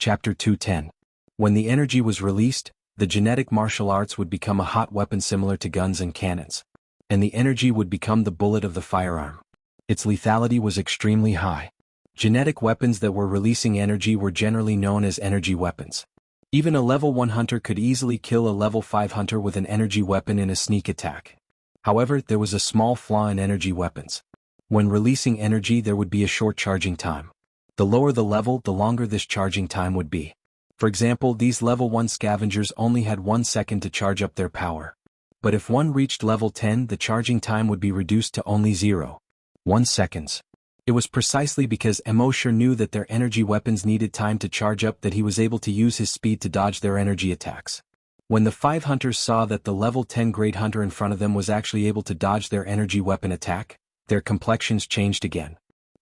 Chapter 210. When the energy was released, the genetic martial arts would become a hot weapon similar to guns and cannons. And the energy would become the bullet of the firearm. Its lethality was extremely high. Genetic weapons that were releasing energy were generally known as energy weapons. Even a level 1 hunter could easily kill a level 5 hunter with an energy weapon in a sneak attack. However, there was a small flaw in energy weapons. When releasing energy, there would be a short charging time. The lower the level, the longer this charging time would be. For example, these level 1 scavengers only had 1 second to charge up their power. But if one reached level 10, the charging time would be reduced to only 0.1 seconds. It was precisely because Immortal knew that their energy weapons needed time to charge up that he was able to use his speed to dodge their energy attacks. When the 5 hunters saw that the level 10 great hunter in front of them was actually able to dodge their energy weapon attack, their complexions changed again.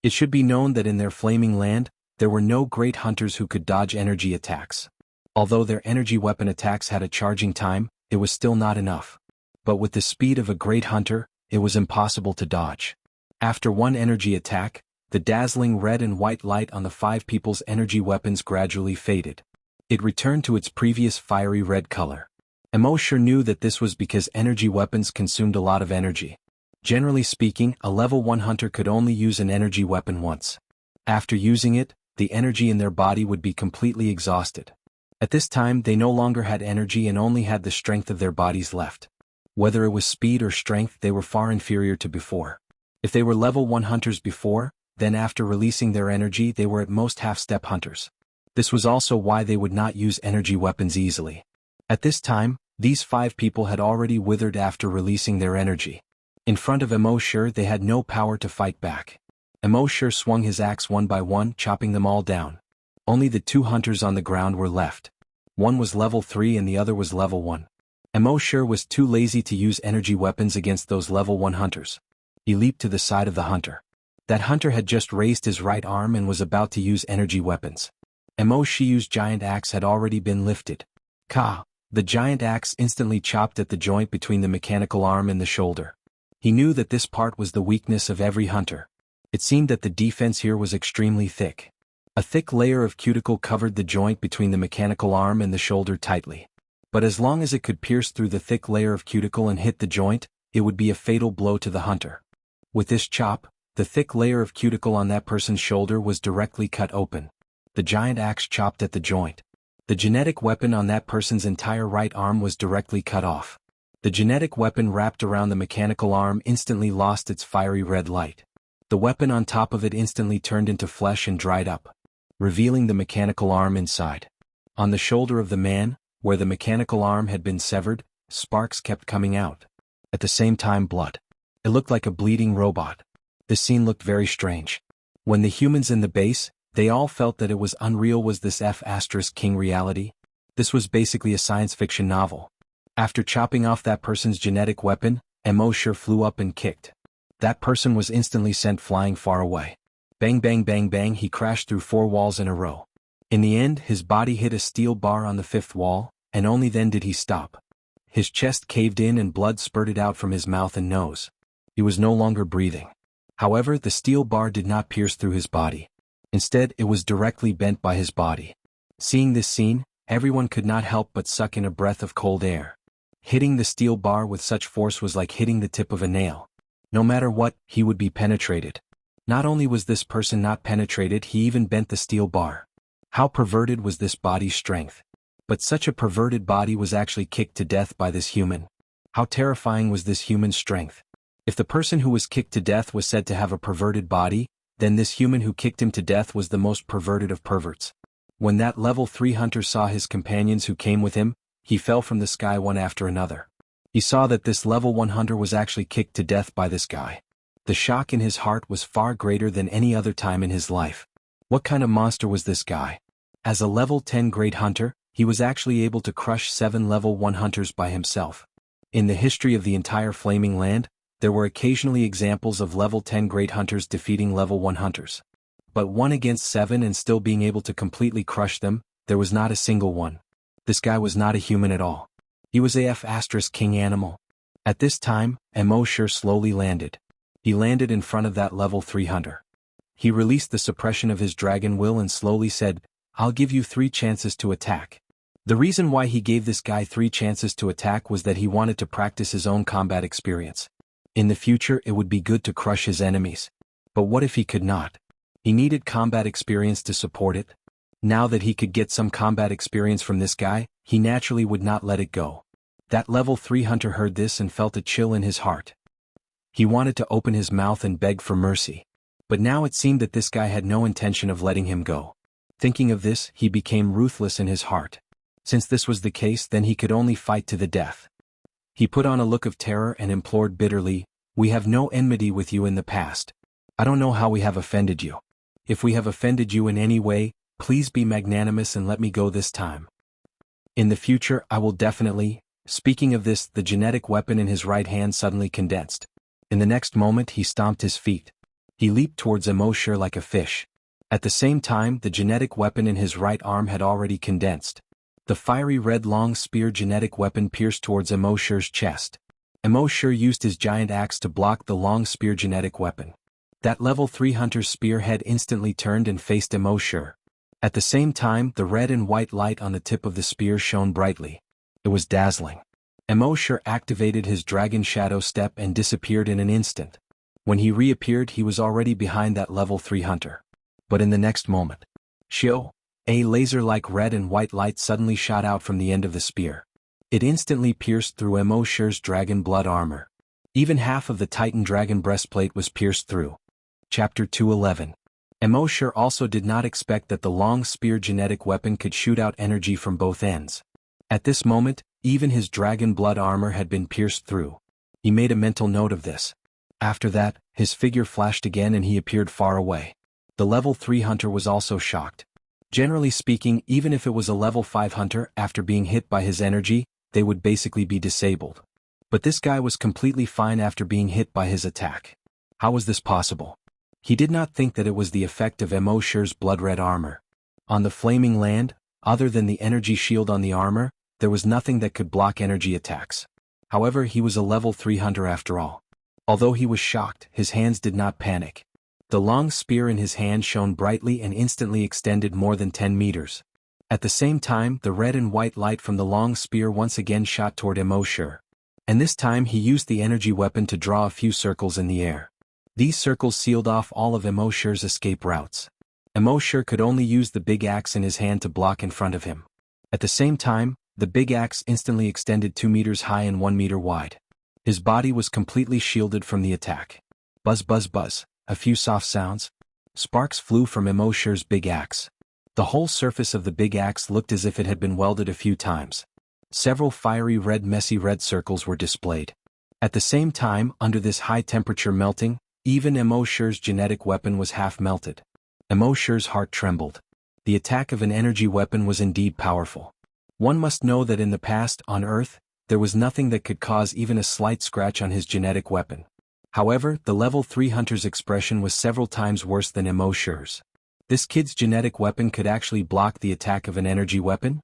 It should be known that in their flaming land, there were no great hunters who could dodge energy attacks. Although their energy weapon attacks had a charging time, it was still not enough. But with the speed of a great hunter, it was impossible to dodge. After one energy attack, the dazzling red and white light on the 5 people's energy weapons gradually faded. It returned to its previous fiery red color. Immortal knew that this was because energy weapons consumed a lot of energy. Generally speaking, a level 1 hunter could only use an energy weapon once. After using it, the energy in their body would be completely exhausted. At this time, they no longer had energy and only had the strength of their bodies left. Whether it was speed or strength, they were far inferior to before. If they were level 1 hunters before, then after releasing their energy they were at most half-step hunters. This was also why they would not use energy weapons easily. At this time, these 5 people had already withered after releasing their energy. In front of Immortal, they had no power to fight back. Immortal swung his axe one by one, chopping them all down. Only the 2 hunters on the ground were left. One was level 3 and the other was level 1. Immortal was too lazy to use energy weapons against those level 1 hunters. He leaped to the side of the hunter. That hunter had just raised his right arm and was about to use energy weapons. Immortal's giant axe had already been lifted. Ka! The giant axe instantly chopped at the joint between the mechanical arm and the shoulder. He knew that this part was the weakness of every hunter. It seemed that the defense here was extremely thick. A thick layer of cuticle covered the joint between the mechanical arm and the shoulder tightly. But as long as it could pierce through the thick layer of cuticle and hit the joint, it would be a fatal blow to the hunter. With this chop, the thick layer of cuticle on that person's shoulder was directly cut open. The giant axe chopped at the joint. The genetic weapon on that person's entire right arm was directly cut off. The genetic weapon wrapped around the mechanical arm instantly lost its fiery red light. The weapon on top of it instantly turned into flesh and dried up, revealing the mechanical arm inside. On the shoulder of the man, where the mechanical arm had been severed, sparks kept coming out. At the same time, blood. It looked like a bleeding robot. This scene looked very strange. When the humans in the base, they all felt that it was unreal. Was this King reality? This was basically a science fiction novel. After chopping off that person's genetic weapon, Immortal flew up and kicked. That person was instantly sent flying far away. Bang bang bang bang, he crashed through 4 walls in a row. In the end, his body hit a steel bar on the 5th wall, and only then did he stop. His chest caved in and blood spurted out from his mouth and nose. He was no longer breathing. However, the steel bar did not pierce through his body. Instead, it was directly bent by his body. Seeing this scene, everyone could not help but suck in a breath of cold air. Hitting the steel bar with such force was like hitting the tip of a nail. No matter what, he would be penetrated. Not only was this person not penetrated, he even bent the steel bar. How perverted was this body's strength? But such a perverted body was actually kicked to death by this human. How terrifying was this human's strength? If the person who was kicked to death was said to have a perverted body, then this human who kicked him to death was the most perverted of perverts. When that level 3 hunter saw his companions who came with him, he fell from the sky one after another. He saw that this level 1 hunter was actually kicked to death by this guy. The shock in his heart was far greater than any other time in his life. What kind of monster was this guy? As a level 10 great hunter, he was actually able to crush 7 level 1 hunters by himself. In the history of the entire Flaming Land, there were occasionally examples of level 10 great hunters defeating level 1 hunters. But 1 against 7 and still being able to completely crush them, there was not a single one. This guy was not a human at all. He was a king animal. At this time, Immortal slowly landed. He landed in front of that level 3 hunter. He released the suppression of his dragon will and slowly said, I'll give you 3 chances to attack. The reason why he gave this guy 3 chances to attack was that he wanted to practice his own combat experience. In the future it would be good to crush his enemies. But what if he could not? He needed combat experience to support it. Now that he could get some combat experience from this guy, he naturally would not let it go. That level 3 hunter heard this and felt a chill in his heart. He wanted to open his mouth and beg for mercy. But now it seemed that this guy had no intention of letting him go. Thinking of this, he became ruthless in his heart. Since this was the case, then he could only fight to the death. He put on a look of terror and implored bitterly, "We have no enmity with you in the past. I don't know how we have offended you. If we have offended you in any way, please be magnanimous and let me go this time. In the future I will definitely..." Speaking of this, the genetic weapon in his right hand suddenly condensed. In the next moment he stomped his feet. He leaped towards Immortal like a fish. At the same time, the genetic weapon in his right arm had already condensed. The fiery red long spear genetic weapon pierced towards Immortal's chest. Immortal used his giant axe to block the long spear genetic weapon. That level 3 hunter's spear head instantly turned and faced Immortal. At the same time, the red and white light on the tip of the spear shone brightly. It was dazzling. Immortal activated his dragon shadow step and disappeared in an instant. When he reappeared, he was already behind that level 3 hunter. But in the next moment, a laser-like red and white light suddenly shot out from the end of the spear. It instantly pierced through Immortal's dragon blood armor. Even half of the Titan dragon breastplate was pierced through. Chapter 211. Immortal also did not expect that the long spear genetic weapon could shoot out energy from both ends. At this moment, even his dragon blood armor had been pierced through. He made a mental note of this. After that, his figure flashed again and he appeared far away. The level 3 hunter was also shocked. Generally speaking, even if it was a level 5 hunter, after being hit by his energy, they would basically be disabled. But this guy was completely fine after being hit by his attack. How was this possible? He did not think that it was the effect of Immortal's blood-red armor. On the flaming land, other than the energy shield on the armor, there was nothing that could block energy attacks. However, he was a level 3 hunter after all. Although he was shocked, his hands did not panic. The long spear in his hand shone brightly and instantly extended more than 10 meters. At the same time, the red and white light from the long spear once again shot toward Immortal. And this time he used the energy weapon to draw a few circles in the air. These circles sealed off all of Immortal's escape routes. Immortal could only use the big axe in his hand to block in front of him. At the same time, the big axe instantly extended 2 meters high and 1 meter wide. His body was completely shielded from the attack. Buzz buzz buzz, a few soft sounds. Sparks flew from Immortal's big axe. The whole surface of the big axe looked as if it had been welded a few times. Several fiery red messy red circles were displayed. At the same time, under this high temperature melting, even Immortal's genetic weapon was half melted. Immortal's heart trembled. The attack of an energy weapon was indeed powerful. One must know that in the past, on Earth, there was nothing that could cause even a slight scratch on his genetic weapon. However, the level 3 hunter's expression was several times worse than Immortal's. This kid's genetic weapon could actually block the attack of an energy weapon?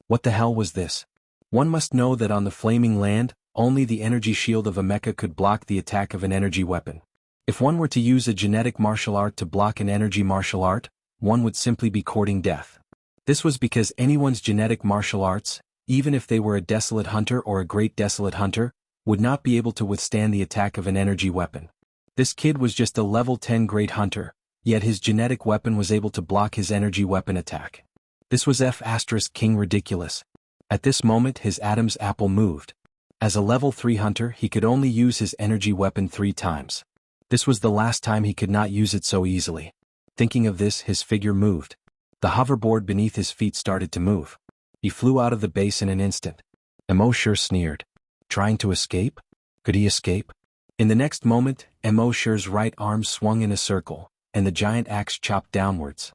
What the hell was this? One must know that on the flaming land, only the energy shield of a mecha could block the attack of an energy weapon. If one were to use a genetic martial art to block an energy martial art, one would simply be courting death. This was because anyone's genetic martial arts, even if they were a desolate hunter or a great desolate hunter, would not be able to withstand the attack of an energy weapon. This kid was just a level 10 great hunter, yet his genetic weapon was able to block his energy weapon attack. This was F***king ridiculous. At this moment his Adam's apple moved. As a level 3 hunter he could only use his energy weapon 3 times. This was the last time he could not use it so easily. Thinking of this, his figure moved. The hoverboard beneath his feet started to move. He flew out of the base in an instant. Immortal sneered. Trying to escape? Could he escape? In the next moment, Immortal's right arm swung in a circle, and the giant axe chopped downwards.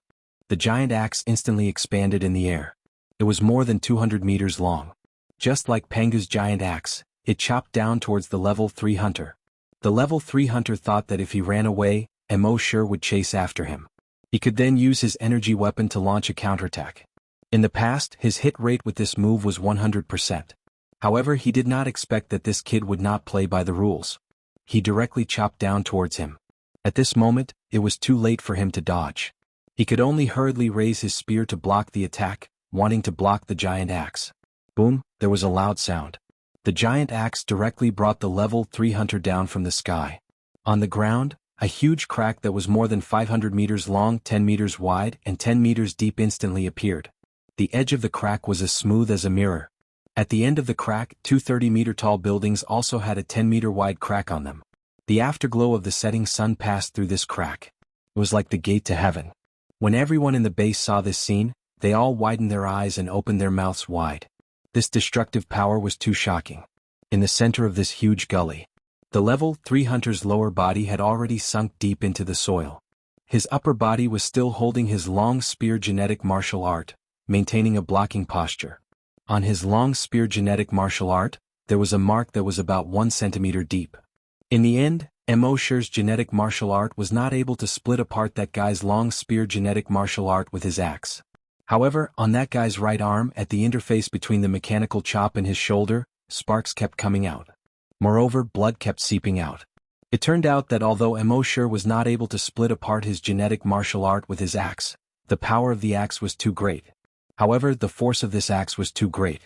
The giant axe instantly expanded in the air. It was more than 200 meters long. Just like Panga's giant axe, it chopped down towards the level 3 hunter. The level 3 hunter thought that if he ran away, Immortal would chase after him. He could then use his energy weapon to launch a counterattack. In the past, his hit rate with this move was 100%. However, he did not expect that this kid would not play by the rules. He directly chopped down towards him. At this moment, it was too late for him to dodge. He could only hurriedly raise his spear to block the attack, wanting to block the giant axe. Boom, there was a loud sound. The giant axe directly brought the level 3 hunter down from the sky. On the ground, a huge crack that was more than 500 meters long, 10 meters wide, and 10 meters deep instantly appeared. The edge of the crack was as smooth as a mirror. At the end of the crack, 2 30-meter-tall buildings also had a 10-meter-wide crack on them. The afterglow of the setting sun passed through this crack. It was like the gate to heaven. When everyone in the base saw this scene, they all widened their eyes and opened their mouths wide. This destructive power was too shocking. In the center of this huge gully, the level 3 hunter's lower body had already sunk deep into the soil. His upper body was still holding his long spear genetic martial art, maintaining a blocking posture. On his long spear genetic martial art, there was a mark that was about 1 centimeter deep. In the end, Immortal's genetic martial art was not able to split apart that guy's long spear genetic martial art with his axe. However, on that guy's right arm, at the interface between the mechanical chop and his shoulder, sparks kept coming out. Moreover, blood kept seeping out. It turned out that although Immortal was not able to split apart his genetic martial art with his axe, the power of the axe was too great. However, the force of this axe was too great.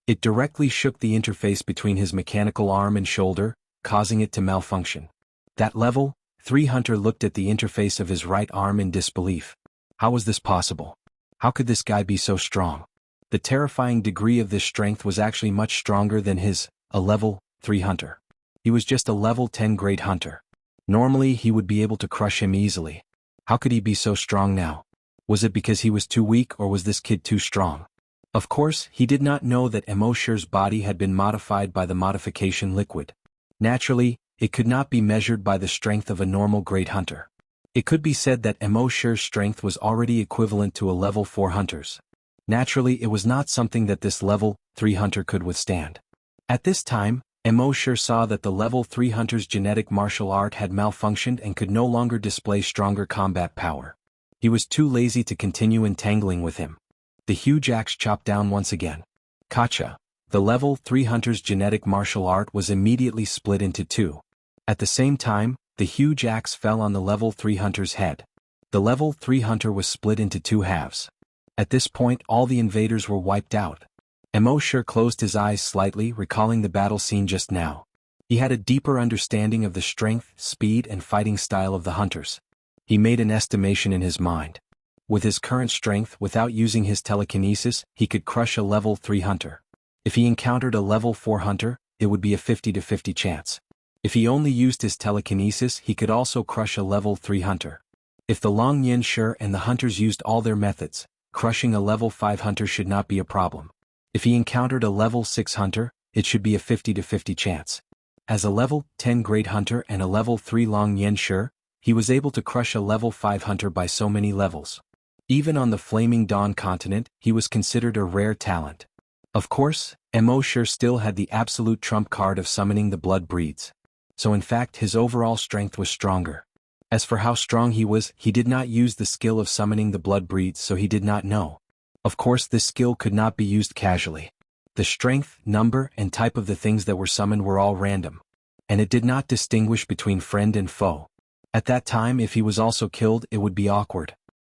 It directly shook the interface between his mechanical arm and shoulder, causing it to malfunction. That level 3 hunter looked at the interface of his right arm in disbelief. How was this possible? How could this guy be so strong? The terrifying degree of this strength was actually much stronger than his, a level 3 hunter. He was just a level 10 great hunter. Normally he would be able to crush him easily. How could he be so strong now? Was it because he was too weak, or was this kid too strong? Of course, he did not know that Immortal's body had been modified by the modification liquid. Naturally, it could not be measured by the strength of a normal great hunter. It could be said that Immortal's strength was already equivalent to a level 4 hunter's. Naturally, it was not something that this level 3 hunter could withstand. At this time, Immortal saw that the level 3 hunter's genetic martial art had malfunctioned and could no longer display stronger combat power. He was too lazy to continue entangling with him. The huge axe chopped down once again. Gotcha. The level 3 hunter's genetic martial art was immediately split into 2. At the same time, the huge axe fell on the level 3 hunter's head. The level 3 hunter was split into 2 halves. At this point, all the invaders were wiped out. Immortal closed his eyes slightly, recalling the battle scene just now. He had a deeper understanding of the strength, speed, and fighting style of the hunters. He made an estimation in his mind. With his current strength, without using his telekinesis, he could crush a level 3 hunter. If he encountered a level 4 hunter, it would be a 50-50 chance. If he only used his telekinesis, he could also crush a level 3 hunter. If the Long Yin Shi and the hunters used all their methods, crushing a level 5 hunter should not be a problem. If he encountered a level 6 hunter, it should be a 50-50 chance. As a level 10 great hunter and a level 3 Long Yin Shi, he was able to crush a level 5 hunter by so many levels. Even on the Flaming Dawn continent, he was considered a rare talent. Of course, Immortal still had the absolute trump card of summoning the blood breeds. So in fact his overall strength was stronger. As for how strong he was, he did not use the skill of summoning the blood breeds, so he did not know. Of course, this skill could not be used casually. The strength, number, and type of the things that were summoned were all random. And it did not distinguish between friend and foe. At that time, if he was also killed, it would be awkward.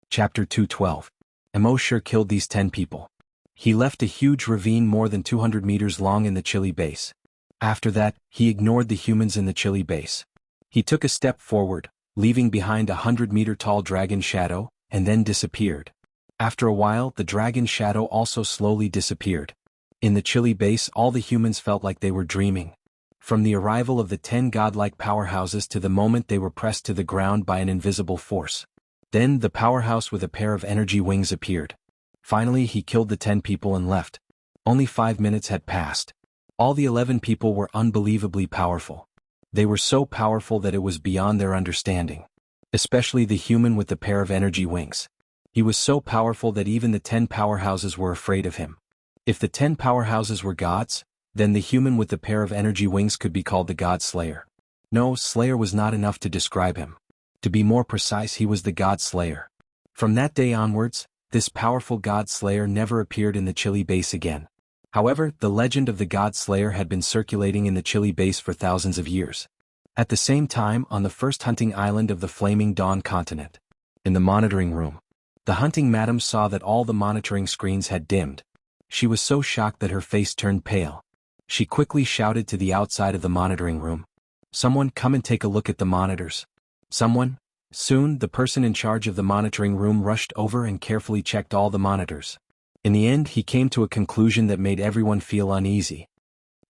Chapter 212. Immortal killed these 10 people. He left a huge ravine more than 200 meters long in the chilly base. After that, he ignored the humans in the chilly base. He took a step forward, leaving behind a 100-meter-tall dragon shadow, and then disappeared. After a while, the dragon shadow also slowly disappeared. In the chilly base, all the humans felt like they were dreaming. From the arrival of the 10 godlike powerhouses to the moment they were pressed to the ground by an invisible force. Then the powerhouse with a pair of energy wings appeared. Finally, he killed the 10 people and left. Only 5 minutes had passed. All the 11 people were unbelievably powerful. They were so powerful that it was beyond their understanding. Especially the human with the pair of energy wings. He was so powerful that even the 10 powerhouses were afraid of him. If the 10 powerhouses were gods, then the human with the pair of energy wings could be called the God Slayer. No, Slayer was not enough to describe him. To be more precise, he was the God Slayer. From that day onwards, this powerful God Slayer never appeared in the chilly base again. However, the legend of the God Slayer had been circulating in the chilly base for thousands of years. At the same time, on the first hunting island of the Flaming Dawn continent. In the monitoring room, The hunting madam saw that all the monitoring screens had dimmed. She was so shocked that her face turned pale. She quickly shouted to the outside of the monitoring room. "Someone come and take a look at the monitors." Someone? Soon, the person in charge of the monitoring room rushed over and carefully checked all the monitors. In the end, he came to a conclusion that made everyone feel uneasy.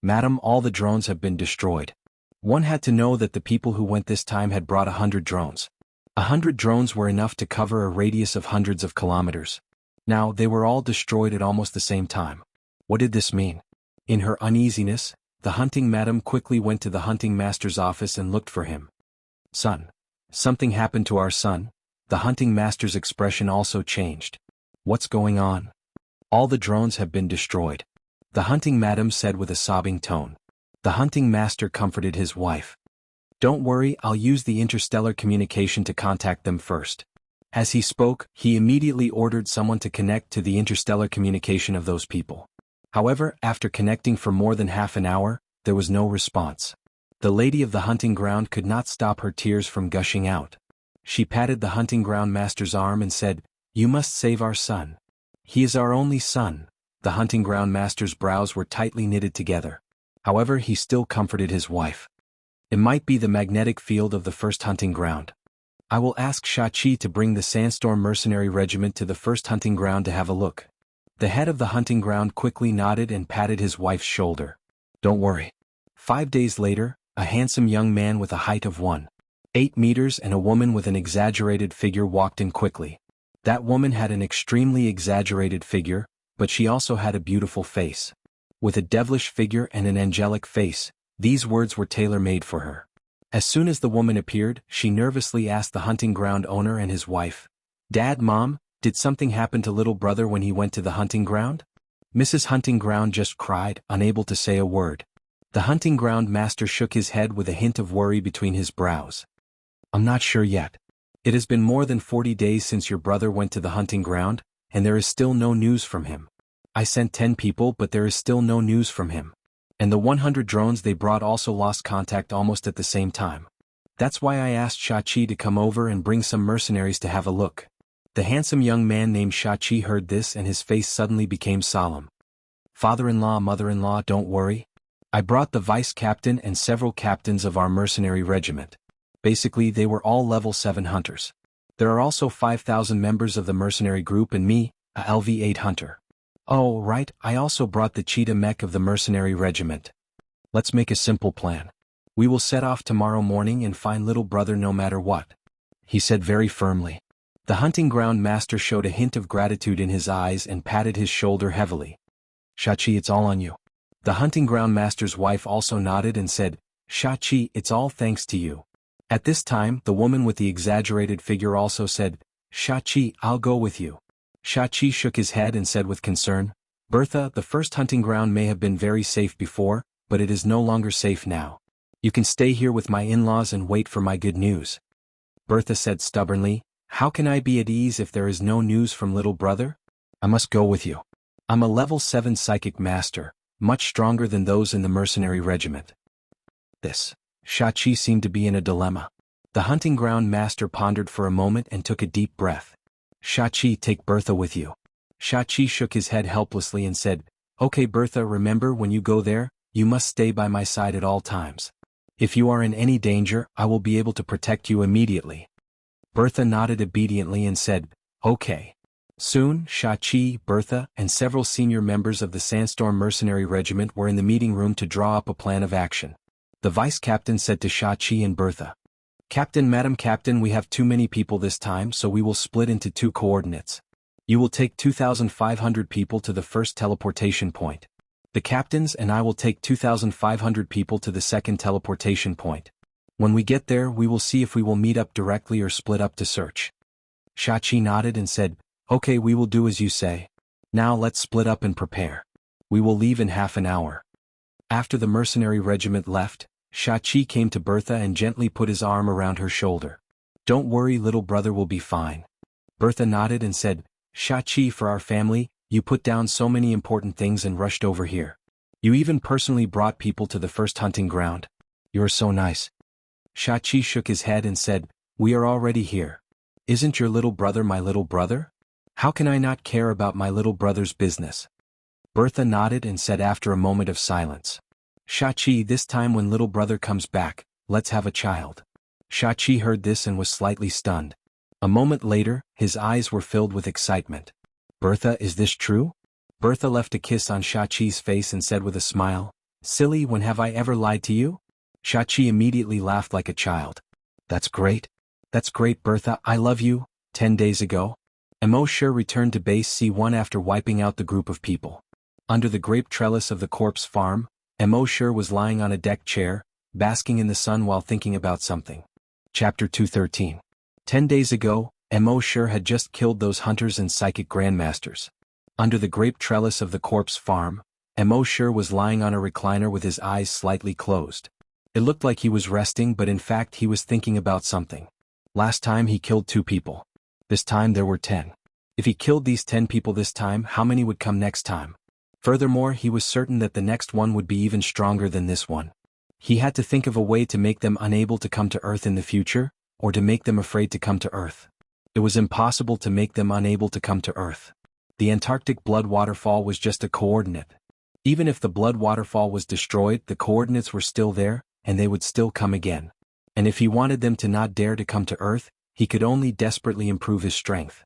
"Madam, all the drones have been destroyed." One had to know that the people who went this time had brought 100 drones. 100 drones were enough to cover a radius of hundreds of kilometers. Now, they were all destroyed at almost the same time. What did this mean? In her uneasiness, the hunting madam quickly went to the hunting master's office and looked for him. "Son. Something happened to our son." The hunting master's expression also changed. "What's going on?" "All the drones have been destroyed," the hunting madam said with a sobbing tone. The hunting master comforted his wife. "Don't worry, I'll use the interstellar communication to contact them first." As he spoke, he immediately ordered someone to connect to the interstellar communication of those people. However, after connecting for more than half an hour, there was no response. The lady of the hunting ground could not stop her tears from gushing out. She patted the hunting ground master's arm and said, "You must save our son. He is our only son." The hunting ground master's brows were tightly knitted together. However, he still comforted his wife. "It might be the magnetic field of the first hunting ground. I will ask Xianxia to bring the Sandstorm Mercenary Regiment to the first hunting ground to have a look." The head of the hunting ground quickly nodded and patted his wife's shoulder. "Don't worry." 5 days later, a handsome young man with a height of 1.8 meters and a woman with an exaggerated figure walked in quickly. That woman had an extremely exaggerated figure, but she also had a beautiful face. With a devilish figure and an angelic face, these words were tailor-made for her. As soon as the woman appeared, she nervously asked the hunting ground owner and his wife, "Dad, Mom, did something happen to little brother when he went to the hunting ground?" Mrs. Hunting Ground just cried, unable to say a word. The hunting ground master shook his head with a hint of worry between his brows. "I'm not sure yet. It has been more than 40 days since your brother went to the hunting ground, and there is still no news from him. I sent 10 people, but there is still no news from him. And the 100 drones they brought also lost contact almost at the same time. That's why I asked Xianxia to come over and bring some mercenaries to have a look." The handsome young man named Xianxia heard this and his face suddenly became solemn. "Father-in-law, mother-in-law, don't worry. I brought the vice captain and several captains of our mercenary regiment. Basically, they were all level 7 hunters. There are also 5,000 members of the mercenary group and me, a LV8 hunter. Oh, right, I also brought the cheetah mech of the mercenary regiment. Let's make a simple plan. We will set off tomorrow morning and find little brother no matter what," he said very firmly. The hunting ground master showed a hint of gratitude in his eyes and patted his shoulder heavily. "Xianxia, it's all on you." The hunting ground master's wife also nodded and said, "Xianxia, it's all thanks to you." At this time, the woman with the exaggerated figure also said, "Xianxia, I'll go with you." Xianxia shook his head and said with concern, "Bertha, the first hunting ground may have been very safe before, but it is no longer safe now. You can stay here with my in-laws and wait for my good news." Bertha said stubbornly, "How can I be at ease if there is no news from little brother? I must go with you. I'm a level 7 psychic master, much stronger than those in the mercenary regiment." Xianxia seemed to be in a dilemma. The hunting ground master pondered for a moment and took a deep breath. "Xianxia, take Bertha with you." Xianxia shook his head helplessly and said, "Okay Bertha, remember when you go there, you must stay by my side at all times. If you are in any danger, I will be able to protect you immediately." Bertha nodded obediently and said, "Okay." Soon, Xianxia, Bertha, and several senior members of the Sandstorm Mercenary Regiment were in the meeting room to draw up a plan of action. The vice captain said to Xianxia and Bertha, "Captain, Madam Captain, we have too many people this time, so we will split into 2 coordinates. You will take 2,500 people to the first teleportation point. The captains and I will take 2,500 people to the second teleportation point. When we get there, we will see if we will meet up directly or split up to search." Xianxia nodded and said, "Okay, we will do as you say. Now let's split up and prepare. We will leave in half an hour." After the mercenary regiment left, Xianxia came to Bertha and gently put his arm around her shoulder. "Don't worry, little brother will be fine." Bertha nodded and said, "Xianxia, for our family, you put down so many important things and rushed over here. You even personally brought people to the first hunting ground. You are so nice." Xianxia shook his head and said, "We are already here. Isn't your little brother my little brother?" How can I not care about my little brother's business? Bertha nodded and said after a moment of silence. Shachi, this time when little brother comes back, let's have a child. Shachi heard this and was slightly stunned. A moment later, his eyes were filled with excitement. Bertha, is this true? Bertha left a kiss on Shachi's face and said with a smile, Silly, when have I ever lied to you? Shachi immediately laughed like a child. That's great. That's great, Bertha, I love you. 10 days ago, Immortal returned to base C1 after wiping out the group of people. Under the grape trellis of the corpse farm, Immortal was lying on a deck chair, basking in the sun while thinking about something. Chapter 213. 10 days ago, Immortal had just killed those hunters and psychic grandmasters. Under the grape trellis of the corpse farm, Immortal was lying on a recliner with his eyes slightly closed. It looked like he was resting, but in fact he was thinking about something. Last time he killed 2 people. This time there were 10. If he killed these 10 people this time, how many would come next time? Furthermore, he was certain that the next one would be even stronger than this one. He had to think of a way to make them unable to come to Earth in the future, or to make them afraid to come to Earth. It was impossible to make them unable to come to Earth. The Antarctic blood waterfall was just a coordinate. Even if the blood waterfall was destroyed, the coordinates were still there, and they would still come again. And if he wanted them to not dare to come to Earth, he could only desperately improve his strength.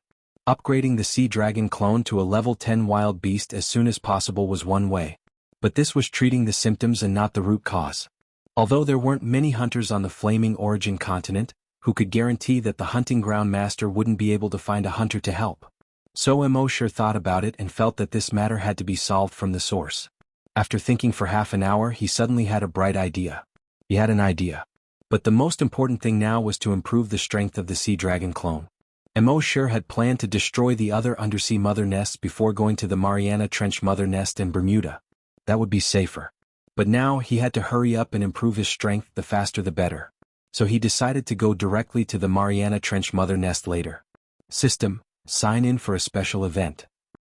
Upgrading the sea dragon clone to a level 10 wild beast as soon as possible was one way. But this was treating the symptoms and not the root cause. Although there weren't many hunters on the Flaming Origin continent, who could guarantee that the hunting ground master wouldn't be able to find a hunter to help. So Immortal thought about it and felt that this matter had to be solved from the source. After thinking for half an hour, he suddenly had a bright idea. He had an idea. But the most important thing now was to improve the strength of the sea dragon clone. Immortal had planned to destroy the other undersea mother nests before going to the Mariana Trench mother nest in Bermuda. That would be safer. But now he had to hurry up and improve his strength, the faster the better. So he decided to go directly to the Mariana Trench mother nest later. System, sign in for a special event.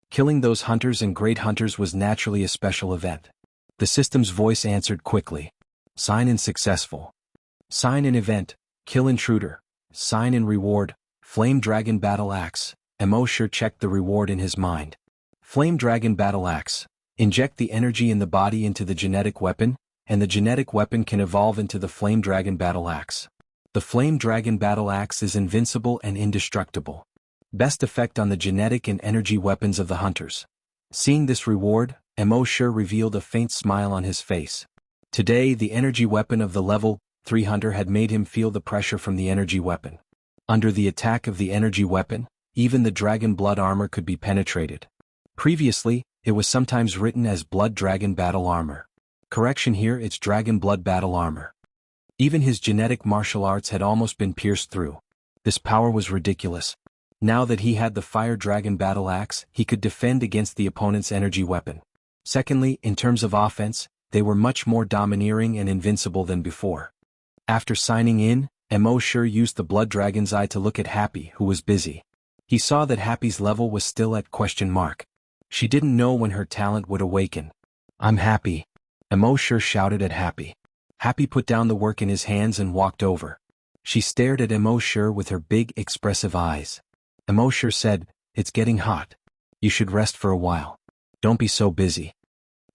Killing those hunters and great hunters was naturally a special event. The system's voice answered quickly. Sign in successful. Sign in event, kill intruder. Sign in reward, flame dragon battle axe. Immortal checked the reward in his mind. Flame dragon battle axe. Inject the energy in the body into the genetic weapon, and the genetic weapon can evolve into the flame dragon battle axe. The flame dragon battle axe is invincible and indestructible. Best effect on the genetic and energy weapons of the hunters. Seeing this reward, Immortal revealed a faint smile on his face. Today, the energy weapon of the level 3 hunter had made him feel the pressure from the energy weapon. Under the attack of the energy weapon, even the dragon blood armor could be penetrated. Previously, it was sometimes written as blood dragon battle armor. Correction here, it's dragon blood battle armor. Even his genetic martial arts had almost been pierced through. This power was ridiculous. Now that he had the fire dragon battle axe, he could defend against the opponent's energy weapon. Secondly, in terms of offense, they were much more domineering and invincible than before. After signing in, Immortal used the blood dragon's eye to look at Happy, who was busy. He saw that Happy's level was still at question mark. She didn't know when her talent would awaken. I'm Happy. Immortal shouted at Happy. Happy put down the work in his hands and walked over. She stared at Immortal with her big, expressive eyes. Immortal said, It's getting hot. You should rest for a while. Don't be so busy.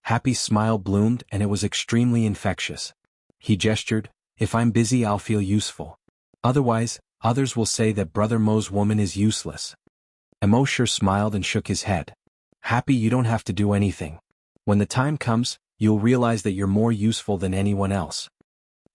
Happy's smile bloomed and it was extremely infectious. He gestured, If I'm busy I'll feel useful. Otherwise, others will say that Brother Mo's woman is useless. Immortal smiled and shook his head. Happy, you don't have to do anything. When the time comes, you'll realize that you're more useful than anyone else.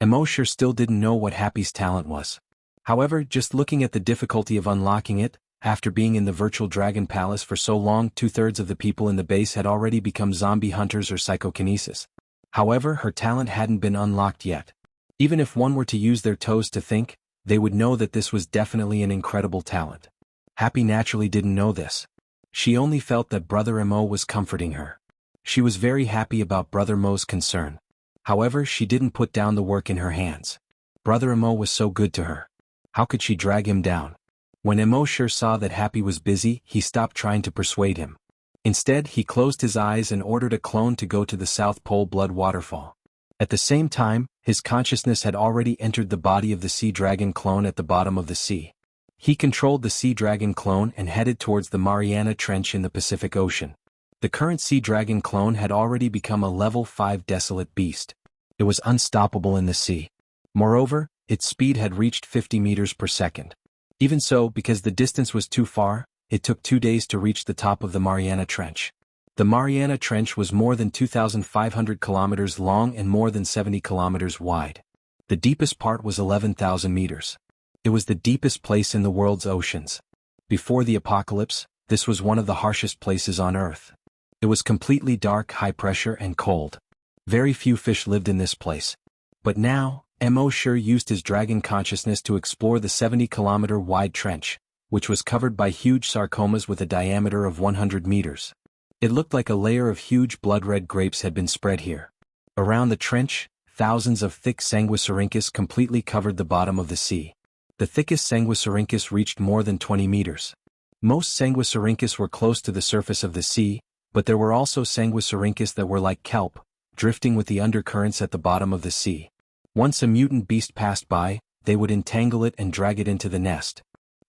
Immortal still didn't know what Happy's talent was. However, just looking at the difficulty of unlocking it, after being in the virtual dragon palace for so long, 2/3 of the people in the base had already become zombie hunters or psychokinesis. However, her talent hadn't been unlocked yet. Even if one were to use their toes to think, they would know that this was definitely an incredible talent. Happy naturally didn't know this. She only felt that Brother Mo was comforting her. She was very happy about Brother Mo's concern. However, she didn't put down the work in her hands. Brother Mo was so good to her. How could she drag him down? When Immortal saw that Happy was busy, he stopped trying to persuade him. Instead, he closed his eyes and ordered a clone to go to the South Pole blood waterfall. At the same time, his consciousness had already entered the body of the sea dragon clone at the bottom of the sea. He controlled the sea dragon clone and headed towards the Mariana Trench in the Pacific Ocean. The current sea dragon clone had already become a level 5 desolate beast. It was unstoppable in the sea. Moreover, its speed had reached 50 meters per second. Even so, because the distance was too far, it took 2 days to reach the top of the Mariana Trench. The Mariana Trench was more than 2,500 kilometers long and more than 70 kilometers wide. The deepest part was 11,000 meters. It was the deepest place in the world's oceans. Before the apocalypse, this was one of the harshest places on Earth. It was completely dark, high pressure, and cold. Very few fish lived in this place. But now, Mo used his dragon consciousness to explore the 70-kilometer wide trench, which was covered by huge sarcomas with a diameter of 100 meters. It looked like a layer of huge blood-red grapes had been spread here. Around the trench, thousands of thick sanguisurincus completely covered the bottom of the sea. The thickest sanguisurincus reached more than 20 meters. Most sanguisurincus were close to the surface of the sea, but there were also sanguisurincus that were like kelp, drifting with the undercurrents at the bottom of the sea. Once a mutant beast passed by, they would entangle it and drag it into the nest.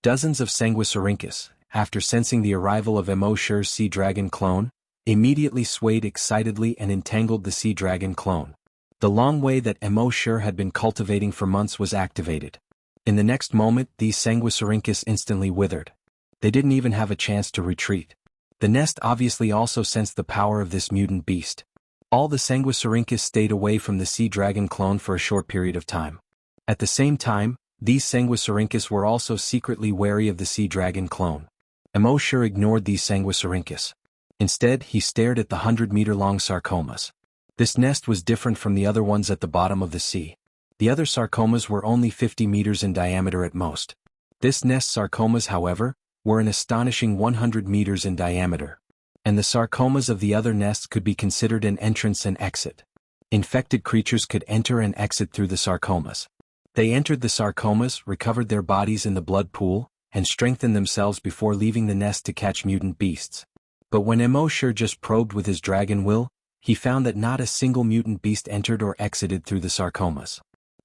Dozens of sanguisurincus, after sensing the arrival of Mo-Shur's sea dragon clone, immediately swayed excitedly and entangled the sea dragon clone. The long way that Mo-Shur had been cultivating for months was activated. In the next moment, these sanguisurincus instantly withered. They didn't even have a chance to retreat. The nest obviously also sensed the power of this mutant beast. All the sanguisurincus stayed away from the sea dragon clone for a short period of time. At the same time, these sanguisurincus were also secretly wary of the sea dragon clone. Mo-Shur ignored these sanguisurincus. Instead, he stared at the 100-meter-long sarcomas. This nest was different from the other ones at the bottom of the sea. The other sarcomas were only 50 meters in diameter at most. This nest's sarcomas, however, were an astonishing 100 meters in diameter. And the sarcomas of the other nests could be considered an entrance and exit. Infected creatures could enter and exit through the sarcomas. They entered the sarcomas, recovered their bodies in the blood pool, and strengthened themselves before leaving the nest to catch mutant beasts. But when Mo-Shur just probed with his dragon will, he found that not a single mutant beast entered or exited through the sarcomas.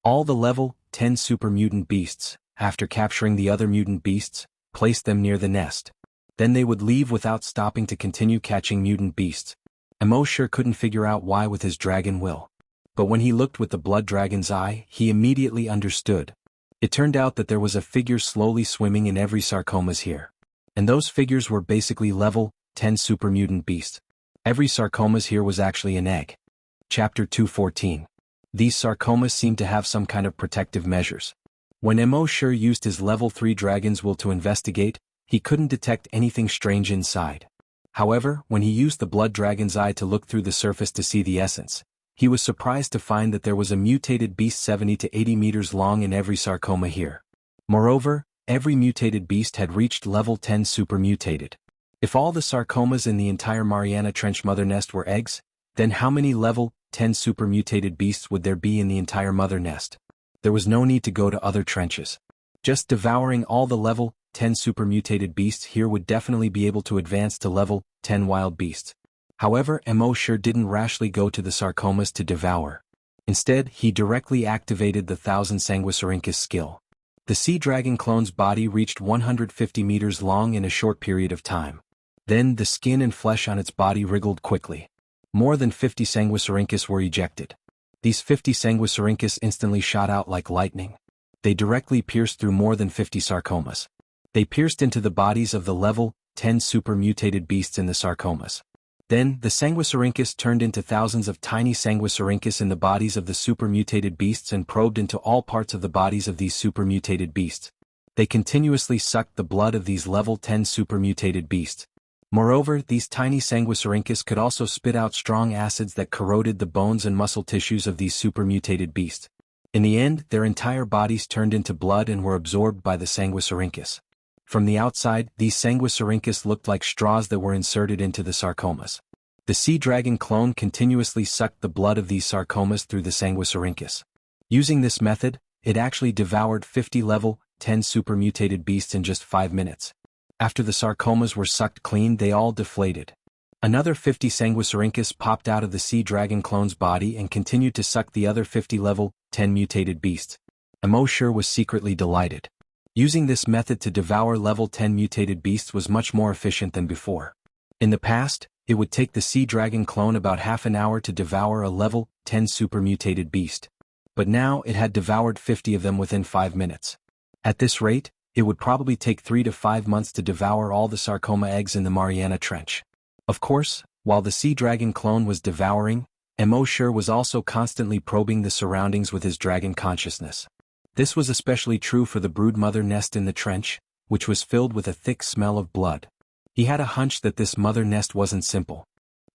All the level 10 super mutant beasts, after capturing the other mutant beasts, placed them near the nest. Then they would leave without stopping to continue catching mutant beasts. Mo-Shur couldn't figure out why with his dragon will. But when he looked with the blood dragon's eye, he immediately understood. It turned out that there was a figure slowly swimming in every sarcomas here. And those figures were basically level 10 super mutant beasts. Every sarcomas here was actually an egg. Chapter 214. These sarcomas seemed to have some kind of protective measures. When Mo-Shur used his level 3 dragon's will to investigate, he couldn't detect anything strange inside. However, when he used the blood dragon's eye to look through the surface to see the essence, he was surprised to find that there was a mutated beast 70 to 80 meters long in every sarcoma here. Moreover, every mutated beast had reached level 10 super mutated. If all the sarcomas in the entire Mariana Trench mother nest were eggs, then how many level 10 super mutated beasts would there be in the entire mother nest? There was no need to go to other trenches. Just devouring all the level 10 super mutated beasts here would definitely be able to advance to level 10 wild beasts. However, Mo-Shur didn't rashly go to the sarcomas to devour. Instead, he directly activated the 1000 sanguisurincus skill. The sea dragon clone's body reached 150 meters long in a short period of time. Then the skin and flesh on its body wriggled quickly. More than 50 sanguisurincus were ejected. These 50 sanguisurincus instantly shot out like lightning. They directly pierced through more than 50 sarcomas. They pierced into the bodies of the level 10 super mutated beasts in the sarcomas. Then, the sanguisurincus turned into thousands of tiny sanguisurincus in the bodies of the super mutated beasts and probed into all parts of the bodies of these super mutated beasts. They continuously sucked the blood of these level 10 super mutated beasts. Moreover, these tiny sanguisurincus could also spit out strong acids that corroded the bones and muscle tissues of these super mutated beasts. In the end, their entire bodies turned into blood and were absorbed by the sanguisurincus. From the outside, these sanguisurincus looked like straws that were inserted into the sarcomas. The sea dragon clone continuously sucked the blood of these sarcomas through the sanguisurincus. Using this method, it actually devoured 50 level 10 super mutated beasts in just 5 minutes. After the sarcomas were sucked clean, they all deflated. Another 50 sanguisurincus popped out of the sea dragon clone's body and continued to suck the other 50 level 10 mutated beasts. Mo-Shur was secretly delighted. Using this method to devour level 10 mutated beasts was much more efficient than before. In the past, it would take the sea dragon clone about half an hour to devour a level 10 super mutated beast. But now it had devoured 50 of them within 5 minutes. At this rate, it would probably take 3 to 5 months to devour all the sarcoma eggs in the Mariana Trench. Of course, while the sea dragon clone was devouring, Immortal was also constantly probing the surroundings with his dragon consciousness. This was especially true for the broodmother nest in the trench, which was filled with a thick smell of blood. He had a hunch that this mother nest wasn't simple.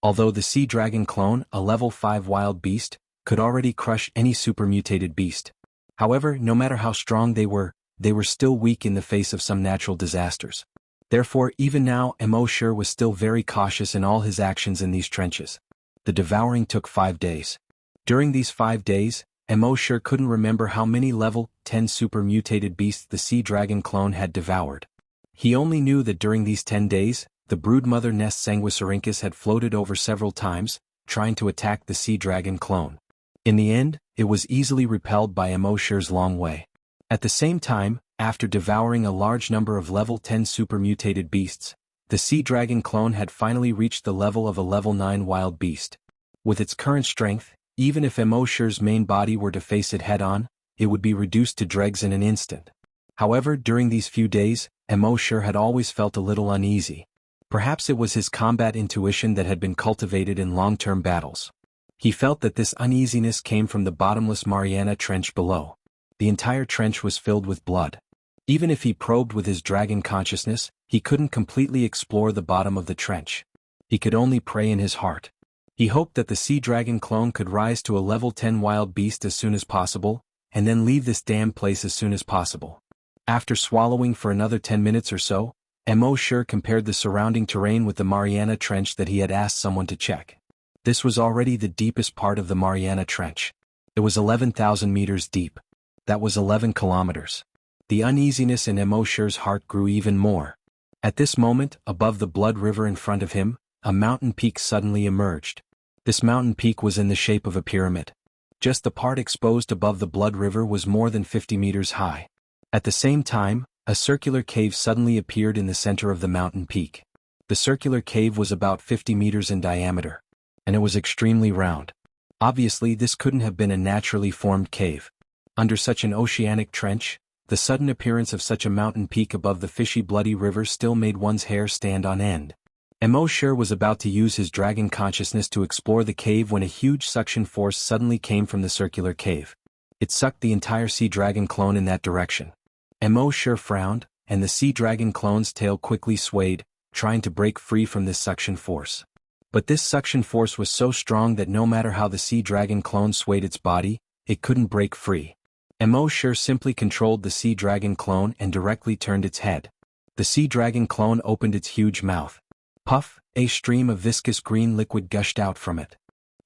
Although the sea dragon clone, a level 5 wild beast, could already crush any supermutated beast. However, no matter how strong they were still weak in the face of some natural disasters. Therefore, even now, Immortal was still very cautious in all his actions in these trenches. The devouring took 5 days. During these 5 days, Immortal couldn't remember how many level 10 super mutated beasts the sea dragon clone had devoured. He only knew that during these 10 days, the broodmother nest Sanguisurincus had floated over several times, trying to attack the sea dragon clone. In the end, it was easily repelled by Immortal's long way. At the same time, after devouring a large number of level 10 super mutated beasts, the sea dragon clone had finally reached the level of a level 9 wild beast. With its current strength, even if Immortal's main body were to face it head-on, it would be reduced to dregs in an instant. However, during these few days, Immortal had always felt a little uneasy. Perhaps it was his combat intuition that had been cultivated in long-term battles. He felt that this uneasiness came from the bottomless Mariana Trench below. The entire trench was filled with blood. Even if he probed with his dragon consciousness, he couldn't completely explore the bottom of the trench. He could only pray in his heart. He hoped that the sea dragon clone could rise to a level 10 wild beast as soon as possible, and then leave this damned place as soon as possible. After swallowing for another 10 minutes or so, Immortal compared the surrounding terrain with the Mariana Trench that he had asked someone to check. This was already the deepest part of the Mariana Trench. It was 11,000 meters deep. That was 11 kilometers. The uneasiness in Immortal's heart grew even more. At this moment, above the blood river in front of him, a mountain peak suddenly emerged. This mountain peak was in the shape of a pyramid. Just the part exposed above the blood river was more than 50 meters high. At the same time, a circular cave suddenly appeared in the center of the mountain peak. The circular cave was about 50 meters in diameter, and it was extremely round. Obviously, this couldn't have been a naturally formed cave. Under such an oceanic trench, the sudden appearance of such a mountain peak above the fishy bloody river still made one's hair stand on end. Immortal was about to use his dragon consciousness to explore the cave when a huge suction force suddenly came from the circular cave. It sucked the entire sea dragon clone in that direction. Immortal frowned, and the sea dragon clone's tail quickly swayed, trying to break free from this suction force. But this suction force was so strong that no matter how the sea dragon clone swayed its body, it couldn't break free. Immortal simply controlled the sea dragon clone and directly turned its head. The sea dragon clone opened its huge mouth. Puff, a stream of viscous green liquid gushed out from it.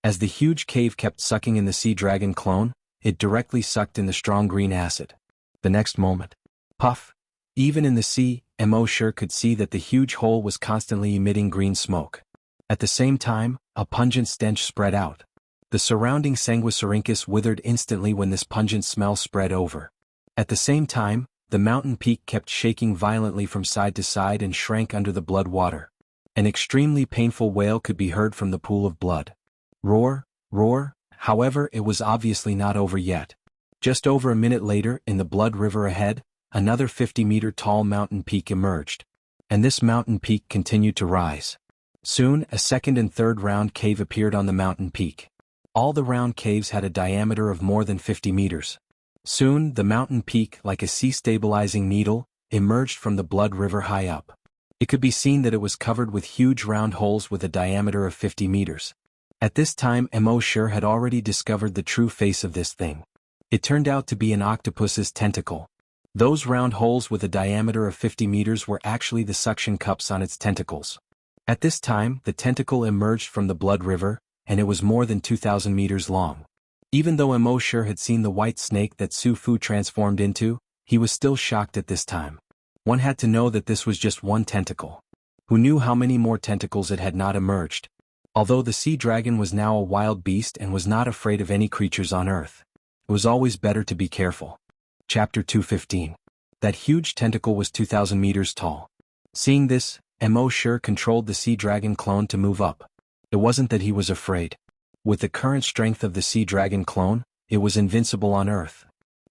As the huge cave kept sucking in the sea dragon clone, it directly sucked in the strong green acid. The next moment, puff! Even in the sea, Immortal could see that the huge hole was constantly emitting green smoke. At the same time, a pungent stench spread out. The surrounding Sanguisurincus withered instantly when this pungent smell spread over. At the same time, the mountain peak kept shaking violently from side to side and shrank under the blood water. An extremely painful wail could be heard from the pool of blood. Roar, roar, however, it was obviously not over yet. Just over a minute later, in the blood river ahead, another 50-meter tall mountain peak emerged. And this mountain peak continued to rise. Soon, a second and third round cave appeared on the mountain peak. All the round caves had a diameter of more than 50 meters. Soon, the mountain peak, like a sea-stabilizing needle, emerged from the blood river high up. It could be seen that it was covered with huge round holes with a diameter of 50 meters. At this time, Immortal had already discovered the true face of this thing. It turned out to be an octopus's tentacle. Those round holes with a diameter of 50 meters were actually the suction cups on its tentacles. At this time, the tentacle emerged from the blood river, and it was more than 2,000 meters long. Even though Immortal had seen the white snake that Su Fu transformed into, he was still shocked at this time. One had to know that this was just one tentacle. Who knew how many more tentacles it had not emerged? Although the sea dragon was now a wild beast and was not afraid of any creatures on Earth, it was always better to be careful. Chapter 215. That huge tentacle was 2,000 meters tall. Seeing this, Immortal controlled the sea dragon clone to move up. It wasn't that he was afraid. With the current strength of the sea dragon clone, it was invincible on Earth.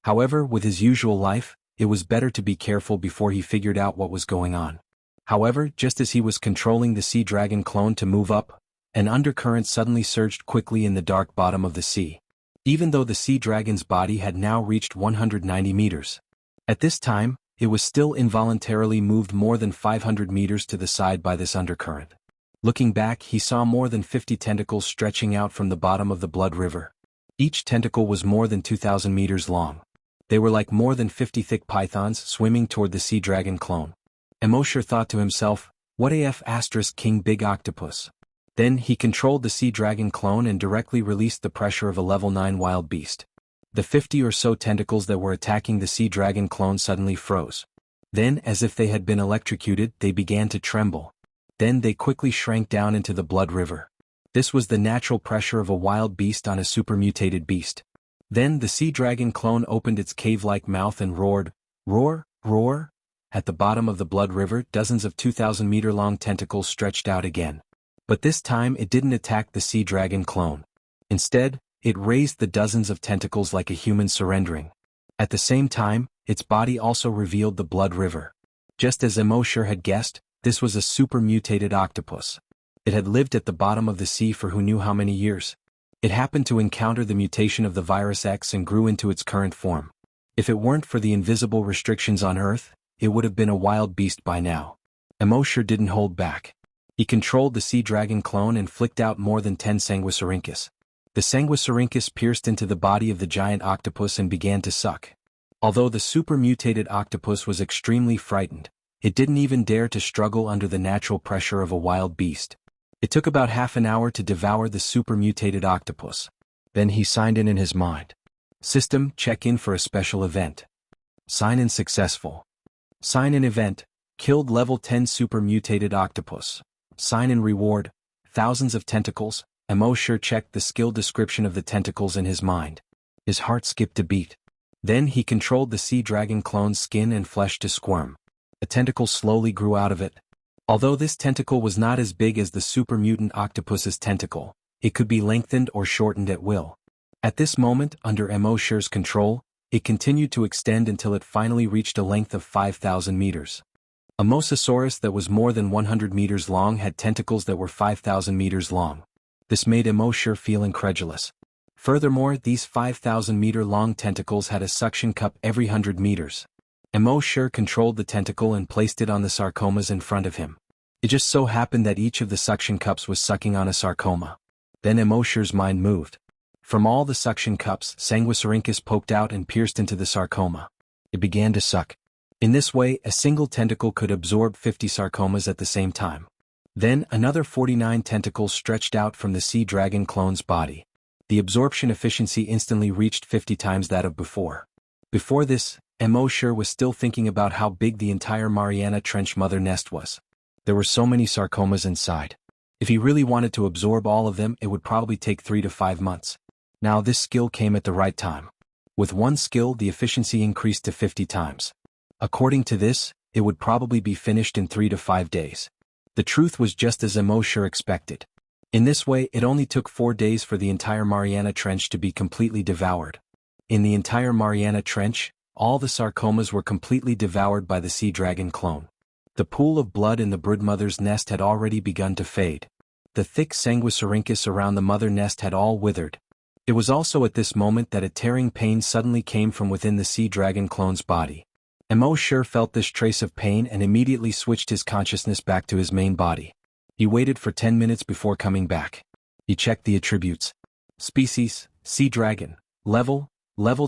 However, with his usual life, it was better to be careful before he figured out what was going on. However, just as he was controlling the sea dragon clone to move up, an undercurrent suddenly surged quickly in the dark bottom of the sea. Even though the sea dragon's body had now reached 190 meters. At this time, it was still involuntarily moved more than 500 meters to the side by this undercurrent. Looking back, he saw more than 50 tentacles stretching out from the bottom of the blood river. Each tentacle was more than 2,000 meters long. They were like more than 50 thick pythons swimming toward the sea dragon clone. Immortal thought to himself, what AF * King Big Octopus. Then he controlled the sea dragon clone and directly released the pressure of a level 9 wild beast. The 50 or so tentacles that were attacking the sea dragon clone suddenly froze. Then, as if they had been electrocuted, they began to tremble. Then they quickly shrank down into the blood river. This was the natural pressure of a wild beast on a supermutated beast. Then the sea dragon clone opened its cave-like mouth and roared, roar, roar. At the bottom of the blood river, dozens of 2,000-meter-long tentacles stretched out again. But this time it didn't attack the sea dragon clone. Instead, it raised the dozens of tentacles like a human surrendering. At the same time, its body also revealed the blood river. Just as Immortal had guessed, this was a super-mutated octopus. It had lived at the bottom of the sea for who knew how many years. It happened to encounter the mutation of the virus X and grew into its current form. If it weren't for the invisible restrictions on Earth, it would have been a wild beast by now. Immortal didn't hold back. He controlled the sea dragon clone and flicked out more than 10 sanguisurincus. The sanguisurincus pierced into the body of the giant octopus and began to suck. Although the super-mutated octopus was extremely frightened, it didn't even dare to struggle under the natural pressure of a wild beast. It took about half an hour to devour the super-mutated octopus. Then he signed in his mind. System, check in for a special event. Sign in successful. Sign in event, killed level 10 super-mutated octopus. Sign in reward, thousands of tentacles. Immortal checked the skill description of the tentacles in his mind. His heart skipped a beat. Then he controlled the sea dragon clone's skin and flesh to squirm. A tentacle slowly grew out of it. Although this tentacle was not as big as the super mutant octopus's tentacle, it could be lengthened or shortened at will. At this moment, under Immortal's control, it continued to extend until it finally reached a length of 5,000 meters. A mosasaurus that was more than 100 meters long had tentacles that were 5,000 meters long. This made Immortal feel incredulous. Furthermore, these 5,000-meter-long tentacles had a suction cup every 100 meters. Immortal controlled the tentacle and placed it on the sarcomas in front of him. It just so happened that each of the suction cups was sucking on a sarcoma. Then Immortal's mind moved. From all the suction cups, sanguisurincus poked out and pierced into the sarcoma. It began to suck. In this way, a single tentacle could absorb 50 sarcomas at the same time. Then, another 49 tentacles stretched out from the sea dragon clone's body. The absorption efficiency instantly reached 50 times that of before. Before this, Immortal was still thinking about how big the entire Mariana Trench mother nest was. There were so many sarcomas inside. If he really wanted to absorb all of them, it would probably take 3 to 5 months. Now this skill came at the right time. With one skill, the efficiency increased to 50 times. According to this, it would probably be finished in 3 to 5 days. The truth was just as Immortal expected. In this way, it only took 4 days for the entire Mariana Trench to be completely devoured. In the entire Mariana Trench, all the sarcomas were completely devoured by the sea dragon clone. The pool of blood in the broodmother's nest had already begun to fade. The thick sanguisurincus around the mother nest had all withered. It was also at this moment that a tearing pain suddenly came from within the sea dragon clone's body. Immortal felt this trace of pain and immediately switched his consciousness back to his main body. He waited for 10 minutes before coming back. He checked the attributes. Species, Sea Dragon. Level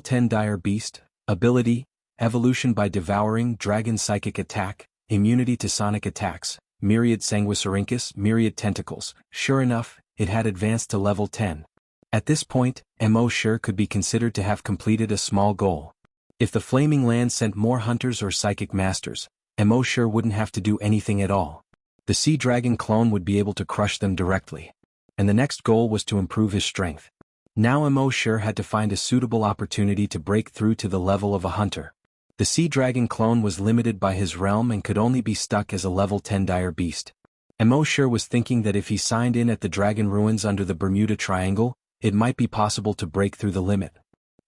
10 Dire Beast. Ability, Evolution by Devouring Dragon Psychic Attack. Immunity to Sonic Attacks. Myriad Sanguisurincus, Myriad Tentacles. Sure enough, it had advanced to level 10. At this point, Immortal could be considered to have completed a small goal. If the Flaming Land sent more hunters or psychic masters, Immortal wouldn't have to do anything at all. The sea dragon clone would be able to crush them directly. And the next goal was to improve his strength. Now Immortal had to find a suitable opportunity to break through to the level of a hunter. The sea dragon clone was limited by his realm and could only be stuck as a level 10 dire beast. Immortal was thinking that if he signed in at the dragon ruins under the Bermuda Triangle, it might be possible to break through the limit.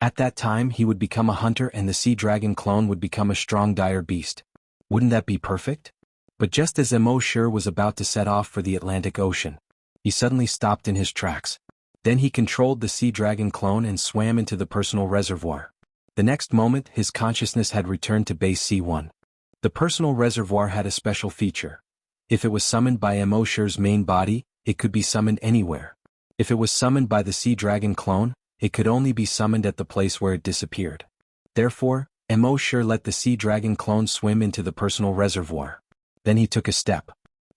At that time he would become a hunter and the sea dragon clone would become a strong dire beast. Wouldn't that be perfect? But just as Immortal was about to set off for the Atlantic Ocean, he suddenly stopped in his tracks. Then he controlled the sea dragon clone and swam into the personal reservoir. The next moment his consciousness had returned to base C1. The personal reservoir had a special feature. If it was summoned by Immortal's main body, it could be summoned anywhere. If it was summoned by the sea dragon clone, it could only be summoned at the place where it disappeared. Therefore, Immortal let the sea dragon clone swim into the personal reservoir. Then he took a step.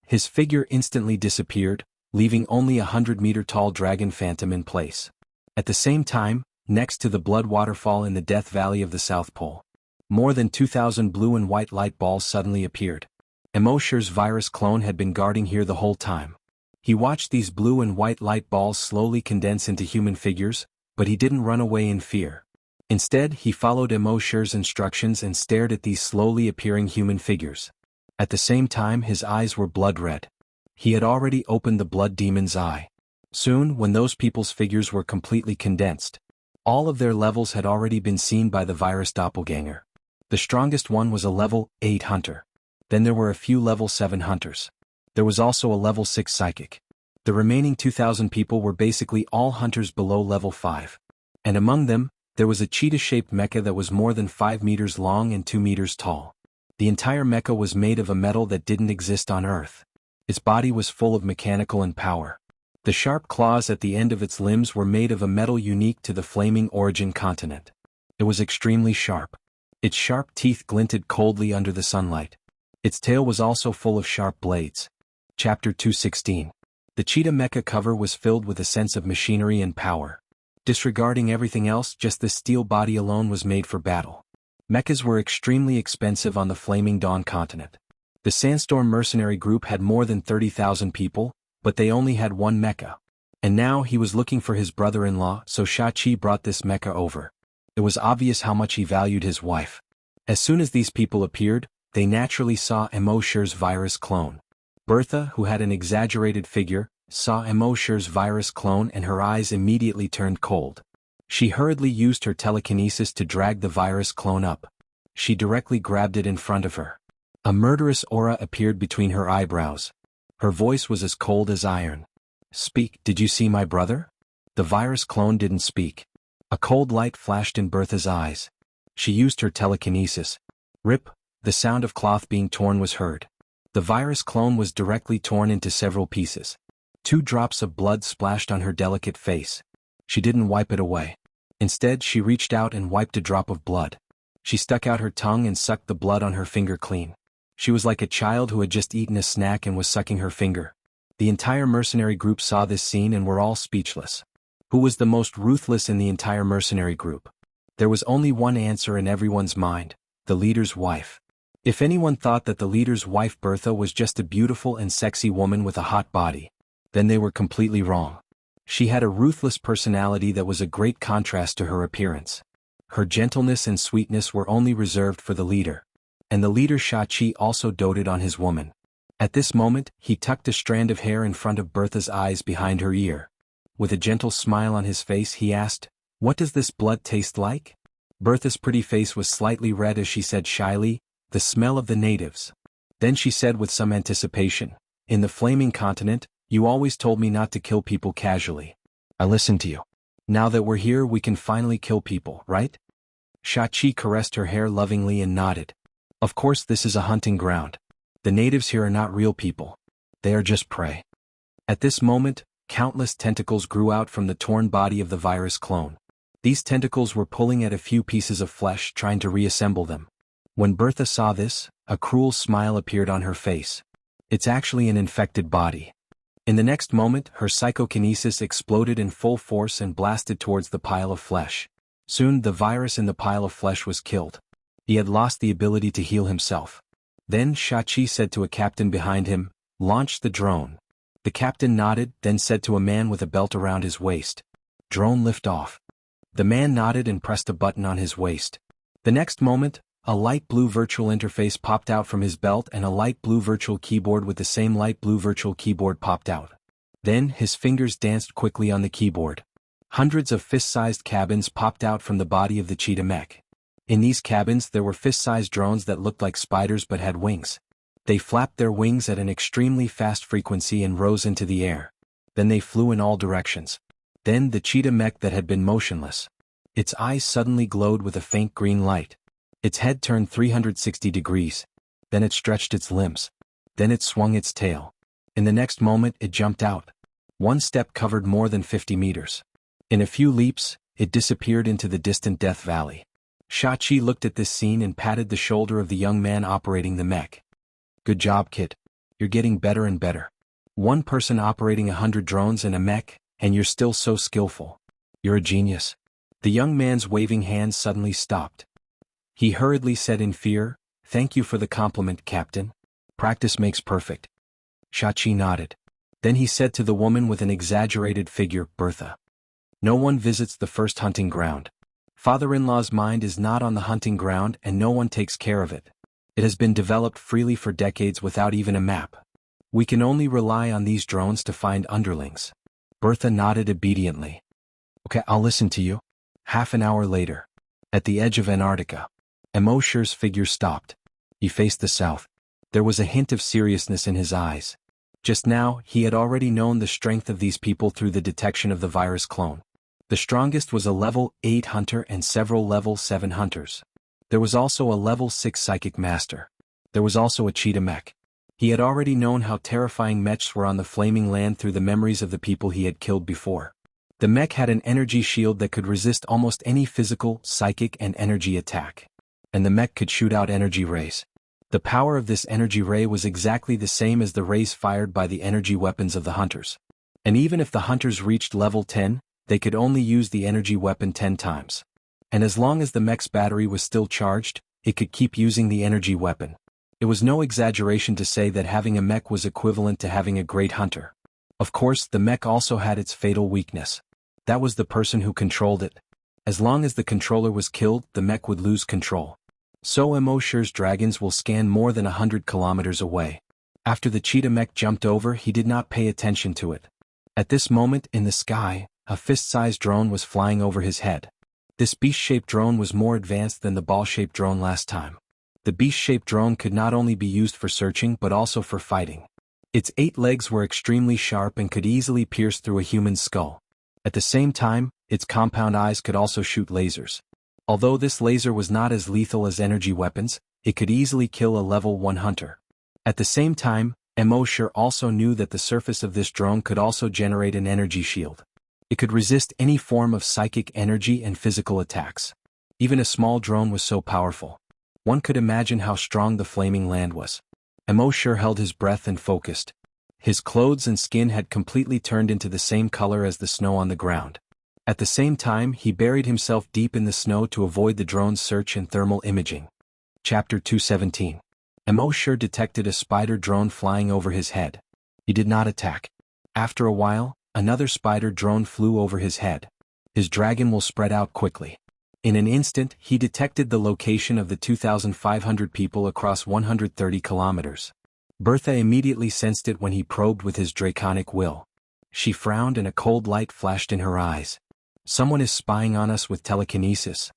His figure instantly disappeared, leaving only a 100-meter-tall dragon phantom in place. At the same time, next to the blood waterfall in the Death Valley of the South Pole, more than 2,000 blue and white light balls suddenly appeared. Immortal's virus clone had been guarding here the whole time. He watched these blue and white light balls slowly condense into human figures, but he didn't run away in fear. Instead, he followed Immortal's instructions and stared at these slowly appearing human figures. At the same time his eyes were blood red. He had already opened the blood demon's eye. Soon, when those people's figures were completely condensed, all of their levels had already been seen by the virus doppelganger. The strongest one was a level 8 hunter. Then there were a few level 7 hunters. There was also a level 6 psychic. The remaining 2,000 people were basically all hunters below level 5. And among them, there was a cheetah-shaped mecha that was more than 5 meters long and 2 meters tall. The entire mecha was made of a metal that didn't exist on Earth. Its body was full of mechanical and power. The sharp claws at the end of its limbs were made of a metal unique to the flaming origin continent. It was extremely sharp. Its sharp teeth glinted coldly under the sunlight. Its tail was also full of sharp blades. Chapter 216. The cheetah mecha cover was filled with a sense of machinery and power. Disregarding everything else, just the steel body alone was made for battle. Mechas were extremely expensive on the Flaming Dawn continent. The Sandstorm mercenary group had more than 30,000 people, but they only had one mecha. And now he was looking for his brother-in-law, so Xianxia brought this mecha over. It was obvious how much he valued his wife. As soon as these people appeared, they naturally saw Immortal's virus clone. Bertha, who had an exaggerated figure, saw Immortal's virus clone and her eyes immediately turned cold. She hurriedly used her telekinesis to drag the virus clone up. She directly grabbed it in front of her. A murderous aura appeared between her eyebrows. Her voice was as cold as iron. "Speak, did you see my brother?" The virus clone didn't speak. A cold light flashed in Bertha's eyes. She used her telekinesis. Rip, the sound of cloth being torn was heard. The virus clone was directly torn into several pieces. 2 drops of blood splashed on her delicate face. She didn't wipe it away. Instead, she reached out and wiped a drop of blood. She stuck out her tongue and sucked the blood on her finger clean. She was like a child who had just eaten a snack and was sucking her finger. The entire mercenary group saw this scene and were all speechless. Who was the most ruthless in the entire mercenary group? There was only one answer in everyone's mind: the leader's wife. If anyone thought that the leader's wife Bertha was just a beautiful and sexy woman with a hot body, then they were completely wrong. She had a ruthless personality that was a great contrast to her appearance. Her gentleness and sweetness were only reserved for the leader. And the leader Xianxia also doted on his woman. At this moment, he tucked a strand of hair in front of Bertha's eyes behind her ear. With a gentle smile on his face he asked, "What does this blood taste like?" Bertha's pretty face was slightly red as she said shyly, "The smell of the natives." Then she said with some anticipation, "In the Flaming Continent, you always told me not to kill people casually. I listened to you. Now that we're here we can finally kill people, right?" Xianxia caressed her hair lovingly and nodded. "Of course this is a hunting ground. The natives here are not real people. They are just prey." At this moment, countless tentacles grew out from the torn body of the virus clone. These tentacles were pulling at a few pieces of flesh trying to reassemble them. When Bertha saw this, a cruel smile appeared on her face. It's actually an infected body. In the next moment, her psychokinesis exploded in full force and blasted towards the pile of flesh. Soon, the virus in the pile of flesh was killed. He had lost the ability to heal himself. Then Xianxia said to a captain behind him, "Launch the drone." The captain nodded, then said to a man with a belt around his waist, "Drone lift off." The man nodded and pressed a button on his waist. The next moment, A light blue virtual interface popped out from his belt and a light blue virtual keyboard with the same light blue virtual keyboard popped out. Then his fingers danced quickly on the keyboard. Hundreds of fist-sized cabins popped out from the body of the cheetah mech. In these cabins there were fist-sized drones that looked like spiders but had wings. They flapped their wings at an extremely fast frequency and rose into the air. Then they flew in all directions. Then the cheetah mech that had been motionless. Its eyes suddenly glowed with a faint green light. Its head turned 360 degrees. Then it stretched its limbs. Then it swung its tail. In the next moment it jumped out. One step covered more than 50 meters. In a few leaps, it disappeared into the distant Death Valley. Xianxia looked at this scene and patted the shoulder of the young man operating the mech. Good job, kid. You're getting better and better. One person operating 100 drones in a mech, and you're still so skillful. You're a genius. The young man's waving hands suddenly stopped. He hurriedly said in fear, "Thank you for the compliment, Captain. Practice makes perfect." Xianxia nodded. Then he said to the woman with an exaggerated figure, "Bertha. No one visits the first hunting ground. Father-in-law's mind is not on the hunting ground and no one takes care of it. It has been developed freely for decades without even a map. We can only rely on these drones to find underlings." Bertha nodded obediently. "Okay, I'll listen to you." Half an hour later. At the edge of Antarctica. Immortal's figure stopped. He faced the south. There was a hint of seriousness in his eyes. Just now, he had already known the strength of these people through the detection of the virus clone. The strongest was a level 8 hunter and several level 7 hunters. There was also a level 6 psychic master. There was also a cheetah mech. He had already known how terrifying mechs were on the flaming land through the memories of the people he had killed before. The mech had an energy shield that could resist almost any physical, psychic and energy attack. And the mech could shoot out energy rays. The power of this energy ray was exactly the same as the rays fired by the energy weapons of the hunters. And even if the hunters reached level 10, they could only use the energy weapon 10 times. And as long as the mech's battery was still charged, it could keep using the energy weapon. It was no exaggeration to say that having a mech was equivalent to having a great hunter. Of course, the mech also had its fatal weakness. That was the person who controlled it. As long as the controller was killed, the mech would lose control. So Immortal's dragons will scan more than 100 kilometers away. After the cheetah mech jumped over, he did not pay attention to it. At this moment, in the sky, a fist-sized drone was flying over his head. This beast-shaped drone was more advanced than the ball-shaped drone last time. The beast-shaped drone could not only be used for searching but also for fighting. Its 8 legs were extremely sharp and could easily pierce through a human's skull. At the same time, its compound eyes could also shoot lasers. Although this laser was not as lethal as energy weapons, it could easily kill a level 1 hunter. At the same time, Immortal also knew that the surface of this drone could also generate an energy shield. It could resist any form of psychic energy and physical attacks. Even a small drone was so powerful. One could imagine how strong the flaming land was. Immortal held his breath and focused. His clothes and skin had completely turned into the same color as the snow on the ground. At the same time, he buried himself deep in the snow to avoid the drone's search and thermal imaging. Chapter 217. Immortal detected a spider drone flying over his head. He did not attack. After a while, another spider drone flew over his head. His dragon will spread out quickly. In an instant, he detected the location of the 2,500 people across 130 kilometers. Bertha immediately sensed it when he probed with his draconic will. She frowned and a cold light flashed in her eyes. Someone is spying on us with telekinesis.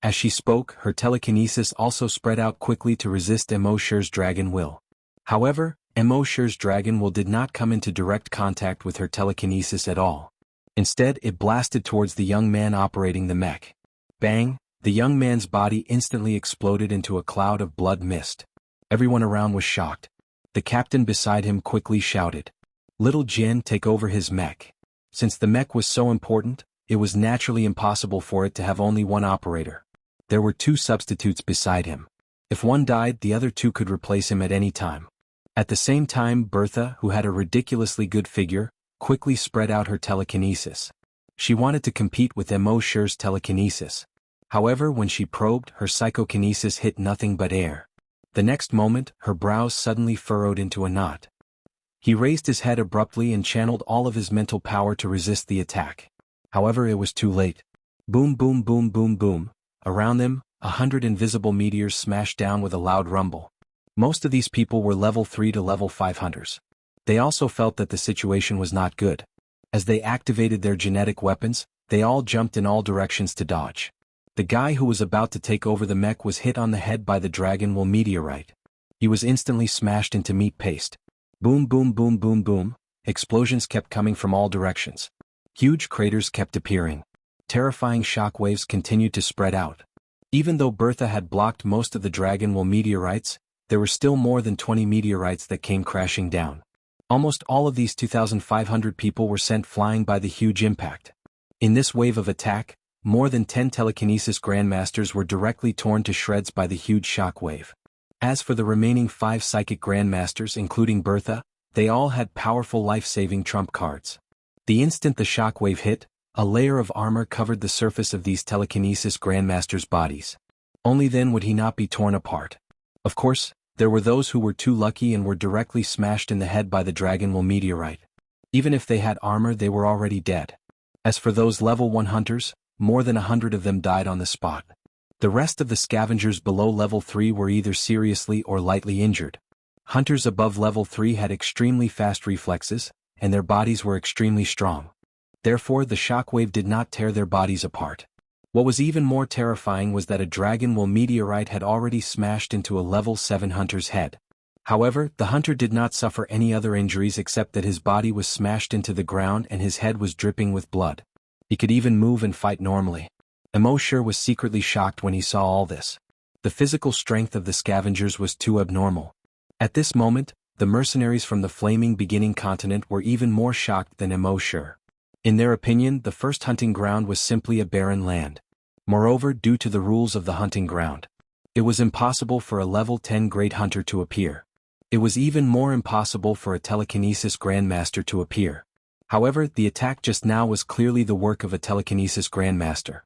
As she spoke, her telekinesis also spread out quickly to resist Immortal's dragon will. However, Immortal's dragon will did not come into direct contact with her telekinesis at all. Instead, it blasted towards the young man operating the mech. Bang! The young man's body instantly exploded into a cloud of blood mist. Everyone around was shocked. The captain beside him quickly shouted, "Little Jin, take over his mech." Since the mech was so important, it was naturally impossible for it to have only one operator. There were 2 substitutes beside him. If one died, the other 2 could replace him at any time. At the same time, Bertha, who had a ridiculously good figure, quickly spread out her telekinesis. She wanted to compete with Immortal's telekinesis. However, when she probed, her psychokinesis hit nothing but air. The next moment, her brows suddenly furrowed into a knot. He raised his head abruptly and channeled all of his mental power to resist the attack. However, it was too late. Boom boom boom boom boom. Around them, 100 invisible meteors smashed down with a loud rumble. Most of these people were level 3 to level 5 hunters. They also felt that the situation was not good. As they activated their genetic weapons, they all jumped in all directions to dodge. The guy who was about to take over the mech was hit on the head by the dragon meteorite. He was instantly smashed into meat paste. Boom boom boom boom boom, explosions kept coming from all directions. Huge craters kept appearing. Terrifying shockwaves continued to spread out. Even though Bertha had blocked most of the dragon meteorites, there were still more than 20 meteorites that came crashing down. Almost all of these 2,500 people were sent flying by the huge impact. In this wave of attack, more than 10 telekinesis grandmasters were directly torn to shreds by the huge shock wave. As for the remaining 5 psychic grandmasters including Bertha, they all had powerful life-saving trump cards. The instant the shock wave hit, a layer of armor covered the surface of these telekinesis grandmasters' bodies. Only then would he not be torn apart. Of course, there were those who were too lucky and were directly smashed in the head by the dragon meteorite. Even if they had armor, they were already dead. As for those level 1 hunters, more than 100 of them died on the spot. The rest of the scavengers below level 3 were either seriously or lightly injured. Hunters above level 3 had extremely fast reflexes, and their bodies were extremely strong. Therefore, the shockwave did not tear their bodies apart. What was even more terrifying was that a dragon meteorite had already smashed into a level 7 hunter's head. However, the hunter did not suffer any other injuries except that his body was smashed into the ground and his head was dripping with blood. He could even move and fight normally. Immortal was secretly shocked when he saw all this. The physical strength of the scavengers was too abnormal. At this moment, the mercenaries from the flaming beginning continent were even more shocked than Immortal. In their opinion, the first hunting ground was simply a barren land. Moreover, due to the rules of the hunting ground, it was impossible for a level 10 great hunter to appear. It was even more impossible for a telekinesis grandmaster to appear. However, the attack just now was clearly the work of a telekinesis grandmaster.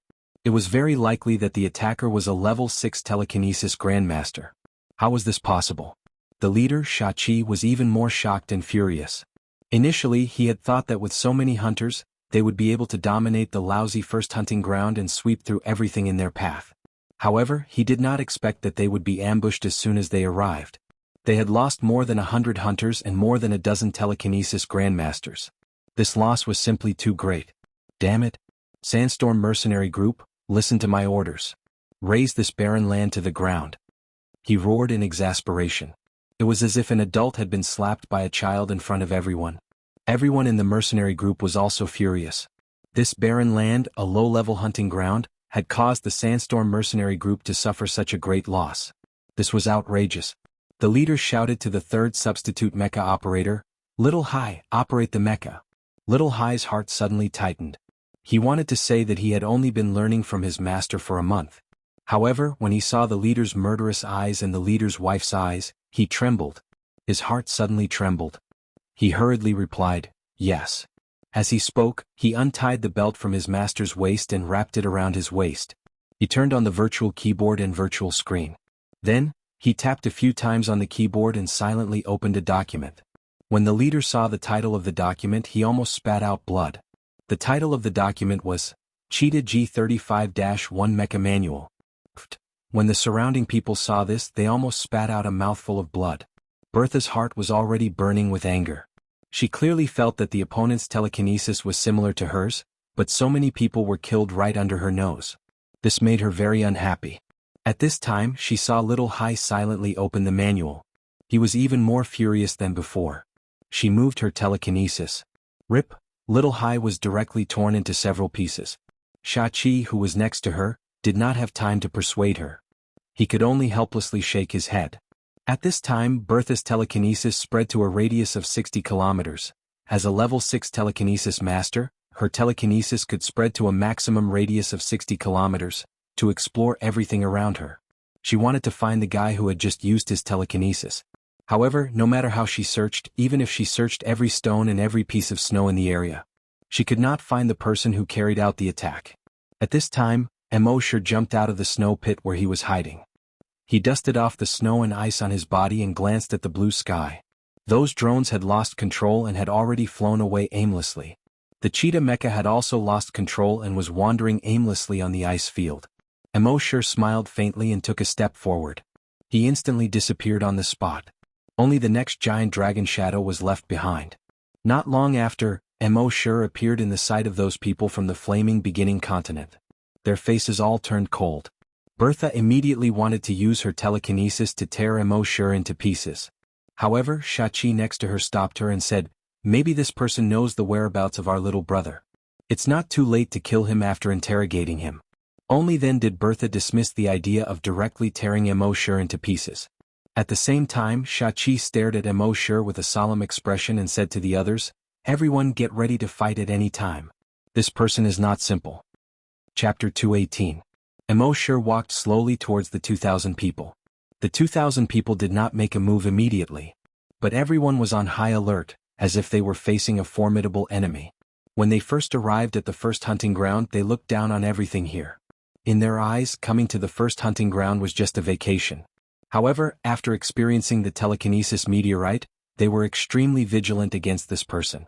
It was very likely that the attacker was a level 6 telekinesis grandmaster. How was this possible? The leader, Xianxia, was even more shocked and furious. Initially, he had thought that with so many hunters, they would be able to dominate the lousy first hunting ground and sweep through everything in their path. However, he did not expect that they would be ambushed as soon as they arrived. They had lost more than 100 hunters and more than a dozen telekinesis grandmasters. This loss was simply too great. Damn it! Sandstorm mercenary group, listen to my orders. Raze this barren land to the ground. He roared in exasperation. It was as if an adult had been slapped by a child in front of everyone. Everyone in the mercenary group was also furious. This barren land, a low-level hunting ground, had caused the Sandstorm mercenary group to suffer such a great loss. This was outrageous. The leader shouted to the third substitute mecha operator, "Little Hai, operate the mecha." Little Hai's heart suddenly tightened. He wanted to say that he had only been learning from his master for a month. However, when he saw the leader's murderous eyes and the leader's wife's eyes, he trembled. His heart suddenly trembled. He hurriedly replied, "Yes." As he spoke, he untied the belt from his master's waist and wrapped it around his waist. He turned on the virtual keyboard and virtual screen. Then, he tapped a few times on the keyboard and silently opened a document. When the leader saw the title of the document, he almost spat out blood. The title of the document was, Cheetah G35-1 Mecha Manual. When the surrounding people saw this, they almost spat out a mouthful of blood. Bertha's heart was already burning with anger. She clearly felt that the opponent's telekinesis was similar to hers, but so many people were killed right under her nose. This made her very unhappy. At this time, she saw Little Hai silently open the manual. He was even more furious than before. She moved her telekinesis. Rip! Little Hai was directly torn into several pieces. Xianxia, who was next to her, did not have time to persuade her. He could only helplessly shake his head. At this time, Bertha's telekinesis spread to a radius of 60 kilometers. As a level 6 telekinesis master, her telekinesis could spread to a maximum radius of 60 kilometers, to explore everything around her. She wanted to find the guy who had just used his telekinesis. However, no matter how she searched, even if she searched every stone and every piece of snow in the area, she could not find the person who carried out the attack. At this time, Immortal jumped out of the snow pit where he was hiding. He dusted off the snow and ice on his body and glanced at the blue sky. Those drones had lost control and had already flown away aimlessly. The cheetah mecha had also lost control and was wandering aimlessly on the ice field. Emo smiled faintly and took a step forward. He instantly disappeared on the spot. Only the next giant dragon shadow was left behind. Not long after, Emo appeared in the sight of those people from the flaming beginning continent. Their faces all turned cold. Bertha immediately wanted to use her telekinesis to tear Emo into pieces. However, Shachi next to her stopped her and said, "Maybe this person knows the whereabouts of our little brother. It's not too late to kill him after interrogating him." Only then did Bertha dismiss the idea of directly tearing Emo into pieces. At the same time, Shachi stared at Emo with a solemn expression and said to the others, "Everyone get ready to fight at any time. This person is not simple." Chapter 218. Emo walked slowly towards the 2,000 people. The 2,000 people did not make a move immediately. But everyone was on high alert, as if they were facing a formidable enemy. When they first arrived at the first hunting ground, they looked down on everything here. In their eyes, coming to the first hunting ground was just a vacation. However, after experiencing the telekinesis meteorite, they were extremely vigilant against this person.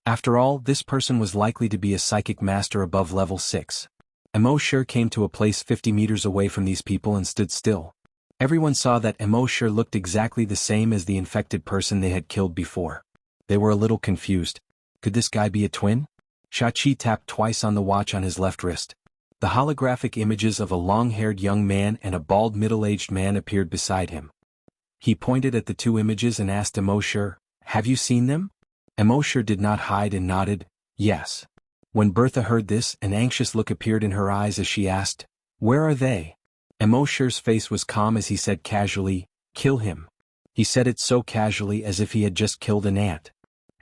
After all, this person was likely to be a psychic master above level 6. Emo came to a place 50 meters away from these people and stood still. Everyone saw that Emo looked exactly the same as the infected person they had killed before. They were a little confused. Could this guy be a twin? Shachi tapped twice on the watch on his left wrist. The holographic images of a long-haired young man and a bald middle-aged man appeared beside him. He pointed at the two images and asked Emo, "Have you seen them?" Emo did not hide and nodded, "Yes." When Bertha heard this, an anxious look appeared in her eyes as she asked, "Where are they?" Emo's face was calm as he said casually, "Kill him." He said it so casually as if he had just killed an ant.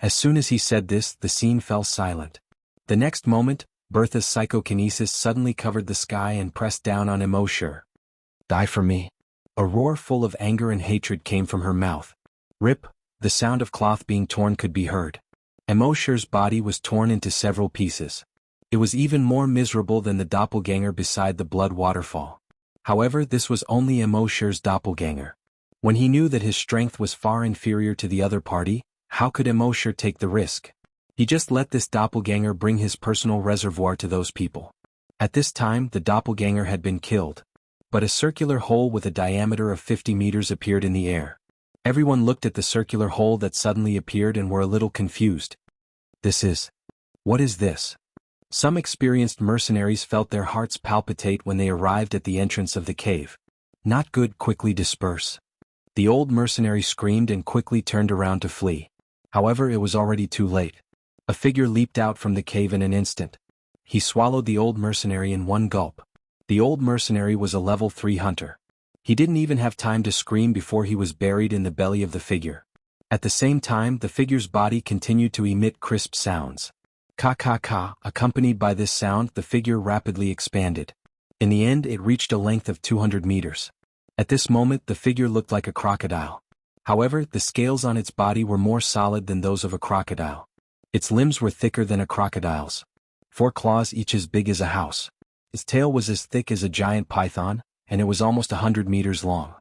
As soon as he said this, the scene fell silent. The next moment, Bertha's psychokinesis suddenly covered the sky and pressed down on Emo. "Die for me." A roar full of anger and hatred came from her mouth. Rip, the sound of cloth being torn could be heard. Emo's body was torn into several pieces. It was even more miserable than the doppelganger beside the blood waterfall. However, this was only Emo's doppelganger. When he knew that his strength was far inferior to the other party, how could Emo take the risk? He just let this doppelganger bring his personal reservoir to those people. At this time, the doppelganger had been killed. But a circular hole with a diameter of 50 meters appeared in the air. Everyone looked at the circular hole that suddenly appeared and were a little confused. What is this? Some experienced mercenaries felt their hearts palpitate when they arrived at the entrance of the cave. "Not good, quickly disperse." The old mercenary screamed and quickly turned around to flee. However, it was already too late. A figure leaped out from the cave in an instant. He swallowed the old mercenary in one gulp. The old mercenary was a level 3 hunter. He didn't even have time to scream before he was buried in the belly of the figure. At the same time, the figure's body continued to emit crisp sounds. Ka-ka-ka, accompanied by this sound, the figure rapidly expanded. In the end, it reached a length of 200 meters. At this moment, the figure looked like a crocodile. However, the scales on its body were more solid than those of a crocodile. Its limbs were thicker than a crocodile's. 4 claws each as big as a house. Its tail was as thick as a giant python, and it was almost 100 meters long.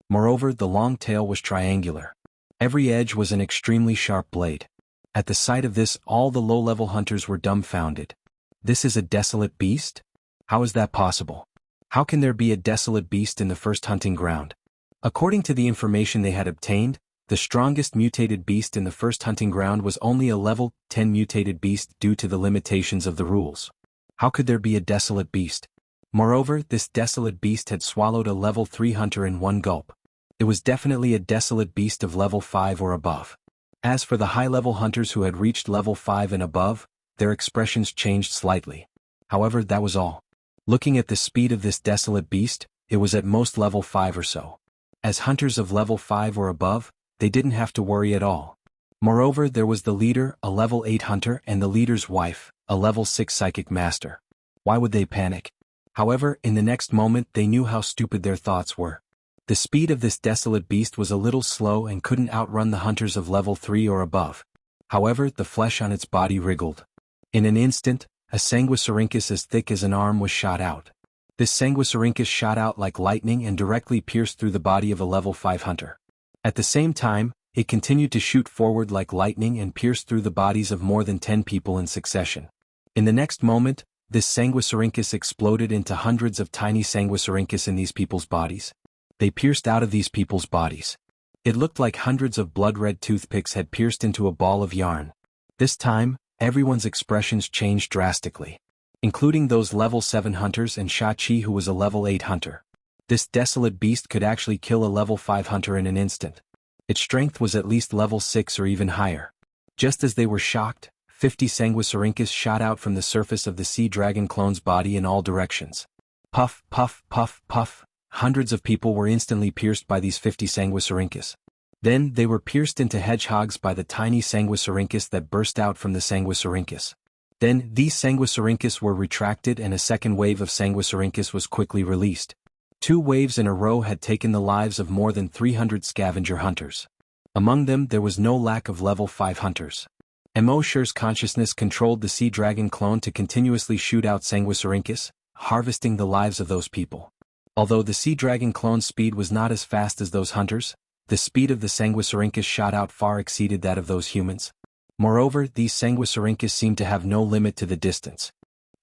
Moreover, the long tail was triangular. Every edge was an extremely sharp blade. At the sight of this, all the low-level hunters were dumbfounded. This is a desolate beast? How is that possible? How can there be a desolate beast in the first hunting ground? According to the information they had obtained, the strongest mutated beast in the first hunting ground was only a level 10 mutated beast due to the limitations of the rules. How could there be a desolate beast? Moreover, this desolate beast had swallowed a level 3 hunter in one gulp. It was definitely a desolate beast of level 5 or above. As for the high-level hunters who had reached level 5 and above, their expressions changed slightly. However, that was all. Looking at the speed of this desolate beast, it was at most level 5 or so. As hunters of level 5 or above, they didn't have to worry at all. Moreover, there was the leader, a level 8 hunter, and the leader's wife, a level 6 psychic master. Why would they panic? However, in the next moment they knew how stupid their thoughts were. The speed of this desolate beast was a little slow and couldn't outrun the hunters of level 3 or above. However, the flesh on its body wriggled. In an instant, a sanguisurincus as thick as an arm was shot out. This sanguisurincus shot out like lightning and directly pierced through the body of a level 5 hunter. At the same time, it continued to shoot forward like lightning and pierced through the bodies of more than 10 people in succession. In the next moment, This sanguisurincus exploded into hundreds of tiny sanguisurincus in these people's bodies. They pierced out of these people's bodies. It looked like hundreds of blood-red toothpicks had pierced into a ball of yarn. This time, everyone's expressions changed drastically, including those level 7 hunters and Xiachi, who was a level 8 hunter. This desolate beast could actually kill a level 5 hunter in an instant. Its strength was at least level 6 or even higher. Just as they were shocked, 50 sanguisurincus shot out from the surface of the sea dragon clone's body in all directions. Puff, puff, puff, puff. Hundreds of people were instantly pierced by these 50 sanguisurincus. Then they were pierced into hedgehogs by the tiny sanguisurincus that burst out from the sanguisurincus. Then these sanguisurincus were retracted and a second wave of sanguisurincus was quickly released. 2 waves in a row had taken the lives of more than 300 scavenger hunters. Among them there was no lack of level 5 hunters. Immortal's consciousness controlled the sea dragon clone to continuously shoot out sanguisurincus, harvesting the lives of those people. Although the sea dragon clone's speed was not as fast as those hunters, the speed of the sanguisurincus shot out far exceeded that of those humans. Moreover, these sanguisurincus seemed to have no limit to the distance.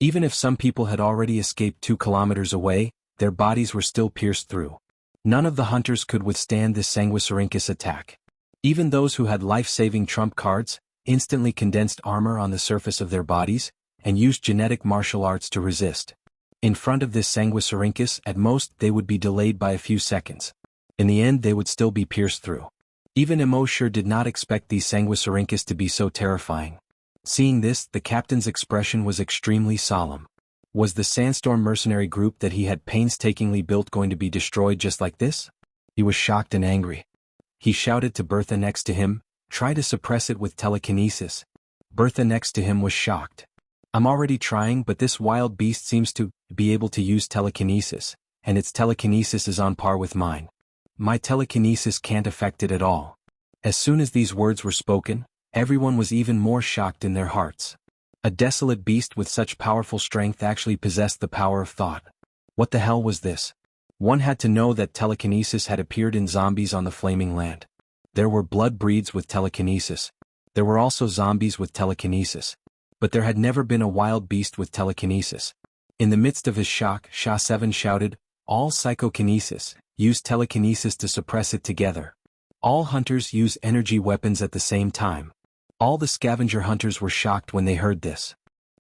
Even if some people had already escaped 2 kilometers away, their bodies were still pierced through. None of the hunters could withstand this sanguisurincus attack. Even those who had life-saving trump cards, instantly condensed armor on the surface of their bodies, and used genetic martial arts to resist. In front of this sanguisurincus, at most they would be delayed by a few seconds. In the end they would still be pierced through. Even Immortal did not expect these sanguisurincus to be so terrifying. Seeing this, the captain's expression was extremely solemn. Was the sandstorm mercenary group that he had painstakingly built going to be destroyed just like this? He was shocked and angry. He shouted to Bertha next to him, "Try to suppress it with telekinesis." Bertha next to him was shocked. "I'm already trying, but this wild beast seems to be able to use telekinesis, and its telekinesis is on par with mine. My telekinesis can't affect it at all." As soon as these words were spoken, everyone was even more shocked in their hearts. A desolate beast with such powerful strength actually possessed the power of thought. What the hell was this? One had to know that telekinesis had appeared in zombies on the flaming land. There were blood breeds with telekinesis. There were also zombies with telekinesis. But there had never been a wild beast with telekinesis. In the midst of his shock, Sha-7 shouted, "All psychokinesis, use telekinesis to suppress it together. All hunters use energy weapons at the same time." All the scavenger hunters were shocked when they heard this.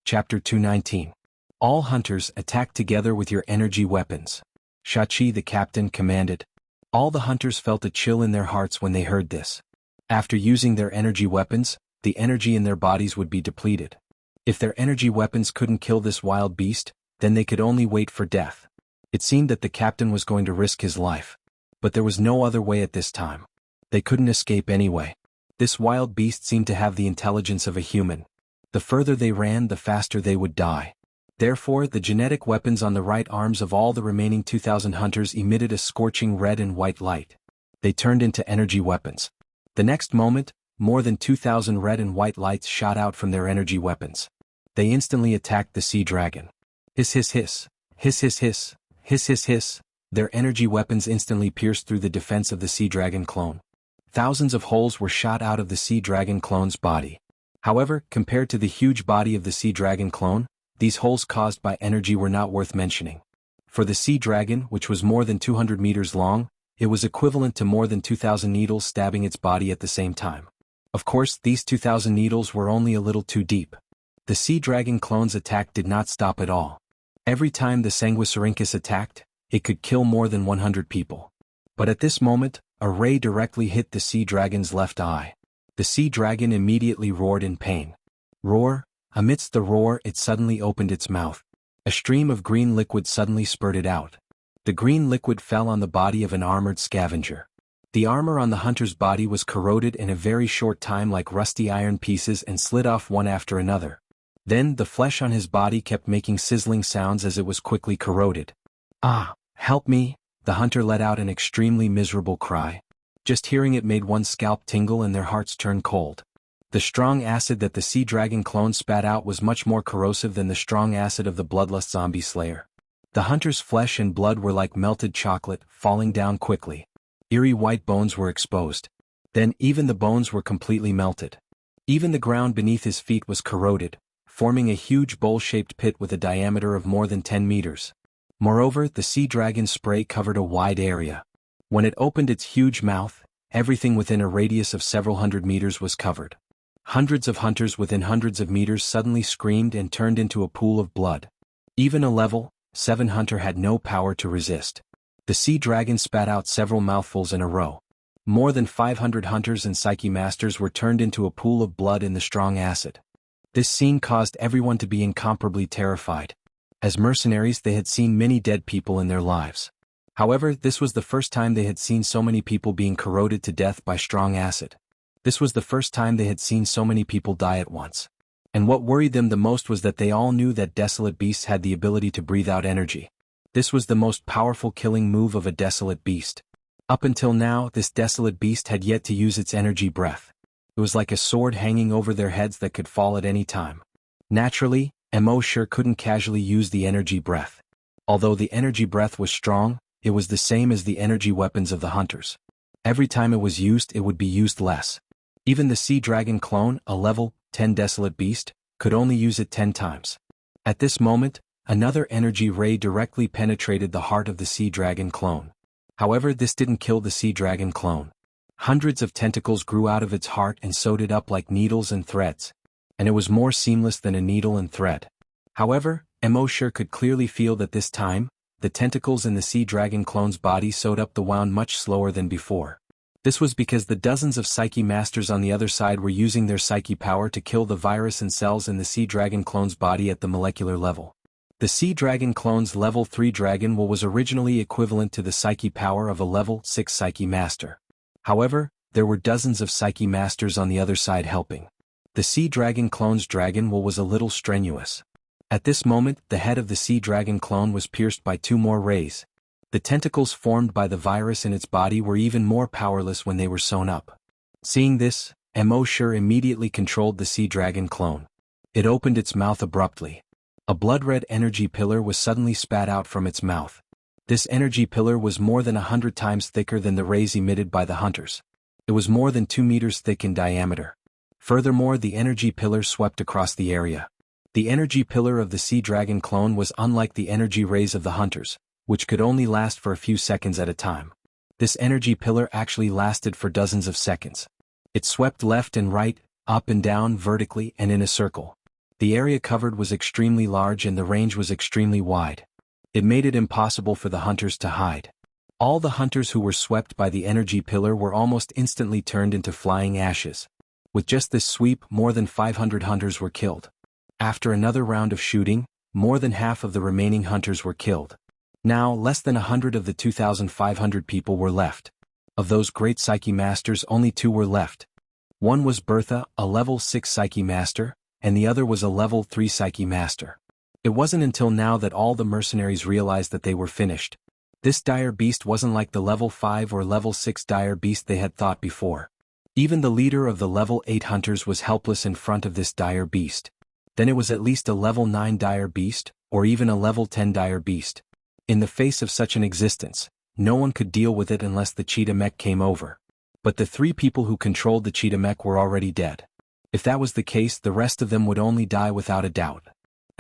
Chapter 219. All hunters attack together with your energy weapons. Xiachi the captain commanded. All the hunters felt a chill in their hearts when they heard this. After using their energy weapons, the energy in their bodies would be depleted. If their energy weapons couldn't kill this wild beast, then they could only wait for death. It seemed that the captain was going to risk his life. But there was no other way at this time. They couldn't escape anyway. This wild beast seemed to have the intelligence of a human. The further they ran, the faster they would die. Therefore, the genetic weapons on the right arms of all the remaining 2,000 hunters emitted a scorching red and white light. They turned into energy weapons. The next moment, more than 2,000 red and white lights shot out from their energy weapons. They instantly attacked the sea dragon. Hiss hiss hiss, hiss hiss hiss, hiss hiss hiss. Their energy weapons instantly pierced through the defense of the sea dragon clone. Thousands of holes were shot out of the sea dragon clone's body. However, compared to the huge body of the sea dragon clone, these holes caused by energy were not worth mentioning. For the sea dragon, which was more than 200 meters long, it was equivalent to more than 2,000 needles stabbing its body at the same time. Of course, these 2,000 needles were only a little too deep. The sea dragon clone's attack did not stop at all. Every time the sanguisurincus attacked, it could kill more than 100 people. But at this moment, a ray directly hit the sea dragon's left eye. The sea dragon immediately roared in pain. Roar. Amidst the roar, it suddenly opened its mouth. A stream of green liquid suddenly spurted out. The green liquid fell on the body of an armored scavenger. The armor on the hunter's body was corroded in a very short time like rusty iron pieces and slid off one after another. Then the flesh on his body kept making sizzling sounds as it was quickly corroded. "Ah, help me!" The hunter let out an extremely miserable cry. Just hearing it made one's scalp tingle and their hearts turn cold. The strong acid that the sea dragon clone spat out was much more corrosive than the strong acid of the bloodlust zombie slayer. The hunter's flesh and blood were like melted chocolate, falling down quickly. Eerie white bones were exposed. Then even the bones were completely melted. Even the ground beneath his feet was corroded, forming a huge bowl-shaped pit with a diameter of more than 10 meters. Moreover, the sea dragon's spray covered a wide area. When it opened its huge mouth, everything within a radius of several hundred meters was covered. Hundreds of hunters within hundreds of meters suddenly screamed and turned into a pool of blood. Even a level 7 hunter had no power to resist. The sea dragon spat out several mouthfuls in a row. More than 500 hunters and psyche masters were turned into a pool of blood in the strong acid. This scene caused everyone to be incomparably terrified. As mercenaries, they had seen many dead people in their lives. However, this was the first time they had seen so many people being corroded to death by strong acid. This was the first time they had seen so many people die at once. And what worried them the most was that they all knew that desolate beasts had the ability to breathe out energy. This was the most powerful killing move of a desolate beast. Up until now, this desolate beast had yet to use its energy breath. It was like a sword hanging over their heads that could fall at any time. Naturally, Mo sure couldn't casually use the energy breath. Although the energy breath was strong, it was the same as the energy weapons of the hunters. Every time it was used, it would be used less. Even the sea dragon clone, a level 10 desolate beast, could only use it 10 times. At this moment, another energy ray directly penetrated the heart of the sea dragon clone. However, this didn't kill the sea dragon clone. Hundreds of tentacles grew out of its heart and sewed it up like needles and threads. And it was more seamless than a needle and thread. However, Mo sure could clearly feel that this time, the tentacles in the sea dragon clone's body sewed up the wound much slower than before. This was because the dozens of psyche masters on the other side were using their psyche power to kill the virus and cells in the sea dragon clone's body at the molecular level. The sea dragon clone's level 3 dragon will was originally equivalent to the psyche power of a level 6 psyche master. However, there were dozens of psyche masters on the other side helping. The sea dragon clone's dragon will was a little strenuous. At this moment, the head of the sea dragon clone was pierced by 2 more rays. The tentacles formed by the virus in its body were even more powerless when they were sewn up. Seeing this, Mo sure immediately controlled the sea dragon clone. It opened its mouth abruptly. A blood-red energy pillar was suddenly spat out from its mouth. This energy pillar was more than 100 times thicker than the rays emitted by the hunters. It was more than 2 meters thick in diameter. Furthermore, the energy pillar swept across the area. The energy pillar of the sea dragon clone was unlike the energy rays of the hunters, which could only last for a few seconds at a time. This energy pillar actually lasted for dozens of seconds. It swept left and right, up and down vertically and in a circle. The area covered was extremely large and the range was extremely wide. It made it impossible for the hunters to hide. All the hunters who were swept by the energy pillar were almost instantly turned into flying ashes. With just this sweep, more than 500 hunters were killed. After another round of shooting, more than half of the remaining hunters were killed. Now, less than 100 of the 2,500 people were left. Of those great psyche masters, only 2 were left. One was Bertha, a level 6 psyche master, and the other was a level 3 psyche master. It wasn't until now that all the mercenaries realized that they were finished. This dire beast wasn't like the level 5 or level 6 dire beast they had thought before. Even the leader of the level 8 hunters was helpless in front of this dire beast. Then it was at least a level 9 dire beast, or even a level 10 dire beast. In the face of such an existence, no one could deal with it unless the cheetah mech came over. But the 3 people who controlled the cheetah mech were already dead. If that was the case, the rest of them would only die without a doubt.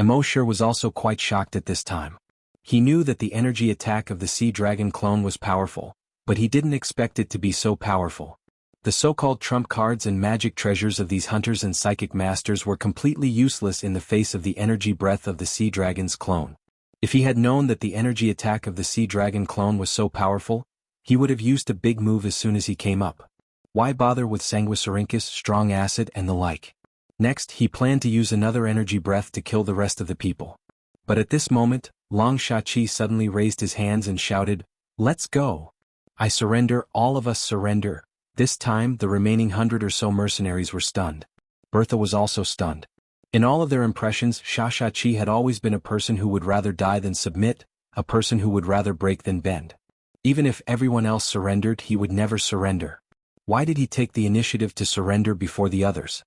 Mo sure was also quite shocked at this time. He knew that the energy attack of the sea dragon clone was powerful, but he didn't expect it to be so powerful. The so-called trump cards and magic treasures of these hunters and psychic masters were completely useless in the face of the energy breath of the sea dragon's clone. If he had known that the energy attack of the sea dragon clone was so powerful, he would have used a big move as soon as he came up. Why bother with sanguisurincus, strong acid and the like? Next, he planned to use another energy breath to kill the rest of the people. But at this moment, Long Shachi suddenly raised his hands and shouted, "Let's go! I surrender, all of us surrender." This time, the remaining 100 or so mercenaries were stunned. Bertha was also stunned. In all of their impressions, Shachi had always been a person who would rather die than submit, a person who would rather break than bend. Even if everyone else surrendered, he would never surrender. Why did he take the initiative to surrender before the others?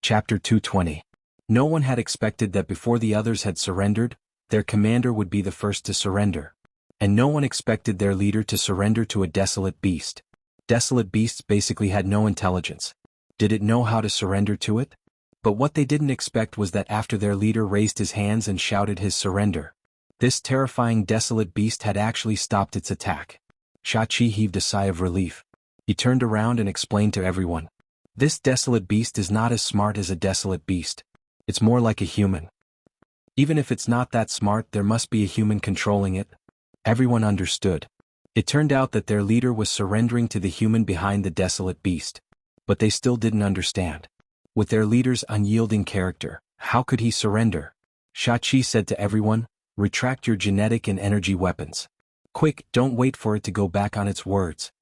Chapter 220. No one had expected that before the others had surrendered, their commander would be the first to surrender. And no one expected their leader to surrender to a desolate beast. Desolate beasts basically had no intelligence. Did it know how to surrender to it? But what they didn't expect was that after their leader raised his hands and shouted his surrender, this terrifying desolate beast had actually stopped its attack. Xianxia heaved a sigh of relief. He turned around and explained to everyone. This desolate beast is not as smart as a desolate beast. It's more like a human. Even if it's not that smart, there must be a human controlling it. Everyone understood. It turned out that their leader was surrendering to the human behind the desolate beast. But they still didn't understand. With their leader's unyielding character, how could he surrender? Xianxia said to everyone, retract your genetic and energy weapons. Quick, don't wait for it to go back on its words.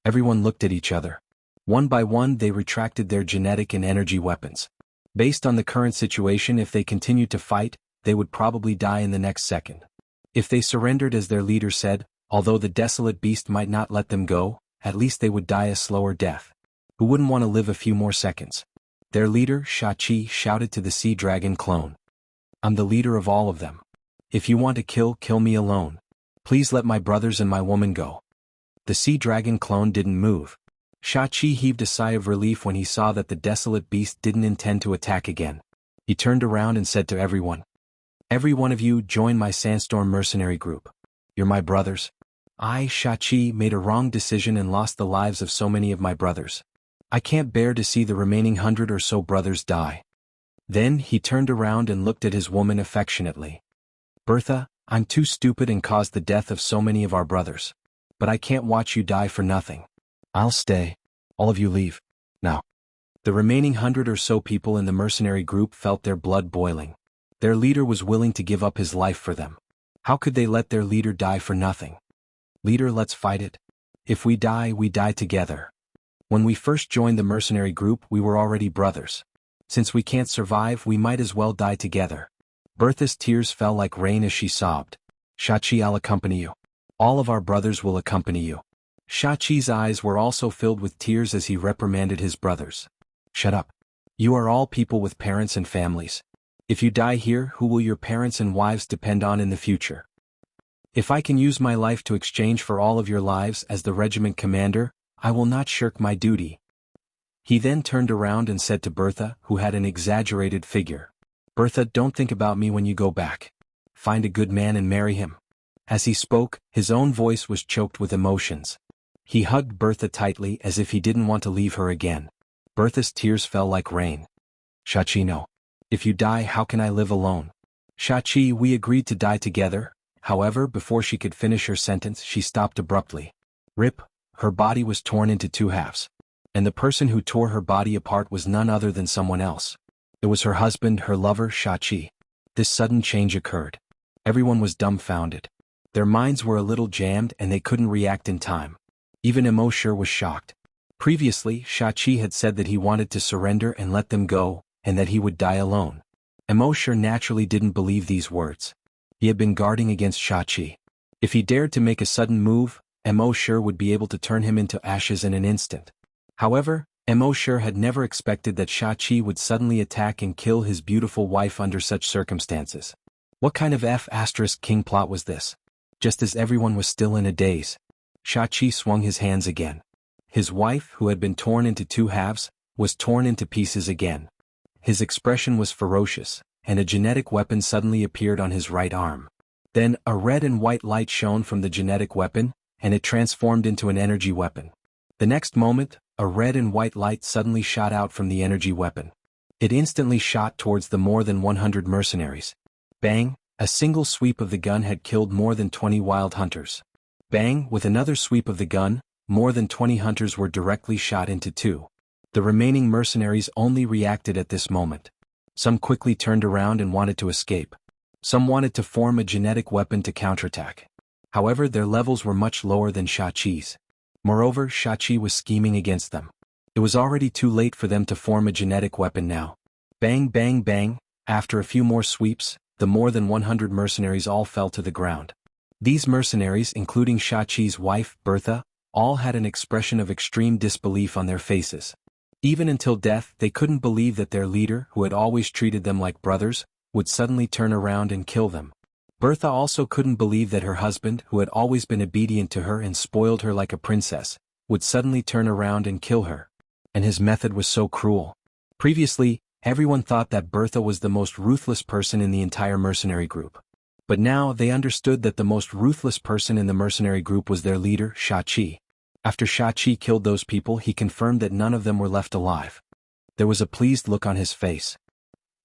Everyone looked at each other. One by one they retracted their genetic and energy weapons. Based on the current situation, if they continued to fight, they would probably die in the next second. If they surrendered as their leader said, although the desolate beast might not let them go, at least they would die a slower death. Who wouldn't want to live a few more seconds? Their leader, Xianxia, shouted to the sea dragon clone. I'm the leader of all of them. If you want to kill me alone. Please let my brothers and my woman go. The sea dragon clone didn't move. Xianxia heaved a sigh of relief when he saw that the desolate beast didn't intend to attack again. He turned around and said to everyone, every one of you join my sandstorm mercenary group. You're my brothers. I, Xianxia, made a wrong decision and lost the lives of so many of my brothers. I can't bear to see the remaining 100 or so brothers die. Then he turned around and looked at his woman affectionately. Bertha, I'm too stupid and caused the death of so many of our brothers. But I can't watch you die for nothing. I'll stay. All of you leave. Now. The remaining 100 or so people in the mercenary group felt their blood boiling. Their leader was willing to give up his life for them. How could they let their leader die for nothing? Leader, let's fight it. If we die together. When we first joined the mercenary group, we were already brothers. Since we can't survive, we might as well die together. Bertha's tears fell like rain as she sobbed. Xianxia, I'll accompany you. All of our brothers will accompany you. Xianxia's eyes were also filled with tears as he reprimanded his brothers. Shut up. You are all people with parents and families. If you die here, who will your parents and wives depend on in the future? If I can use my life to exchange for all of your lives as the regiment commander, I will not shirk my duty. He then turned around and said to Bertha, who had an exaggerated figure. Bertha, don't think about me when you go back. Find a good man and marry him. As he spoke, his own voice was choked with emotions. He hugged Bertha tightly as if he didn't want to leave her again. Bertha's tears fell like rain. Xianxia, no. If you die, how can I live alone? Xianxia, we agreed to die together. However, before she could finish her sentence, she stopped abruptly. Rip, her body was torn into two halves. And the person who tore her body apart was none other than someone else. It was her husband, her lover, Xianxia. This sudden change occurred. Everyone was dumbfounded. Their minds were a little jammed and they couldn't react in time. Even Immortal was shocked. Previously, Xianxia had said that he wanted to surrender and let them go, and that he would die alone. Immortal naturally didn't believe these words. He had been guarding against Xianxia. If he dared to make a sudden move, Immortal would be able to turn him into ashes in an instant. However, Immortal had never expected that Xianxia would suddenly attack and kill his beautiful wife under such circumstances. What kind of F***king plot was this? Just as everyone was still in a daze, Xianxia swung his hands again. His wife, who had been torn into two halves, was torn into pieces again. His expression was ferocious, and a genetic weapon suddenly appeared on his right arm. Then, a red and white light shone from the genetic weapon, and it transformed into an energy weapon. The next moment, a red and white light suddenly shot out from the energy weapon. It instantly shot towards the more than 100 mercenaries. Bang! A single sweep of the gun had killed more than 20 wild hunters. Bang! With another sweep of the gun, more than 20 hunters were directly shot into two. The remaining mercenaries only reacted at this moment. Some quickly turned around and wanted to escape. Some wanted to form a genetic weapon to counterattack. However, their levels were much lower than Xianxia's. Moreover, Xianxia was scheming against them. It was already too late for them to form a genetic weapon now. Bang, bang, bang! After a few more sweeps, the more than 100 mercenaries all fell to the ground. These mercenaries, including Xianxia's wife, Bertha, all had an expression of extreme disbelief on their faces. Even until death, they couldn't believe that their leader, who had always treated them like brothers, would suddenly turn around and kill them. Bertha also couldn't believe that her husband, who had always been obedient to her and spoiled her like a princess, would suddenly turn around and kill her. And his method was so cruel. Previously, Everyone thought that Bertha was the most ruthless person in the entire mercenary group. But now they understood that the most ruthless person in the mercenary group was their leader, Xianxia. After Xianxia killed those people, he confirmed that none of them were left alive. There was a pleased look on his face.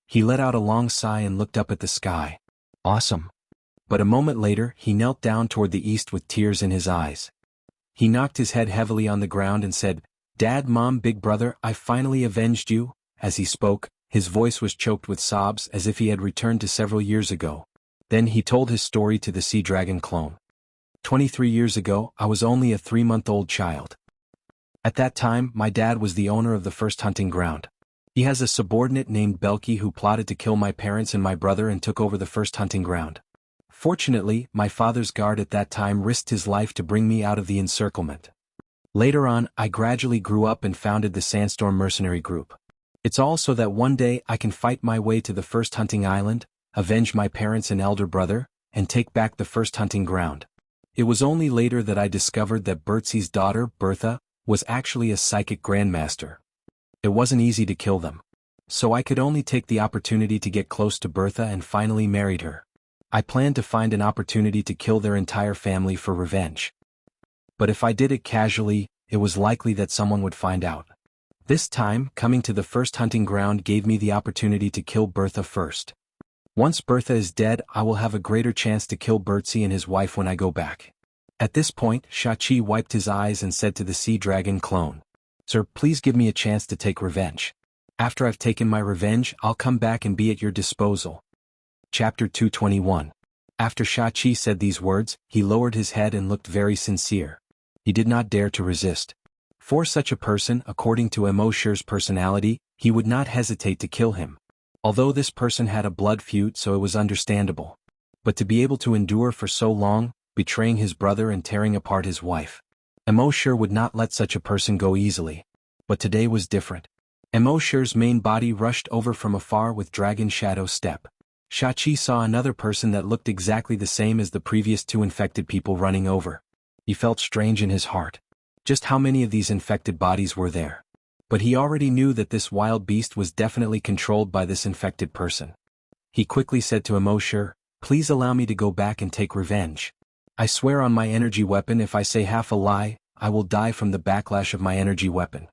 He let out a long sigh and looked up at the sky. Awesome. But a moment later, he knelt down toward the east with tears in his eyes. He knocked his head heavily on the ground and said, "Dad, Mom, Big Brother, I finally avenged you." As he spoke, his voice was choked with sobs as if he had returned to several years ago. Then he told his story to the sea dragon clone. 23 years ago, I was only a 3-month-old child. At that time, my dad was the owner of the first hunting ground. He has a subordinate named Belky who plotted to kill my parents and my brother and took over the first hunting ground. Fortunately, my father's guard at that time risked his life to bring me out of the encirclement. Later on, I gradually grew up and founded the Sandstorm Mercenary Group. It's all so that one day I can fight my way to the first hunting island, avenge my parents and elder brother, and take back the first hunting ground. It was only later that I discovered that Bertzi's daughter, Bertha, was actually a psychic grandmaster. It wasn't easy to kill them. So I could only take the opportunity to get close to Bertha and finally married her. I planned to find an opportunity to kill their entire family for revenge. But if I did it casually, it was likely that someone would find out. This time, coming to the first hunting ground gave me the opportunity to kill Bertha first. Once Bertha is dead, I will have a greater chance to kill Bertzi and his wife when I go back. At this point, Xianxia wiped his eyes and said to the sea dragon clone, "Sir, please give me a chance to take revenge. After I've taken my revenge, I'll come back and be at your disposal." Chapter 221. After Xianxia said these words, he lowered his head and looked very sincere. He did not dare to resist. For such a person, according to Immortal's personality, he would not hesitate to kill him. Although this person had a blood feud, so it was understandable. But to be able to endure for so long, betraying his brother and tearing apart his wife. Immortal would not let such a person go easily. But today was different. Immortal's main body rushed over from afar with dragon shadow step. Xianxia saw another person that looked exactly the same as the previous 2 infected people running over. He felt strange in his heart. Just how many of these infected bodies were there? But he already knew that this wild beast was definitely controlled by this infected person. He quickly said to Immortal, "Please allow me to go back and take revenge. I swear on my energy weapon, if I say half a lie, I will die from the backlash of my energy weapon."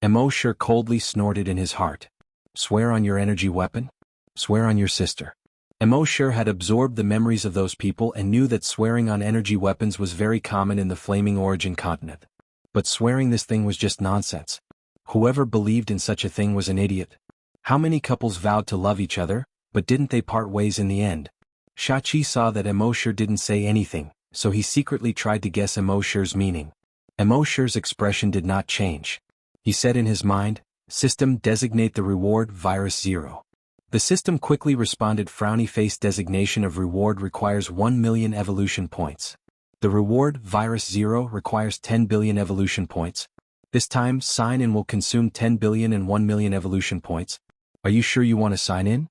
Immortal coldly snorted in his heart. "Swear on your energy weapon? Swear on your sister." Immortal had absorbed the memories of those people and knew that swearing on energy weapons was very common in the Flaming Origin continent. But swearing this thing was just nonsense. Whoever believed in such a thing was an idiot. How many couples vowed to love each other, but didn't they part ways in the end? Xianxia saw that Immortal didn't say anything, so he secretly tried to guess Immortal's meaning. Immortal's expression did not change. He said in his mind, "System, designate the reward virus 0. The system quickly responded, "Frowny face, designation of reward requires 1 million evolution points. The reward virus 0 requires 10 billion evolution points. This time, sign in will consume 10 billion and 1 million evolution points. Are you sure you want to sign in?"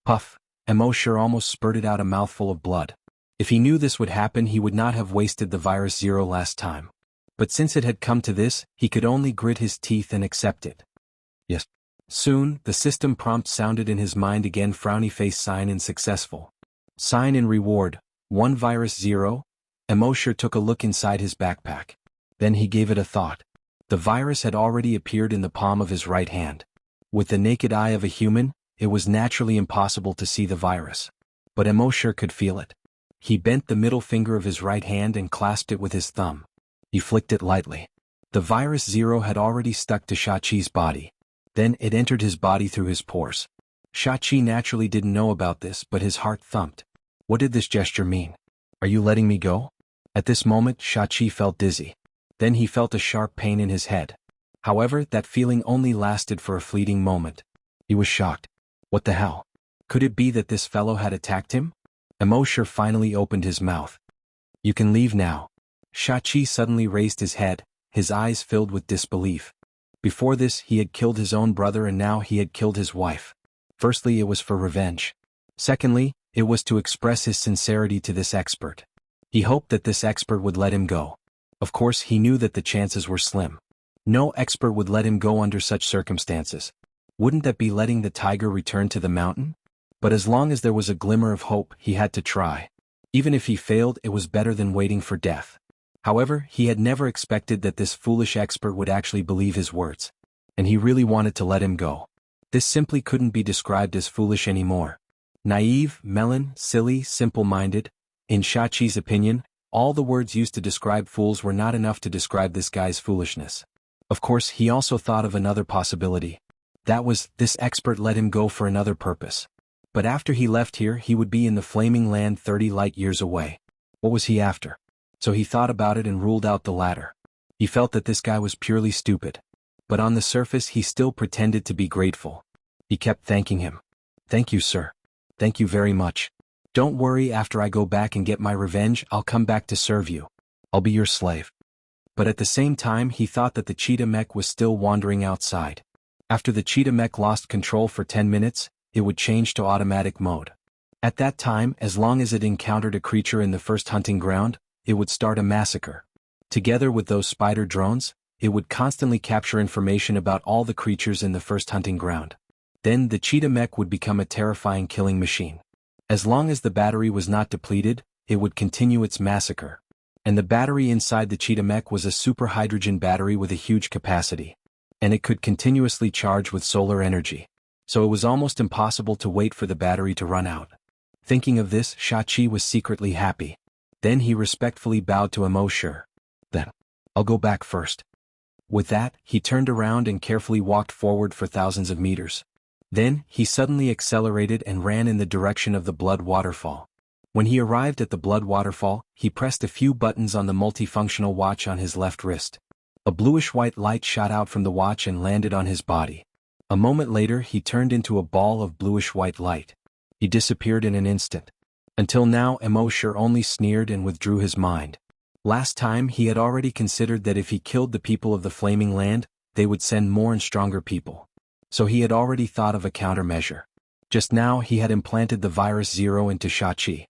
Puff. Immortal almost spurted out a mouthful of blood. If he knew this would happen, he would not have wasted the virus 0 last time. But since it had come to this, he could only grit his teeth and accept it. Yes. Soon, the system prompt sounded in his mind again, frowny face, sign in successful. Sign in reward, 1 virus 0. Immortal took a look inside his backpack. Then he gave it a thought. The virus had already appeared in the palm of his right hand. With the naked eye of a human, it was naturally impossible to see the virus. But Immortal could feel it. He bent the middle finger of his right hand and clasped it with his thumb. He flicked it lightly. The virus 0 had already stuck to Xianxia's body. Then it entered his body through his pores. Xianxia naturally didn't know about this, but his heart thumped. What did this gesture mean? Are you letting me go? At this moment, Xianxia felt dizzy. Then he felt a sharp pain in his head. However, that feeling only lasted for a fleeting moment. He was shocked. What the hell? Could it be that this fellow had attacked him? Immortal finally opened his mouth. You can leave now. Xianxia suddenly raised his head, his eyes filled with disbelief. Before this, he had killed his own brother and now he had killed his wife. Firstly, it was for revenge. Secondly, it was to express his sincerity to this expert. He hoped that this expert would let him go. Of course, he knew that the chances were slim. No expert would let him go under such circumstances. Wouldn't that be letting the tiger return to the mountain? But as long as there was a glimmer of hope, he had to try. Even if he failed, it was better than waiting for death. However, he had never expected that this foolish expert would actually believe his words. And he really wanted to let him go. This simply couldn't be described as foolish anymore. Naive, melon, silly, simple-minded. In Xiaqi's opinion, all the words used to describe fools were not enough to describe this guy's foolishness. Of course, he also thought of another possibility. That was, this expert let him go for another purpose. But after he left here, he would be in the flaming land 30 light years away. What was he after? So he thought about it and ruled out the latter. He felt that this guy was purely stupid. But on the surface, he still pretended to be grateful. He kept thanking him. "Thank you, sir. Thank you very much. Don't worry, after I go back and get my revenge, I'll come back to serve you. I'll be your slave." But at the same time, he thought that the cheetah mech was still wandering outside. After the cheetah mech lost control for 10 minutes, it would change to automatic mode. At that time, as long as it encountered a creature in the first hunting ground, it would start a massacre. Together with those spider drones, it would constantly capture information about all the creatures in the first hunting ground. Then the cheetah mech would become a terrifying killing machine. As long as the battery was not depleted, it would continue its massacre. And the battery inside the cheetah mech was a super hydrogen battery with a huge capacity. And it could continuously charge with solar energy. So it was almost impossible to wait for the battery to run out. Thinking of this, Xiaqi was secretly happy. Then he respectfully bowed to Immortal. "Then, I'll go back first." With that, he turned around and carefully walked forward for thousands of meters. Then, he suddenly accelerated and ran in the direction of the blood waterfall. When he arrived at the blood waterfall, he pressed a few buttons on the multifunctional watch on his left wrist. A bluish-white light shot out from the watch and landed on his body. A moment later, he turned into a ball of bluish-white light. He disappeared in an instant. Until now, Immortal only sneered and withdrew his mind. Last time, he had already considered that if he killed the people of the Flaming Land, they would send more and stronger people. So he had already thought of a countermeasure. Just now, he had implanted the virus 0 into Xiaqi.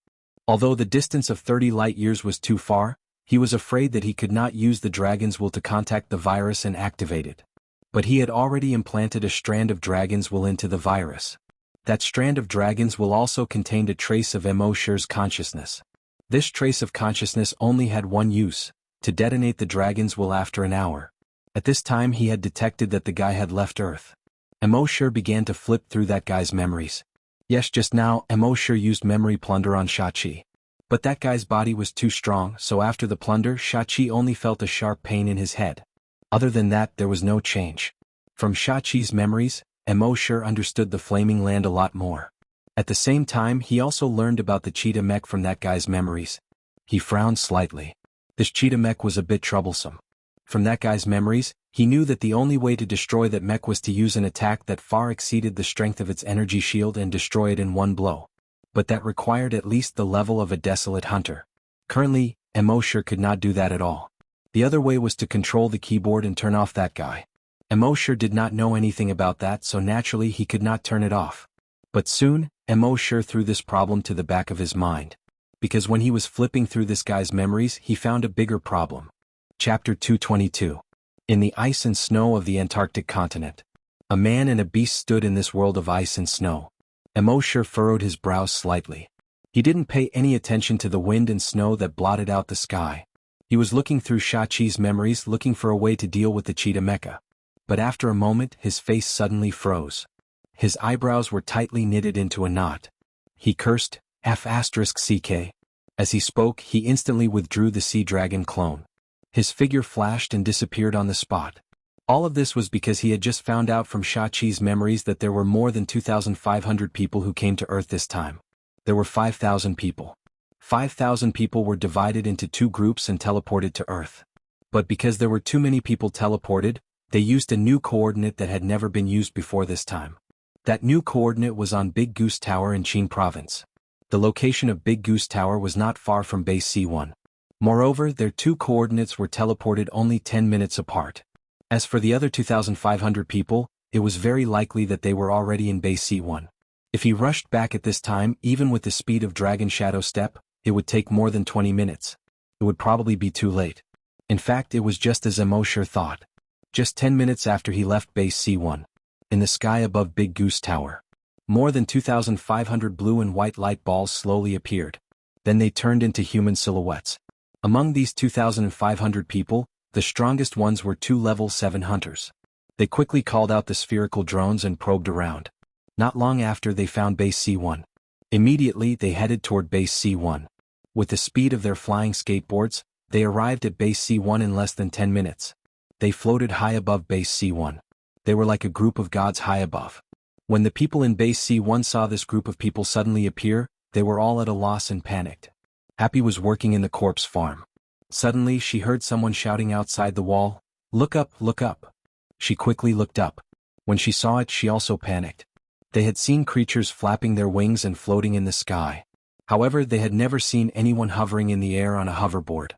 Although the distance of 30 light years was too far, he was afraid that he could not use the dragon's will to contact the virus and activate it. But he had already implanted a strand of dragon's will into the virus. That strand of dragon's will also contained a trace of Immortal's consciousness. This trace of consciousness only had one use, to detonate the dragon's will after an hour. At this time he had detected that the guy had left Earth. Immortal began to flip through that guy's memories. Yes, just now, Immortal used memory plunder on Xiaqi. But that guy's body was too strong, so after the plunder, Xiaqi only felt a sharp pain in his head. Other than that, there was no change. From Xiaqi's memories, Immortal understood the Flaming Land a lot more. At the same time, he also learned about the cheetah mech from that guy's memories. He frowned slightly. This cheetah mech was a bit troublesome. From that guy's memories, he knew that the only way to destroy that mech was to use an attack that far exceeded the strength of its energy shield and destroy it in one blow. But that required at least the level of a desolate hunter. Currently, Immortal could not do that at all. The other way was to control the keyboard and turn off that guy. Immortal did not know anything about that, so naturally he could not turn it off. But soon, Immortal threw this problem to the back of his mind. Because when he was flipping through this guy's memories, he found a bigger problem. Chapter 222. In the ice and snow of the Antarctic continent. A man and a beast stood in this world of ice and snow. Immortal furrowed his brows slightly. He didn't pay any attention to the wind and snow that blotted out the sky. He was looking through Xiaqi's memories, looking for a way to deal with the cheetah mecha. But after a moment, his face suddenly froze. His eyebrows were tightly knitted into a knot. He cursed, F***CK. As he spoke, he instantly withdrew the sea dragon clone. His figure flashed and disappeared on the spot. All of this was because he had just found out from Xiaqi's memories that there were more than 2,500 people who came to Earth this time. There were 5,000 people. 5,000 people were divided into two groups and teleported to Earth. But because there were too many people teleported, they used a new coordinate that had never been used before this time. That new coordinate was on Big Goose Tower in Qin Province. The location of Big Goose Tower was not far from Base C1. Moreover, their two coordinates were teleported only 10 minutes apart. As for the other 2,500 people, it was very likely that they were already in Base C1. If he rushed back at this time, even with the speed of Dragon Shadow Step, it would take more than 20 minutes. It would probably be too late. In fact, it was just as Immortal thought. Just 10 minutes after he left Base C1. In the sky above Big Goose Tower, more than 2,500 blue and white light balls slowly appeared. Then they turned into human silhouettes. Among these 2,500 people, the strongest ones were 2 level 7 hunters. They quickly called out the spherical drones and probed around. Not long after they found Base C1. Immediately they headed toward Base C1. With the speed of their flying skateboards, they arrived at Base C1 in less than 10 minutes. They floated high above Base C1. They were like a group of gods high above. When the people in Base C1 saw this group of people suddenly appear, they were all at a loss and panicked. Happy was working in the corpse farm. Suddenly she heard someone shouting outside the wall, "Look up, look up." She quickly looked up. When she saw it, she also panicked. They had seen creatures flapping their wings and floating in the sky. However, they had never seen anyone hovering in the air on a hoverboard.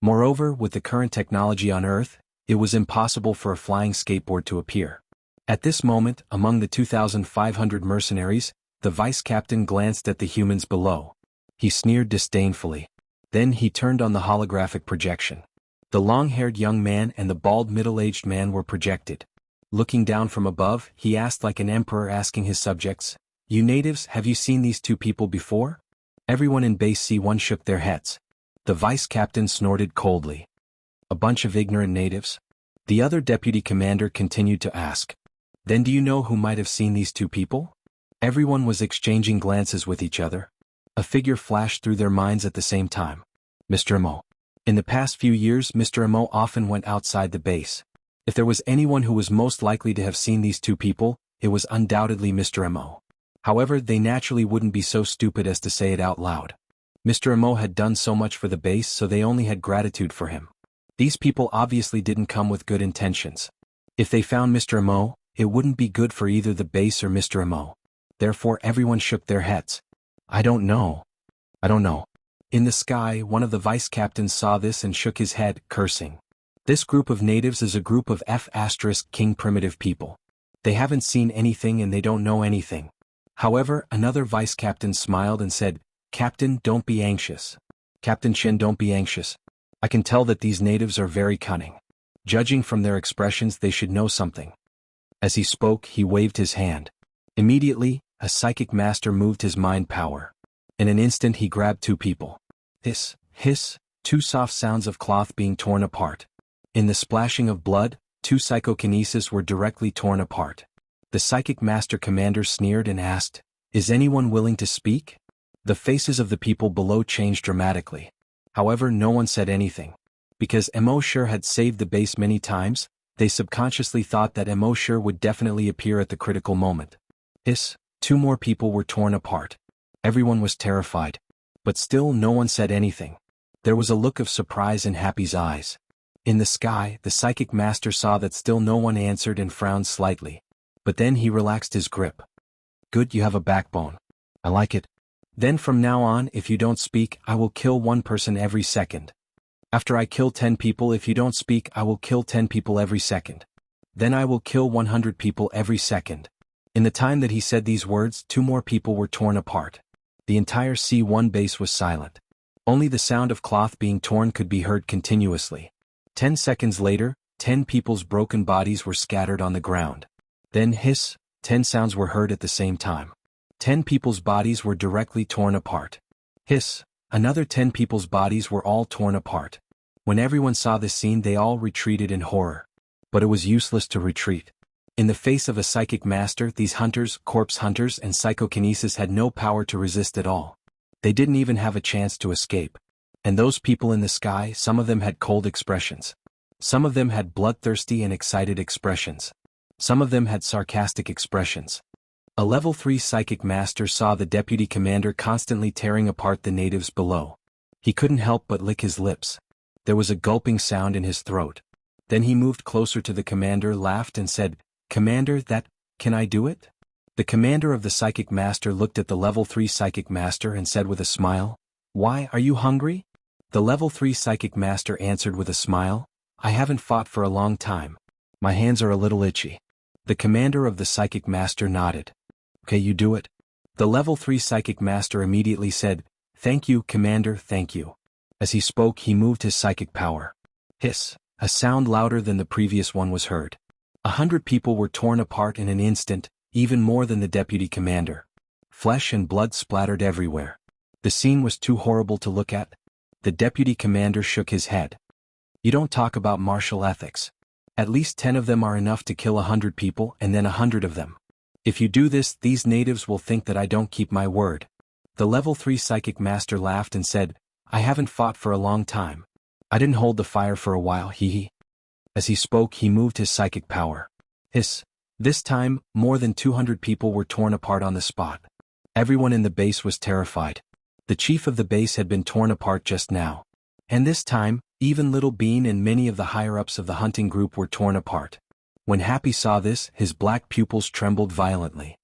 Moreover, with the current technology on Earth, it was impossible for a flying skateboard to appear. At this moment, among the 2,500 mercenaries, the vice captain glanced at the humans below. He sneered disdainfully. Then he turned on the holographic projection. The long-haired young man and the bald middle-aged man were projected. Looking down from above, he asked like an emperor asking his subjects, "You natives, have you seen these two people before?" Everyone in Base C1 shook their heads. The vice captain snorted coldly. "A bunch of ignorant natives?" The other deputy commander continued to ask. "Then do you know who might have seen these two people?" Everyone was exchanging glances with each other. A figure flashed through their minds at the same time. Mr. Mo. In the past few years, Mr. Mo often went outside the base. If there was anyone who was most likely to have seen these two people, it was undoubtedly Mr. Mo. However, they naturally wouldn't be so stupid as to say it out loud. Mr. Mo had done so much for the base, so they only had gratitude for him. These people obviously didn't come with good intentions. If they found Mr. Mo, it wouldn't be good for either the base or Mr. Mo. Therefore everyone shook their heads. I don't know. In the sky, one of the vice captains saw this and shook his head, cursing. This group of natives is a group of King primitive people. They haven't seen anything and they don't know anything. However, another vice captain smiled and said, "Captain, don't be anxious. Captain Shin, don't be anxious. I can tell that these natives are very cunning. Judging from their expressions, they should know something." As he spoke, he waved his hand. Immediately, a psychic master moved his mind power. In an instant he grabbed two people. Hiss, hiss, two soft sounds of cloth being torn apart. In the splashing of blood, two psychokinesis were directly torn apart. The psychic master commander sneered and asked, "Is anyone willing to speak?" The faces of the people below changed dramatically. However, no one said anything. Because Emoshur had saved the base many times, they subconsciously thought that Emoshur would definitely appear at the critical moment. Hiss, two more people were torn apart. Everyone was terrified. But still no one said anything. There was a look of surprise in Happy's eyes. In the sky, the psychic master saw that still no one answered and frowned slightly. But then he relaxed his grip. "Good, you have a backbone. I like it. Then from now on, if you don't speak, I will kill one person every second. After I kill 10 people, if you don't speak, I will kill 10 people every second. Then I will kill 100 people every second." In the time that he said these words, two more people were torn apart. The entire C1 base was silent. Only the sound of cloth being torn could be heard continuously. 10 seconds later, 10 people's broken bodies were scattered on the ground. Then hiss, 10 sounds were heard at the same time. 10 people's bodies were directly torn apart. Hiss, another 10 people's bodies were all torn apart. When everyone saw this scene, they all retreated in horror. But it was useless to retreat. In the face of a psychic master, these hunters, corpse hunters and psychokinesis had no power to resist at all. They didn't even have a chance to escape. And those people in the sky, some of them had cold expressions. Some of them had bloodthirsty and excited expressions. Some of them had sarcastic expressions. A level 3 psychic master saw the deputy commander constantly tearing apart the natives below. He couldn't help but lick his lips. There was a gulping sound in his throat. Then he moved closer to the commander, laughed and said, "Commander, can I do it?" The commander of the psychic master looked at the level 3 psychic master and said with a smile, "Why, are you hungry?" The level 3 psychic master answered with a smile, "I haven't fought for a long time. My hands are a little itchy." The commander of the psychic master nodded. "Okay, you do it." The level 3 psychic master immediately said, "Thank you, commander, thank you." As he spoke, he moved his psychic power. Hiss, a sound louder than the previous one was heard. 100 people were torn apart in an instant, even more than the deputy commander. Flesh and blood splattered everywhere. The scene was too horrible to look at. The deputy commander shook his head. You don't talk about martial ethics. At least 10 of them are enough to kill 100 people and then 100 of them. If you do this, these natives will think that I don't keep my word. The level 3 psychic master laughed and said, I haven't fought for a long time. I didn't hold the fire for a while, hee. As he spoke, he moved his psychic power. Hiss. This time, more than 200 people were torn apart on the spot. Everyone in the base was terrified. The chief of the base had been torn apart just now. And this time, even Little Bean and many of the higher-ups of the hunting group were torn apart. When Happy saw this, his black pupils trembled violently.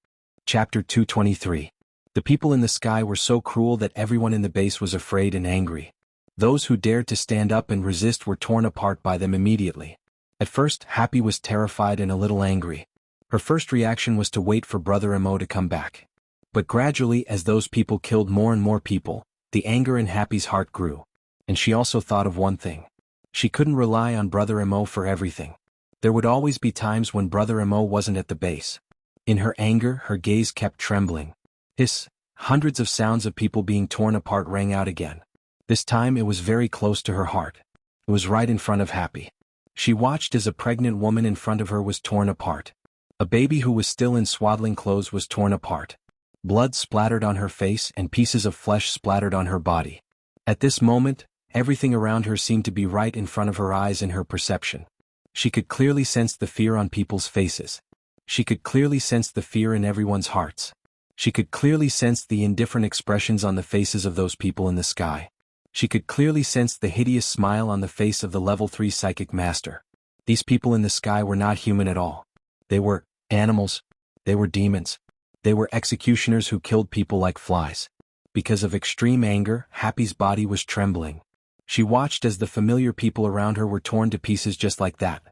Chapter 223. The people in the sky were so cruel that everyone in the base was afraid and angry. Those who dared to stand up and resist were torn apart by them immediately. At first, Happy was terrified and a little angry. Her first reaction was to wait for Brother Mo to come back. But gradually, as those people killed more and more people, the anger in Happy's heart grew. And she also thought of one thing. She couldn't rely on Brother Mo for everything. There would always be times when Brother Mo wasn't at the base. In her anger, her gaze kept trembling. Hiss. Hundreds of sounds of people being torn apart rang out again. This time it was very close to her heart. It was right in front of Happy. She watched as a pregnant woman in front of her was torn apart. A baby who was still in swaddling clothes was torn apart. Blood splattered on her face and pieces of flesh splattered on her body. At this moment, everything around her seemed to be right in front of her eyes in her perception. She could clearly sense the fear on people's faces. She could clearly sense the fear in everyone's hearts. She could clearly sense the indifferent expressions on the faces of those people in the sky. She could clearly sense the hideous smile on the face of the level 3 psychic master. These people in the sky were not human at all. They were animals. They were demons. They were executioners who killed people like flies. Because of extreme anger, Happy's body was trembling. She watched as the familiar people around her were torn to pieces just like that.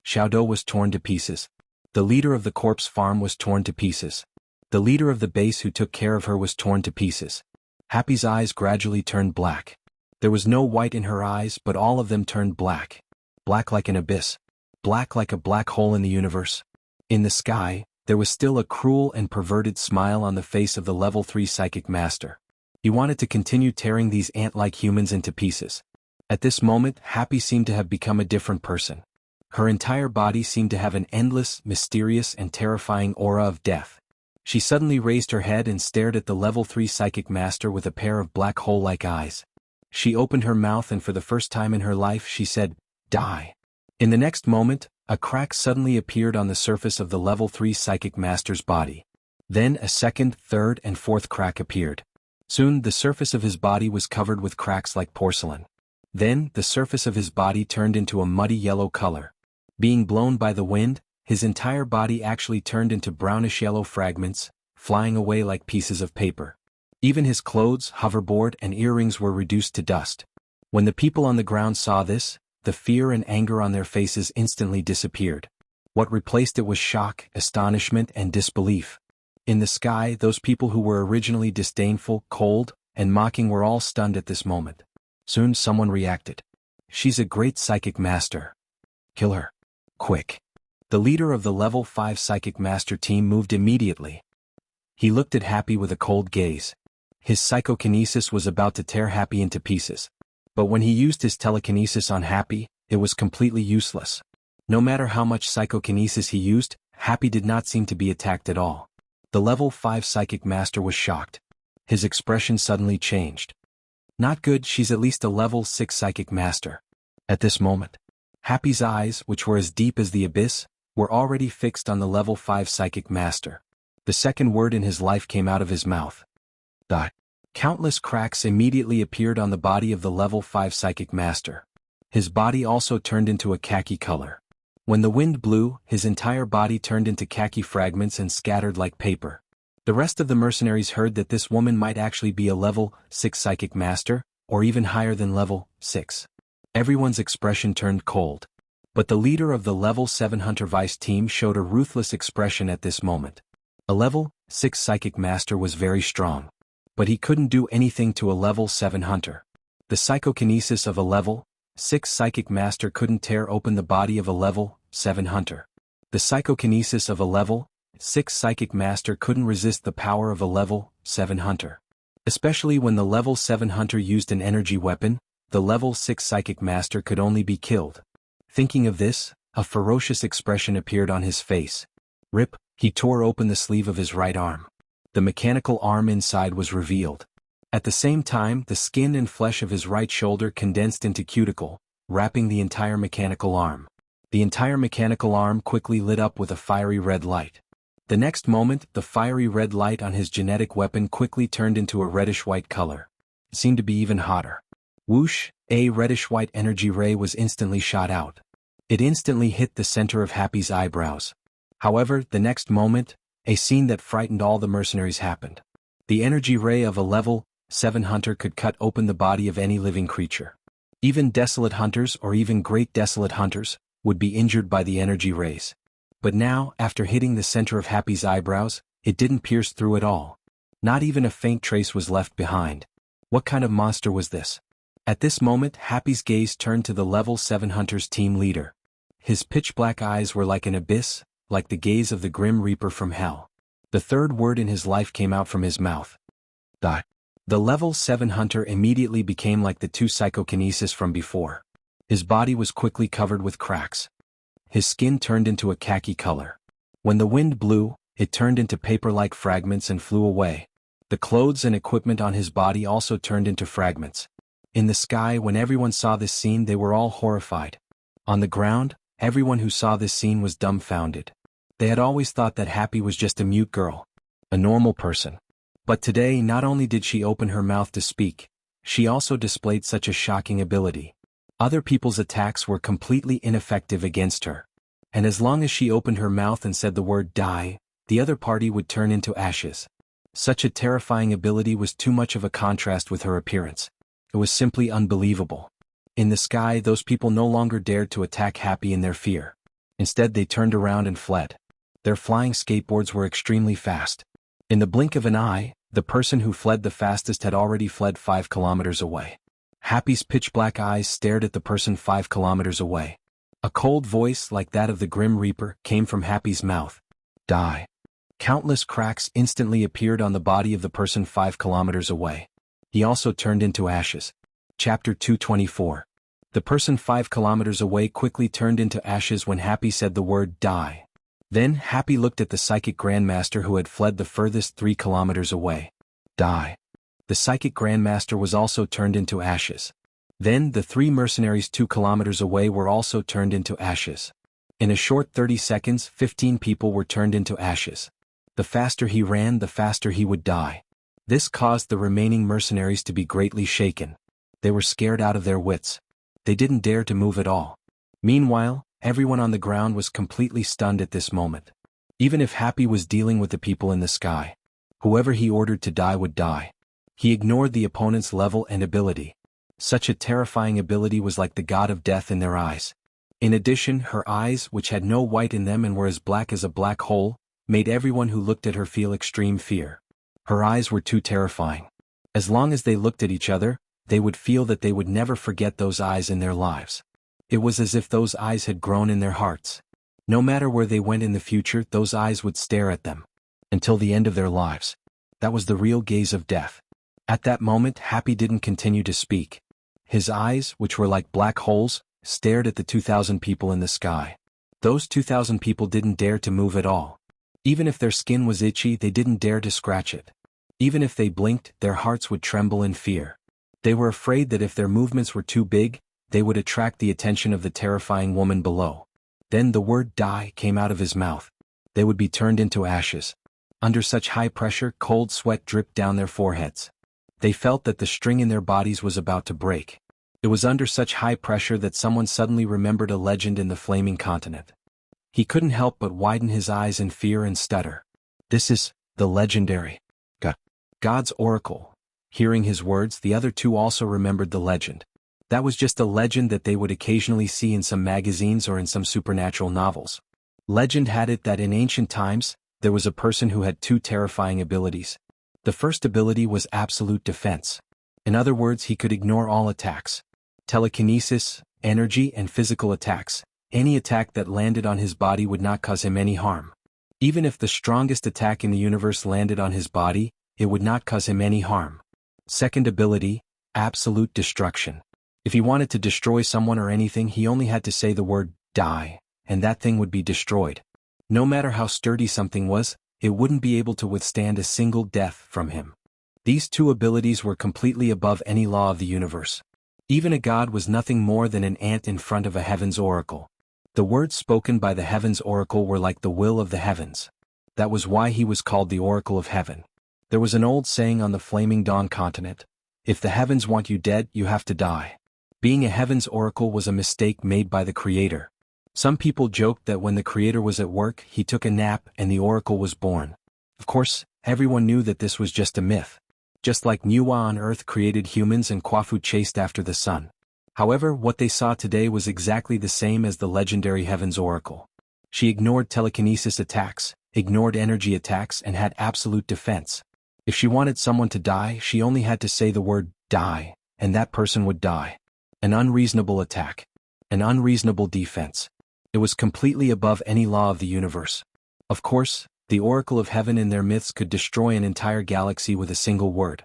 Xiaodo was torn to pieces. The leader of the corpse farm was torn to pieces. The leader of the base who took care of her was torn to pieces. Happy's eyes gradually turned black. There was no white in her eyes, but all of them turned black. Black like an abyss. Black like a black hole in the universe. In the sky, there was still a cruel and perverted smile on the face of the level 3 psychic master. He wanted to continue tearing these ant-like humans into pieces. At this moment, Happy seemed to have become a different person. Her entire body seemed to have an endless, mysterious and terrifying aura of death. She suddenly raised her head and stared at the level 3 psychic master with a pair of black hole-like eyes. She opened her mouth and for the first time in her life she said, "Die." In the next moment, a crack suddenly appeared on the surface of the level 3 psychic master's body. Then a second, third and fourth crack appeared. Soon the surface of his body was covered with cracks like porcelain. Then the surface of his body turned into a muddy yellow color. Being blown by the wind, his entire body actually turned into brownish yellow fragments, flying away like pieces of paper. Even his clothes, hoverboard and earrings were reduced to dust. When the people on the ground saw this, the fear and anger on their faces instantly disappeared. What replaced it was shock, astonishment and disbelief. In the sky, those people who were originally disdainful, cold, and mocking were all stunned at this moment. Soon someone reacted. "She's a great psychic master. Kill her. Quick." The leader of the level 5 psychic master team moved immediately. He looked at Happy with a cold gaze. His psychokinesis was about to tear Happy into pieces. But when he used his telekinesis on Happy, it was completely useless. No matter how much psychokinesis he used, Happy did not seem to be attacked at all. The level 5 psychic master was shocked. His expression suddenly changed. "Not good, she's at least a level 6 psychic master." At this moment, Happy's eyes, which were as deep as the abyss, were already fixed on the level 5 psychic master. The second word in his life came out of his mouth. "Die." Countless cracks immediately appeared on the body of the level 5 psychic master. His body also turned into a khaki color. When the wind blew, his entire body turned into khaki fragments and scattered like paper. The rest of the mercenaries heard that this woman might actually be a level 6 psychic master, or even higher than level 6. Everyone's expression turned cold. But the leader of the level 7 Hunter Vice team showed a ruthless expression at this moment. A level 6 psychic master was very strong. But he couldn't do anything to a level 7 hunter. The psychokinesis of a level 6 psychic master couldn't tear open the body of a level 7 hunter. The psychokinesis of a level 6 psychic master couldn't resist the power of a level 7 hunter. Especially when the level 7 hunter used an energy weapon, the level 6 psychic master could only be killed. Thinking of this, a ferocious expression appeared on his face. Rip, he tore open the sleeve of his right arm. The mechanical arm inside was revealed. At the same time, the skin and flesh of his right shoulder condensed into cuticle, wrapping the entire mechanical arm. The entire mechanical arm quickly lit up with a fiery red light. The next moment, the fiery red light on his genetic weapon quickly turned into a reddish-white color. It seemed to be even hotter. Whoosh, a reddish-white energy ray was instantly shot out. It instantly hit the center of Happy's eyebrows. However, the next moment, a scene that frightened all the mercenaries happened. The energy ray of a level 7 hunter could cut open the body of any living creature. Even desolate hunters or even great desolate hunters would be injured by the energy rays. But now, after hitting the center of Happy's eyebrows, it didn't pierce through at all. Not even a faint trace was left behind. What kind of monster was this? At this moment, Happy's gaze turned to the level 7 hunter's team leader. His pitch-black eyes were like an abyss, like the gaze of the Grim Reaper from hell. The third word in his life came out from his mouth. Die. The level 7 hunter immediately became like the 2 psychokinesis from before. His body was quickly covered with cracks. His skin turned into a khaki color. When the wind blew, it turned into paper-like fragments and flew away. The clothes and equipment on his body also turned into fragments. In the sky, when everyone saw this scene, they were all horrified. On the ground, everyone who saw this scene was dumbfounded. They had always thought that Happy was just a mute girl, a normal person. But today, not only did she open her mouth to speak, she also displayed such a shocking ability. Other people's attacks were completely ineffective against her. And as long as she opened her mouth and said the word die, the other party would turn into ashes. Such a terrifying ability was too much of a contrast with her appearance. It was simply unbelievable. In the sky, those people no longer dared to attack Happy in their fear. Instead, they turned around and fled. Their flying skateboards were extremely fast. In the blink of an eye, the person who fled the fastest had already fled 5 kilometers away. Happy's pitch-black eyes stared at the person 5 kilometers away. A cold voice like that of the Grim Reaper came from Happy's mouth. Die. Countless cracks instantly appeared on the body of the person 5 kilometers away. He also turned into ashes. Chapter 224. The person 5 kilometers away quickly turned into ashes when Happy said the word die. Then Happy looked at the psychic grandmaster who had fled the furthest 3 kilometers away. Die. The psychic grandmaster was also turned into ashes. Then the 3 mercenaries 2 kilometers away were also turned into ashes. In a short 30 seconds, 15 people were turned into ashes. The faster he ran, the faster he would die. This caused the remaining mercenaries to be greatly shaken. They were scared out of their wits. They didn't dare to move at all. Meanwhile, everyone on the ground was completely stunned at this moment. Even if Happy was dealing with the people in the sky, whoever he ordered to die would die. He ignored the opponent's level and ability. Such a terrifying ability was like the god of death in their eyes. In addition, her eyes, which had no white in them and were as black as a black hole, made everyone who looked at her feel extreme fear. Her eyes were too terrifying. As long as they looked at each other, they would feel that they would never forget those eyes in their lives. It was as if those eyes had grown in their hearts. No matter where they went in the future, those eyes would stare at them. Until the end of their lives. That was the real gaze of death. At that moment, Happy didn't continue to speak. His eyes, which were like black holes, stared at the 2,000 people in the sky. Those 2,000 people didn't dare to move at all. Even if their skin was itchy, they didn't dare to scratch it. Even if they blinked, their hearts would tremble in fear. They were afraid that if their movements were too big, they would attract the attention of the terrifying woman below. Then the word die came out of his mouth. They would be turned into ashes. Under such high pressure, cold sweat dripped down their foreheads. They felt that the string in their bodies was about to break. It was under such high pressure that someone suddenly remembered a legend in the flaming continent. He couldn't help but widen his eyes in fear and stutter. This is the legendary God's oracle. Hearing his words, the other 2 also remembered the legend. That was just a legend that they would occasionally see in some magazines or in some supernatural novels. Legend had it that in ancient times, there was a person who had 2 terrifying abilities. The first ability was absolute defense. In other words, he could ignore all attacks. Telekinesis, energy and physical attacks. any attack that landed on his body would not cause him any harm. Even if the strongest attack in the universe landed on his body, it would not cause him any harm. Second ability, absolute destruction. If he wanted to destroy someone or anything, he only had to say the word, die, and that thing would be destroyed. No matter how sturdy something was, it wouldn't be able to withstand a single death from him. These two abilities were completely above any law of the universe. Even a god was nothing more than an ant in front of a heaven's oracle. The words spoken by the heaven's oracle were like the will of the heavens. That was why he was called the Oracle of Heaven. There was an old saying on the Flaming Dawn continent, if the heavens want you dead, you have to die. Being a heaven's oracle was a mistake made by the Creator. Some people joked that when the Creator was at work, he took a nap and the oracle was born. Of course, everyone knew that this was just a myth. Just like Nuwa on Earth created humans and Quafu chased after the sun. However, what they saw today was exactly the same as the legendary Heaven's Oracle. She ignored telekinesis attacks, ignored energy attacks, and had absolute defense. If she wanted someone to die, she only had to say the word, die, and that person would die. An unreasonable attack. An unreasonable defense. It was completely above any law of the universe. Of course, the Oracle of Heaven in their myths could destroy an entire galaxy with a single word.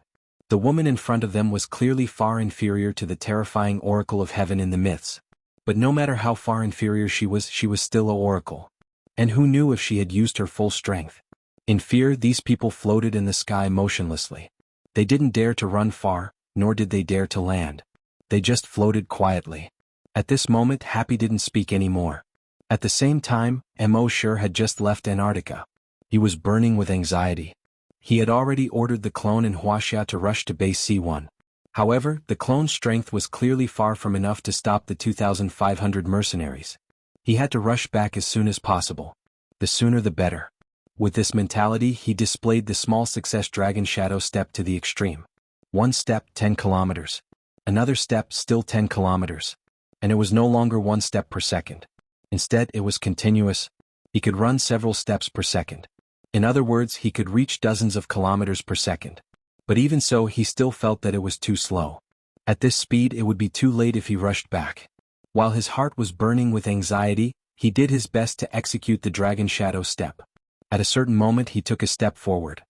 The woman in front of them was clearly far inferior to the terrifying Oracle of Heaven in the myths. But no matter how far inferior she was still an oracle. And who knew if she had used her full strength? In fear, these people floated in the sky motionlessly. They didn't dare to run far, nor did they dare to land. They just floated quietly. At this moment, Happy didn't speak anymore. At the same time, Mo had just left Antarctica. He was burning with anxiety. He had already ordered the clone and wuxia to rush to base C1. However, the clone's strength was clearly far from enough to stop the 2,500 mercenaries. He had to rush back as soon as possible. The sooner the better. With this mentality, he displayed the small success dragon shadow step to the extreme. One step, 10 kilometers. Another step, still 10 kilometers. And it was no longer one step per second. Instead, it was continuous. He could run several steps per second. In other words, he could reach dozens of kilometers per second. But even so, he still felt that it was too slow. At this speed, it would be too late if he rushed back. While his heart was burning with anxiety, he did his best to execute the dragon shadow step. At a certain moment, he took a step forward.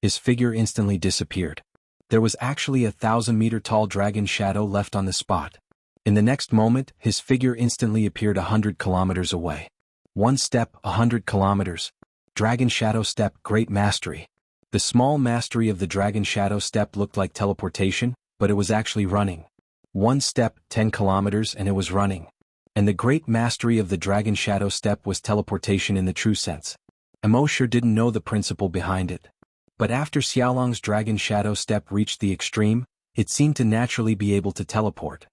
His figure instantly disappeared. There was actually a 1,000-meter-tall dragon shadow left on the spot. In the next moment, his figure instantly appeared 100 kilometers away. One step, 100 kilometers. Dragon Shadow Step, Great Mastery. The small mastery of the Dragon Shadow Step looked like teleportation, but it was actually running. One step, 10 kilometers, and it was running. And the great mastery of the Dragon Shadow Step was teleportation in the true sense. Mo didn't know the principle behind it. But after Xiaolong's Dragon Shadow Step reached the extreme, it seemed to naturally be able to teleport.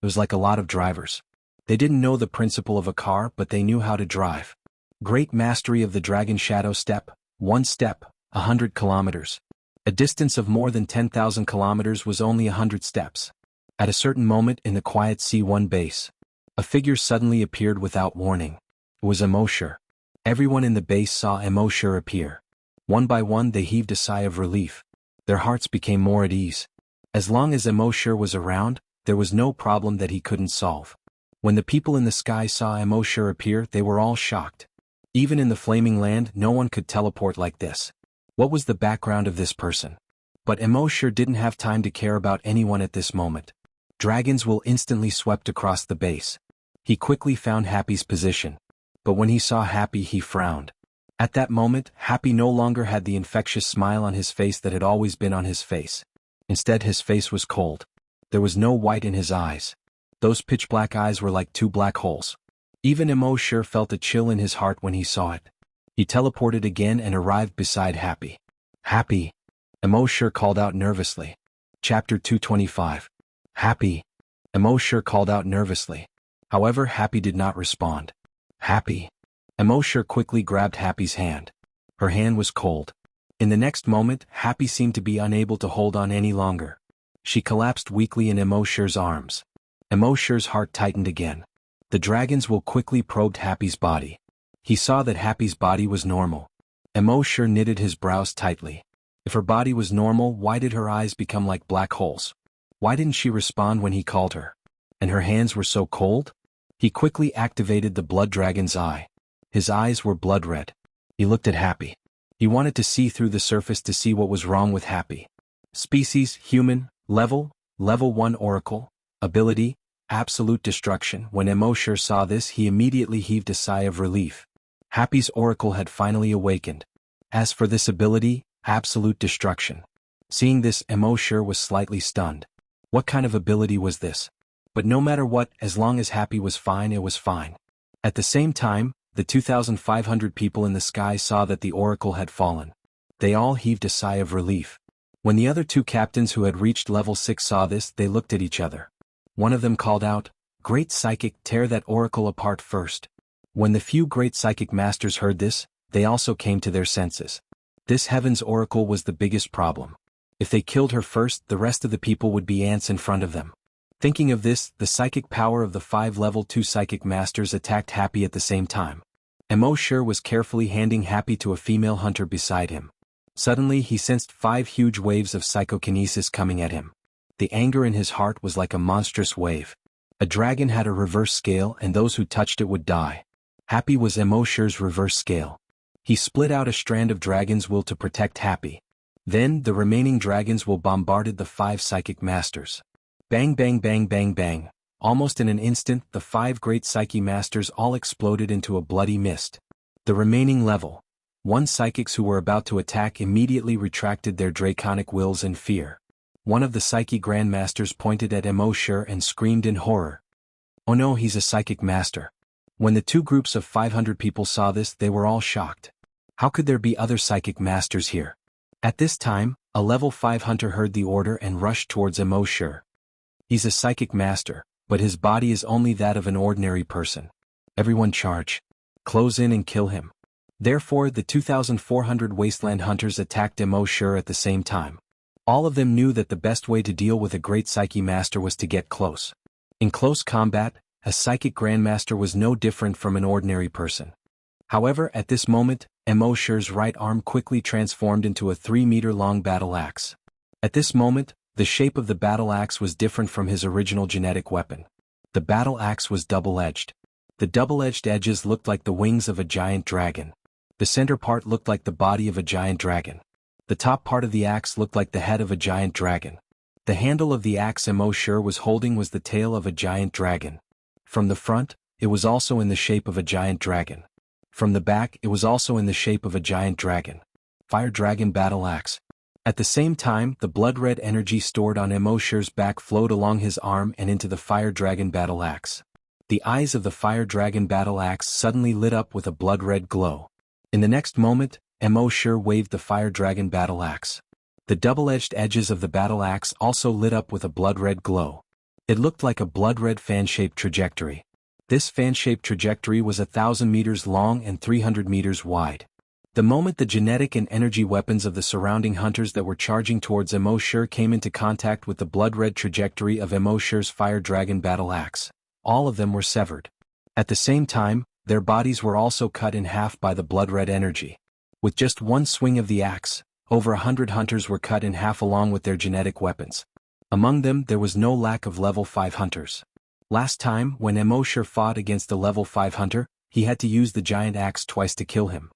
It was like a lot of drivers. They didn't know the principle of a car, but they knew how to drive. Great mastery of the Dragon Shadow Step, one step, 100 kilometers. A distance of more than 10,000 kilometers was only 100 steps. At a certain moment in the quiet C1 base, a figure suddenly appeared without warning. It was Mo. Everyone in the base saw Mo appear. One by one they heaved a sigh of relief. Their hearts became more at ease. As long as Mo was around, there was no problem that he couldn't solve. When the people in the sky saw Mo appear, they were all shocked. Even in the Flaming Land, no one could teleport like this. What was the background of this person? But Mo didn't have time to care about anyone at this moment. Dragons will instantly swept across the base. He quickly found Happy's position. But when he saw Happy, he frowned. At that moment, Happy no longer had the infectious smile on his face that had always been on his face. Instead, his face was cold. There was no white in his eyes. Those pitch-black eyes were like two black holes. Even Mo felt a chill in his heart when he saw it. He teleported again and arrived beside Happy. Happy! Mo called out nervously. Chapter 225. Happy! Mo called out nervously. However, Happy did not respond. Happy! Mo quickly grabbed Happy's hand. Her hand was cold. In the next moment, Happy seemed to be unable to hold on any longer. She collapsed weakly in Mo's arms. Mo's heart tightened again. The dragons will quickly probed Happy's body. He saw that Happy's body was normal. Mo knitted his brows tightly. If her body was normal, why did her eyes become like black holes? Why didn't she respond when he called her? And her hands were so cold? He quickly activated the blood dragon's eye. His eyes were blood red. He looked at Happy. He wanted to see through the surface to see what was wrong with Happy. Species, human, level 1 oracle, ability, absolute destruction. When Immortal saw this, he immediately heaved a sigh of relief. Happy's oracle had finally awakened. As for this ability, absolute destruction. Seeing this, Immortal was slightly stunned. What kind of ability was this? But no matter what, as long as Happy was fine, it was fine. At the same time, the 2,500 people in the sky saw that the oracle had fallen. They all heaved a sigh of relief. When the other two captains who had reached level 6 saw this, they looked at each other. One of them called out, "Great Psychic, tear that oracle apart first." When the few great psychic masters heard this, they also came to their senses. This heaven's oracle was the biggest problem. If they killed her first, the rest of the people would be ants in front of them. Thinking of this, the psychic power of the 5 level 2 psychic masters attacked Happy at the same time. Immortal was carefully handing Happy to a female hunter beside him. Suddenly he sensed 5 huge waves of psychokinesis coming at him. The anger in his heart was like a monstrous wave. A dragon had a reverse scale, and those who touched it would die. Happy was Immortal's reverse scale. He split out a strand of dragon's will to protect Happy. Then the remaining dragons will bombarded the 5 psychic masters. Bang bang bang bang bang. Almost in an instant, the 5 great psyche masters all exploded into a bloody mist. The remaining level 1 psychics who were about to attack immediately retracted their draconic wills in fear. One of the psyche grandmasters pointed at Immortal and screamed in horror. "Oh no, he's a psychic master." When the 2 groups of 500 people saw this, they were all shocked. How could there be other psychic masters here? At this time, a level 5 hunter heard the order and rushed towards Immortal. He's a psychic master, but his body is only that of an ordinary person. Everyone charge. Close in and kill him. Therefore, the 2,400 wasteland hunters attacked Immortal at the same time. All of them knew that the best way to deal with a great psyche master was to get close. In close combat, a psychic grandmaster was no different from an ordinary person. However, at this moment, Immortal's right arm quickly transformed into a 3-meter-long battle axe. At this moment, the shape of the battle axe was different from his original genetic weapon. The battle axe was double-edged. The double-edged edges looked like the wings of a giant dragon. The center part looked like the body of a giant dragon. The top part of the axe looked like the head of a giant dragon. The handle of the axe Immortal was holding was the tail of a giant dragon. From the front, it was also in the shape of a giant dragon. From the back, it was also in the shape of a giant dragon. Fire Dragon Battle Axe. At the same time, the blood-red energy stored on Immortal's back flowed along his arm and into the Fire Dragon Battle Axe. The eyes of the Fire Dragon Battle Axe suddenly lit up with a blood-red glow. In the next moment, Immortal waved the Fire Dragon Battle Axe. The double-edged edges of the battle axe also lit up with a blood-red glow. It looked like a blood-red fan-shaped trajectory. This fan-shaped trajectory was 1,000 meters long and 300 meters wide. The moment the genetic and energy weapons of the surrounding hunters that were charging towards Immortal came into contact with the blood-red trajectory of Immortal's Fire Dragon Battle Axe, all of them were severed. At the same time, their bodies were also cut in half by the blood-red energy. With just one swing of the axe, over 100 hunters were cut in half along with their genetic weapons. Among them there was no lack of level 5 hunters. Last time, when Immortal fought against a level 5 hunter, he had to use the giant axe twice to kill him.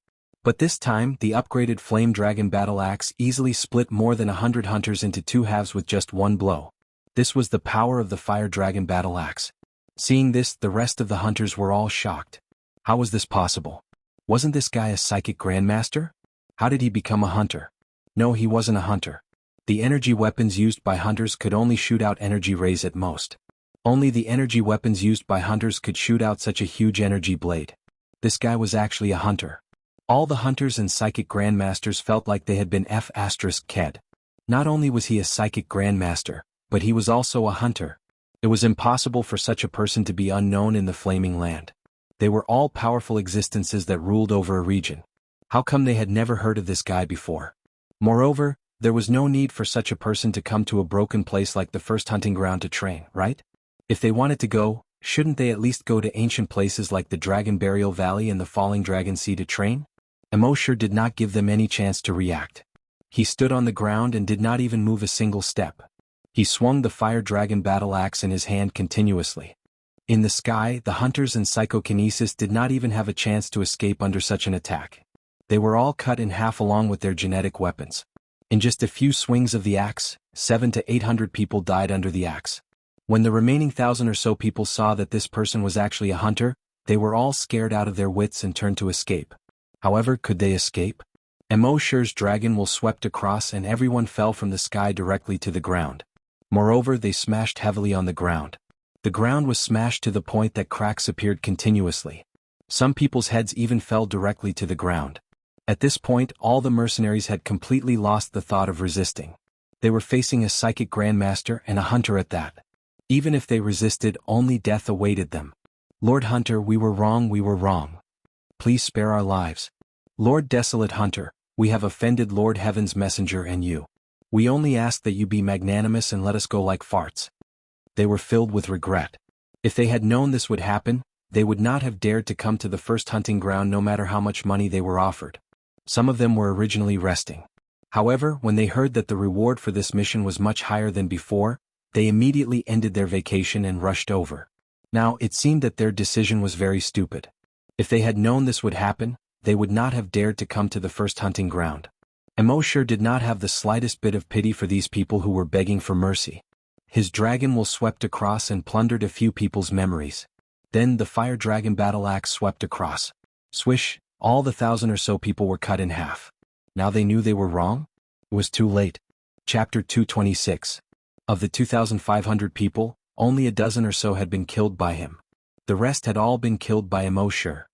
But this time, the upgraded Flame Dragon Battle Axe easily split more than 100 hunters into 2 halves with just one blow. This was the power of the Fire Dragon Battle Axe. Seeing this, the rest of the hunters were all shocked. How was this possible? Wasn't this guy a psychic grandmaster? How did he become a hunter? No, he wasn't a hunter. The energy weapons used by hunters could only shoot out energy rays at most. Only the energy weapons used by hunters could shoot out such a huge energy blade. This guy was actually a hunter. All the hunters and psychic grandmasters felt like they had been F***ed. Not only was he a psychic grandmaster, but he was also a hunter. It was impossible for such a person to be unknown in the Flaming Land. They were all powerful existences that ruled over a region. How come they had never heard of this guy before? Moreover, there was no need for such a person to come to a broken place like the first hunting ground to train, right? If they wanted to go, shouldn't they at least go to ancient places like the Dragon Burial Valley and the Falling Dragon Sea to train? Immortal did not give them any chance to react. He stood on the ground and did not even move a single step. He swung the Fire Dragon Battle Axe in his hand continuously. In the sky, the hunters and psychokinesis did not even have a chance to escape under such an attack. They were all cut in half along with their genetic weapons. In just a few swings of the axe, 700 to 800 people died under the axe. When the remaining 1,000 or so people saw that this person was actually a hunter, they were all scared out of their wits and turned to escape. However, could they escape? Immortal's dragon will swept across and everyone fell from the sky directly to the ground. Moreover, they smashed heavily on the ground. The ground was smashed to the point that cracks appeared continuously. Some people's heads even fell directly to the ground. At this point, all the mercenaries had completely lost the thought of resisting. They were facing a psychic grandmaster and a hunter at that. Even if they resisted, only death awaited them. Lord Hunter, we were wrong. Please spare our lives. Lord Desolate Hunter, we have offended Lord Heaven's messenger and you. We only ask that you be magnanimous and let us go like farts. They were filled with regret. If they had known this would happen, they would not have dared to come to the first hunting ground no matter how much money they were offered. Some of them were originally resting. However, when they heard that the reward for this mission was much higher than before, they immediately ended their vacation and rushed over. Now, it seemed that their decision was very stupid. If they had known this would happen, they would not have dared to come to the first hunting ground. Immortal did not have the slightest bit of pity for these people who were begging for mercy. His dragon will swept across and plundered a few people's memories. Then the fire dragon battle axe swept across. Swish, all the 1,000 or so people were cut in half. Now they knew they were wrong? It was too late. Chapter 226. Of the 2,500 people, only a dozen or so had been killed by him. The rest had all been killed by Immortal.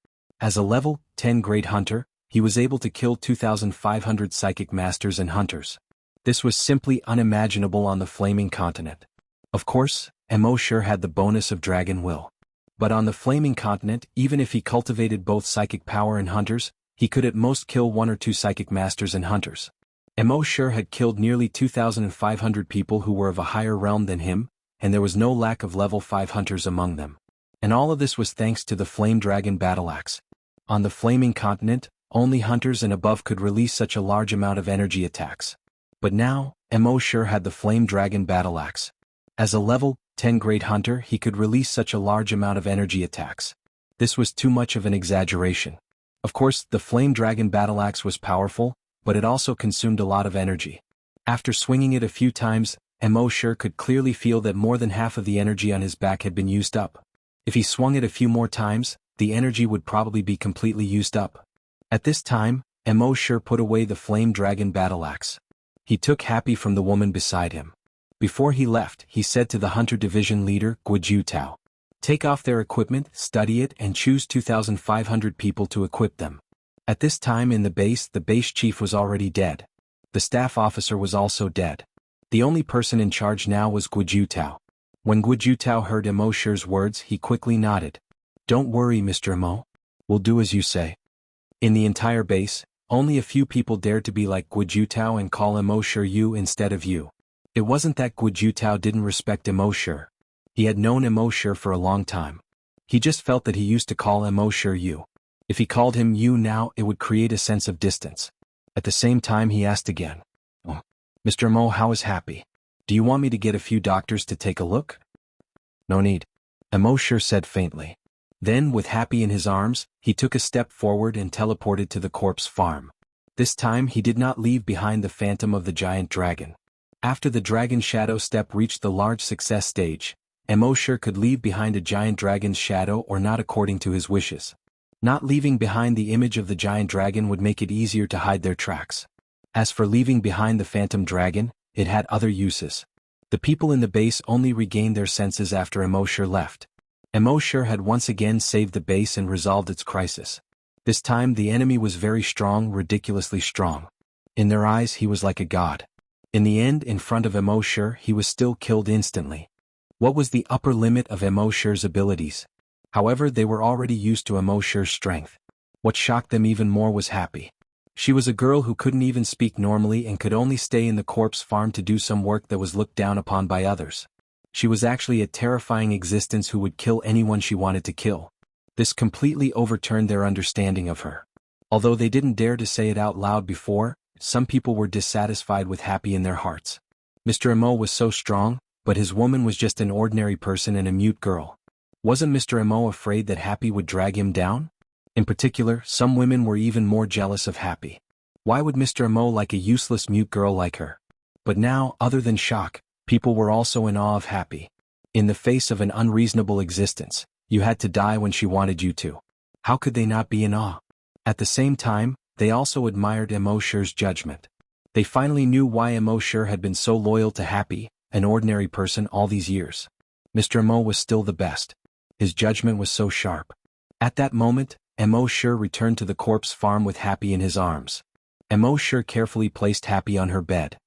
As a level 10 great hunter, he was able to kill 2,500 psychic masters and hunters. This was simply unimaginable on the flaming continent. Of course, Immortal had the bonus of dragon will. But on the flaming continent, even if he cultivated both psychic power and hunters, he could at most kill 1 or 2 psychic masters and hunters. Immortal had killed nearly 2,500 people who were of a higher realm than him, and there was no lack of level 5 hunters among them. And all of this was thanks to the flame dragon battle axe. On the flaming continent, only hunters and above could release such a large amount of energy attacks. But now, Immortal had the flame dragon battle axe. As a level 10 great hunter, he could release such a large amount of energy attacks. This was too much of an exaggeration. Of course, the flame dragon battle axe was powerful, but it also consumed a lot of energy. After swinging it a few times, Immortal could clearly feel that more than half of the energy on his back had been used up. If he swung it a few more times, the energy would probably be completely used up. At this time, Immortal put away the flame dragon battle axe. He took Happy from the woman beside him. Before he left, he said to the hunter division leader, Guojiutao, take off their equipment, study it, and choose 2,500 people to equip them. At this time in the base chief was already dead. The staff officer was also dead. The only person in charge now was Guojiutao. When Guojiutao heard Immortal's words, he quickly nodded. Don't worry, Mr. Immo. We'll do as you say. In the entire base, only a few people dared to be like Guojiutao and call Immortal you instead of you. It wasn't that Guojiutao didn't respect Immortal. He had known Immortal for a long time. He just felt that he used to call Immortal you. If he called him you now, it would create a sense of distance. At the same time, he asked again. Oh, Mr. Immo, how is Happy? Do you want me to get a few doctors to take a look? No need. Immortal said faintly. Then, with Happy in his arms, he took a step forward and teleported to the corpse farm. This time he did not leave behind the phantom of the giant dragon. After the dragon shadow step reached the large success stage, Immortal could leave behind a giant dragon's shadow or not according to his wishes. Not leaving behind the image of the giant dragon would make it easier to hide their tracks. As for leaving behind the phantom dragon, it had other uses. The people in the base only regained their senses after Immortal left. Immortal had once again saved the base and resolved its crisis. This time the enemy was very strong, ridiculously strong. In their eyes he was like a god. In the end, in front of Immortal, he was still killed instantly. What was the upper limit of Immortal's abilities? However, they were already used to Immortal's strength. What shocked them even more was Happy. She was a girl who couldn't even speak normally and could only stay in the corpse farm to do some work that was looked down upon by others. She was actually a terrifying existence who would kill anyone she wanted to kill. This completely overturned their understanding of her. Although they didn't dare to say it out loud before, some people were dissatisfied with Happy in their hearts. Mr. Immo was so strong, but his woman was just an ordinary person and a mute girl. Wasn't Mr. Mo afraid that Happy would drag him down? In particular, some women were even more jealous of Happy. Why would Mr. Mo like a useless mute girl like her? But now, other than shock, people were also in awe of Happy. In the face of an unreasonable existence, you had to die when she wanted you to. How could they not be in awe? At the same time, they also admired Mo Shi's judgment. They finally knew why Mo Shi had been so loyal to Happy, an ordinary person, all these years. Mr. Mo was still the best. His judgment was so sharp. At that moment, Mo Shi returned to the corpse farm with Happy in his arms. Mo Shi carefully placed Happy on her bed.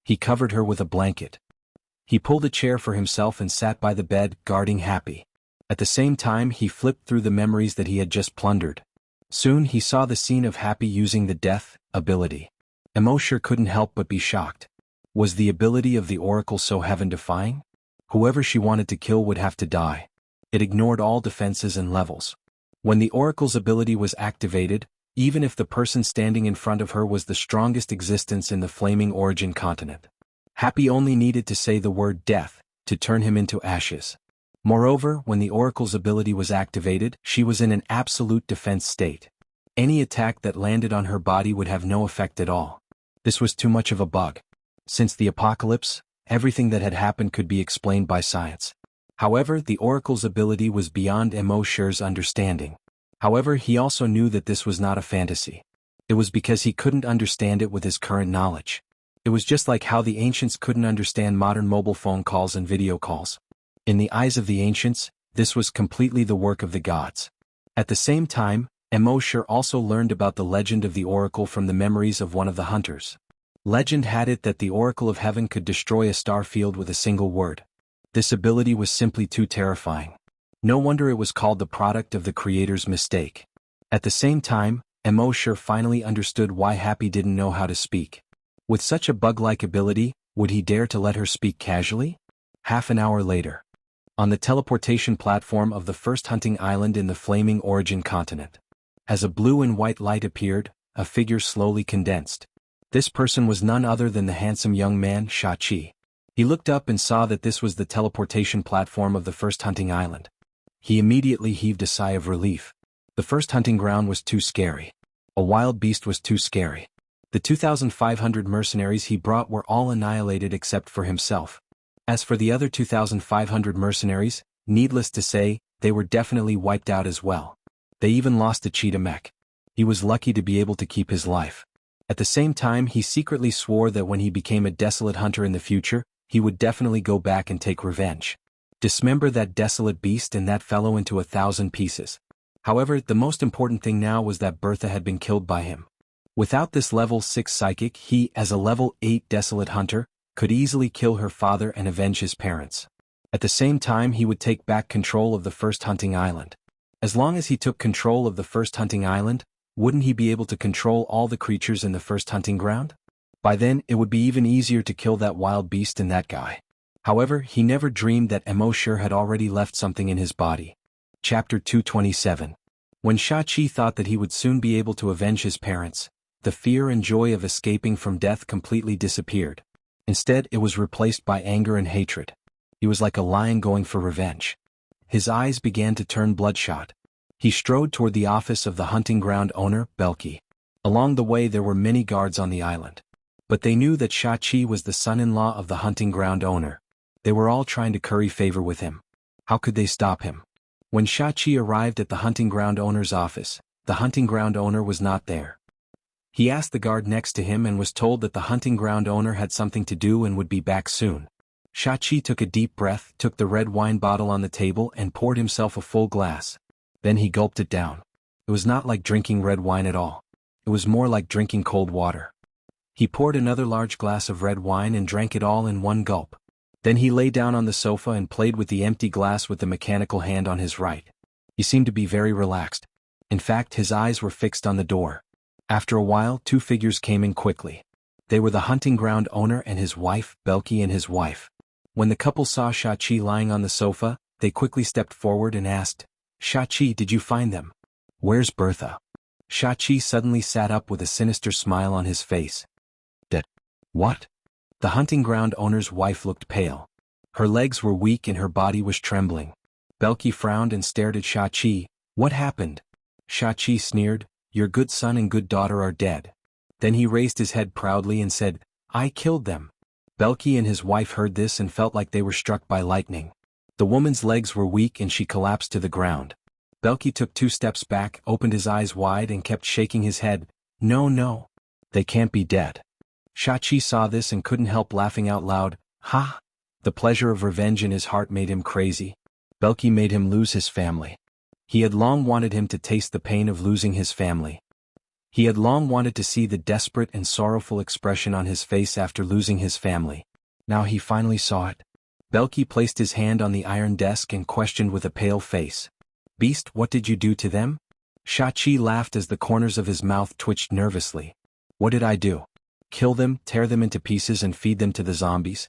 He covered her with a blanket. He pulled a chair for himself and sat by the bed, guarding Happy. At the same time, he flipped through the memories that he had just plundered. Soon he saw the scene of Happy using the death ability. Mo Shi couldn't help but be shocked. Was the ability of the Oracle so heaven-defying? Whoever she wanted to kill would have to die. It ignored all defenses and levels. When the Oracle's ability was activated, even if the person standing in front of her was the strongest existence in the flaming origin continent, Happy only needed to say the word death to turn him into ashes. Moreover, when the Oracle's ability was activated, she was in an absolute defense state. Any attack that landed on her body would have no effect at all. This was too much of a bug. Since the apocalypse, everything that had happened could be explained by science. However, the Oracle's ability was beyond Mo Shi's understanding. However, he also knew that this was not a fantasy. It was because he couldn't understand it with his current knowledge. It was just like how the ancients couldn't understand modern mobile phone calls and video calls. In the eyes of the ancients, this was completely the work of the gods. At the same time, Mo Shi also learned about the legend of the Oracle from the memories of one of the hunters. Legend had it that the Oracle of Heaven could destroy a star field with a single word. This ability was simply too terrifying. No wonder it was called the product of the Creator's mistake. At the same time, Mo Shi finally understood why Happy didn't know how to speak. With such a bug-like ability, would he dare to let her speak casually? Half an hour later. On the teleportation platform of the first hunting island in the flaming origin continent. As a blue and white light appeared, a figure slowly condensed. This person was none other than the handsome young man, Xianxia. He looked up and saw that this was the teleportation platform of the first hunting island. He immediately heaved a sigh of relief. The first hunting ground was too scary. A wild beast was too scary. The 2,500 mercenaries he brought were all annihilated except for himself. As for the other 2,500 mercenaries, needless to say, they were definitely wiped out as well. They even lost a cheetah mech. He was lucky to be able to keep his life. At the same time, he secretly swore that when he became a desolate hunter in the future, he would definitely go back and take revenge. Dismember that desolate beast and that fellow into 1,000 pieces. However, the most important thing now was that Bertha had been killed by him. Without this level 6 psychic, he, as a level 8 desolate hunter, could easily kill her father and avenge his parents. At the same time, he would take back control of the first hunting island. As long as he took control of the first hunting island, wouldn't he be able to control all the creatures in the first hunting ground? By then, it would be even easier to kill that wild beast and that guy. However, he never dreamed that Mo Shi had already left something in his body. Chapter 227. When Xianxia thought that he would soon be able to avenge his parents, the fear and joy of escaping from death completely disappeared. Instead, it was replaced by anger and hatred. He was like a lion going for revenge. His eyes began to turn bloodshot. He strode toward the office of the hunting ground owner, Belki. Along the way there were many guards on the island. But they knew that Xianxia was the son-in-law of the hunting ground owner. They were all trying to curry favor with him. How could they stop him? When Xianxia arrived at the hunting ground owner's office, the hunting ground owner was not there. He asked the guard next to him and was told that the hunting ground owner had something to do and would be back soon. Xianxia took a deep breath, took the red wine bottle on the table and poured himself a full glass. Then he gulped it down. It was not like drinking red wine at all. It was more like drinking cold water. He poured another large glass of red wine and drank it all in one gulp. Then he lay down on the sofa and played with the empty glass with the mechanical hand on his right. He seemed to be very relaxed. In fact, his eyes were fixed on the door. After a while, two figures came in quickly. They were the hunting ground owner and his wife, Belki and his wife. When the couple saw Xianxia lying on the sofa, they quickly stepped forward and asked, "Xianxia, did you find them? Where's Bertha?" Xianxia suddenly sat up with a sinister smile on his face. What? The hunting ground owner's wife looked pale. Her legs were weak and her body was trembling. Belky frowned and stared at Xiaoqi. What happened? Xiaoqi sneered, your good son and good daughter are dead. Then he raised his head proudly and said, I killed them. Belky and his wife heard this and felt like they were struck by lightning. The woman's legs were weak and she collapsed to the ground. Belky took 2 steps back, opened his eyes wide and kept shaking his head. No, no. They can't be dead. Xiaoqi saw this and couldn't help laughing out loud. Ha! The pleasure of revenge in his heart made him crazy. Belky made him lose his family. He had long wanted him to taste the pain of losing his family. He had long wanted to see the desperate and sorrowful expression on his face after losing his family. Now he finally saw it. Belky placed his hand on the iron desk and questioned with a pale face. Beast, what did you do to them? Xiaoqi laughed as the corners of his mouth twitched nervously. What did I do? Kill them, tear them into pieces and feed them to the zombies?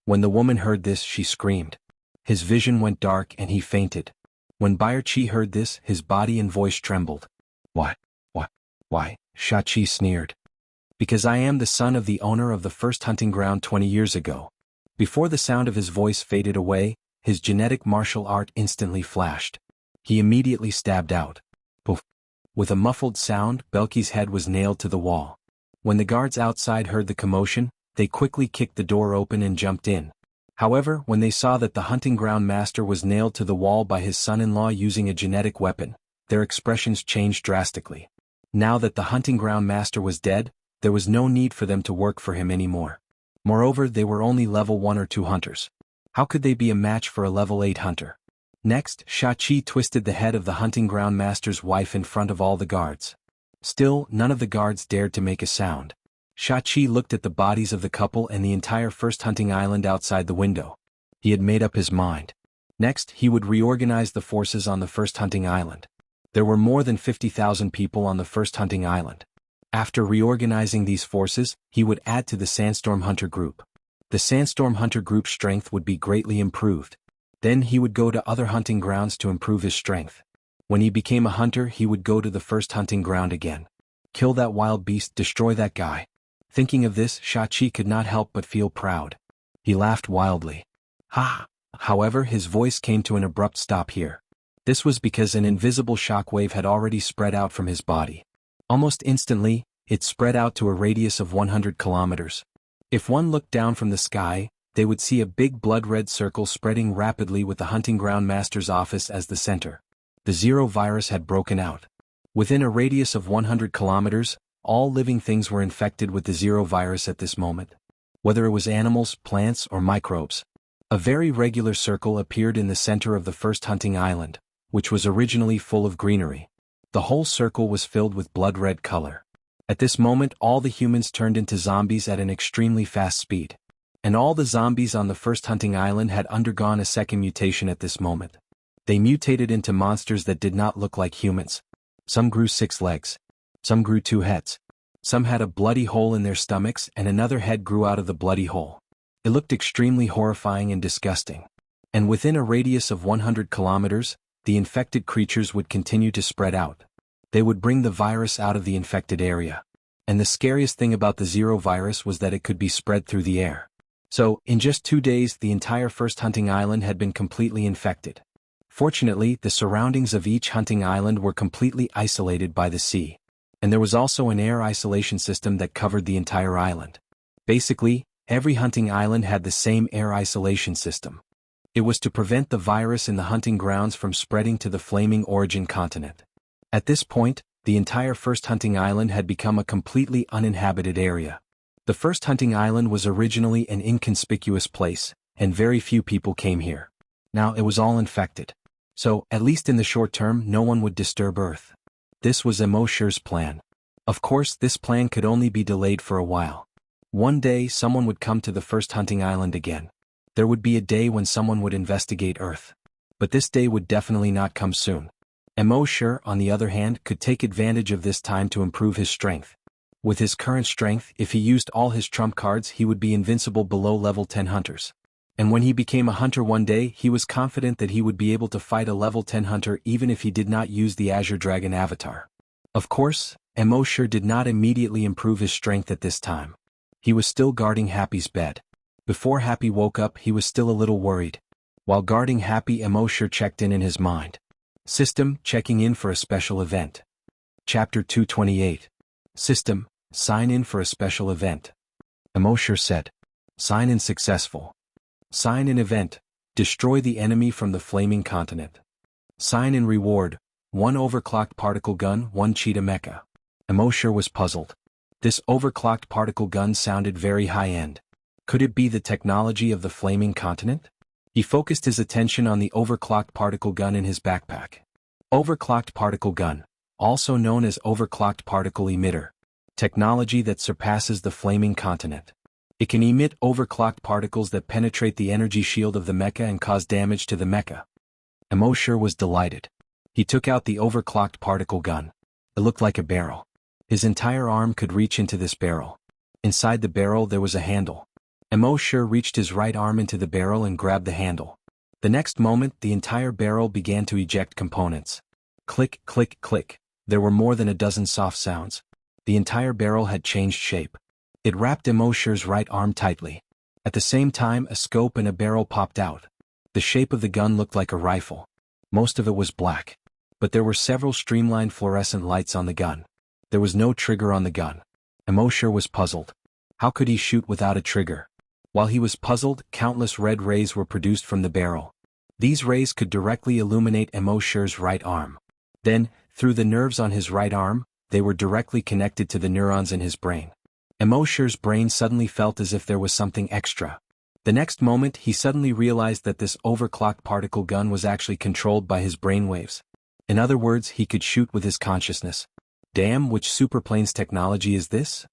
When the woman heard this, she screamed. His vision went dark and he fainted. When Bayerchi heard this, his body and voice trembled. Why? Xiaoqi sneered. Because I am the son of the owner of the first hunting ground 20 years ago. Before the sound of his voice faded away, his genetic martial art instantly flashed. He immediately stabbed out. Poof. With a muffled sound, Belky's head was nailed to the wall. When the guards outside heard the commotion, they quickly kicked the door open and jumped in. However, when they saw that the hunting ground master was nailed to the wall by his son-in-law using a genetic weapon, their expressions changed drastically. Now that the hunting ground master was dead, there was no need for them to work for him anymore. Moreover, they were only level 1 or 2 hunters. How could they be a match for a level 8 hunter? Next, Xiaoqi twisted the head of the hunting ground master's wife in front of all the guards. Still, none of the guards dared to make a sound. Xiaoqi looked at the bodies of the couple and the entire first hunting island outside the window. He had made up his mind. Next, he would reorganize the forces on the first hunting island. There were more than 50,000 people on the first hunting island. After reorganizing these forces, he would add to the Sandstorm Hunter group. The Sandstorm Hunter group's strength would be greatly improved. Then he would go to other hunting grounds to improve his strength. When he became a hunter, he would go to the first hunting ground again. Kill that wild beast, destroy that guy. Thinking of this, Xiaoqi could not help but feel proud. He laughed wildly. Ha! However, his voice came to an abrupt stop here. This was because an invisible shockwave had already spread out from his body. Almost instantly, it spread out to a radius of 100 kilometers. If one looked down from the sky, they would see a big blood-red circle spreading rapidly with the hunting ground master's office as the center. The Zero virus had broken out. Within a radius of 100 kilometers, all living things were infected with the Zero virus at this moment. Whether it was animals, plants, or microbes. A very regular circle appeared in the center of the first hunting island, which was originally full of greenery. The whole circle was filled with blood-red color. At this moment, all the humans turned into zombies at an extremely fast speed. And all the zombies on the first hunting island had undergone a second mutation at this moment. They mutated into monsters that did not look like humans. Some grew 6 legs. Some grew 2 heads. Some had a bloody hole in their stomachs and another head grew out of the bloody hole. It looked extremely horrifying and disgusting. And within a radius of 100 kilometers, the infected creatures would continue to spread out. They would bring the virus out of the infected area. And the scariest thing about the Zero virus was that it could be spread through the air. So, in just 2 days, the entire first hunting island had been completely infected. Fortunately, the surroundings of each hunting island were completely isolated by the sea. And there was also an air isolation system that covered the entire island. Basically, every hunting island had the same air isolation system. It was to prevent the virus in the hunting grounds from spreading to the flaming origin continent. At this point, the entire first hunting island had become a completely uninhabited area. The first hunting island was originally an inconspicuous place, and very few people came here. Now it was all infected. So, at least in the short term, no one would disturb Earth. This was Immortal's plan. Of course, this plan could only be delayed for a while. One day, someone would come to the first hunting island again. There would be a day when someone would investigate Earth. But this day would definitely not come soon. Immortal, on the other hand, could take advantage of this time to improve his strength. With his current strength, if he used all his trump cards, he would be invincible below level 10 hunters. And when he became a hunter one day, he was confident that he would be able to fight a level 10 hunter even if he did not use the Azure Dragon avatar. Of course, Immortal did not immediately improve his strength at this time. He was still guarding Happy's bed. Before Happy woke up, he was still a little worried. While guarding Happy, Emosher checked in his mind. System, checking in for a special event. Chapter 228. System, sign in for a special event. Emosher said. Sign in successful. Sign in event, destroy the enemy from the flaming continent. Sign in reward, 1 overclocked particle gun, 1 cheetah mecha. Emosher was puzzled. This overclocked particle gun sounded very high-end. Could it be the technology of the flaming continent? He focused his attention on the overclocked particle gun in his backpack. Overclocked particle gun, also known as overclocked particle emitter. Technology that surpasses the flaming continent. It can emit overclocked particles that penetrate the energy shield of the mecha and cause damage to the mecha. Emosher was delighted. He took out the overclocked particle gun. It looked like a barrel. His entire arm could reach into this barrel. Inside the barrel there was a handle. Emosher reached his right arm into the barrel and grabbed the handle. The next moment the entire barrel began to eject components. Click, click, click. There were more than a dozen soft sounds. The entire barrel had changed shape. It wrapped Emosher's right arm tightly. At the same time a scope and a barrel popped out. The shape of the gun looked like a rifle. Most of it was black. But there were several streamlined fluorescent lights on the gun. There was no trigger on the gun. Emosher was puzzled. How could he shoot without a trigger? While he was puzzled, countless red rays were produced from the barrel. These rays could directly illuminate Emosher's right arm. Then, through the nerves on his right arm, they were directly connected to the neurons in his brain. Emosher's brain suddenly felt as if there was something extra. The next moment he suddenly realized that this overclocked particle gun was actually controlled by his brainwaves. In other words, he could shoot with his consciousness. Damn, which superplane's technology is this?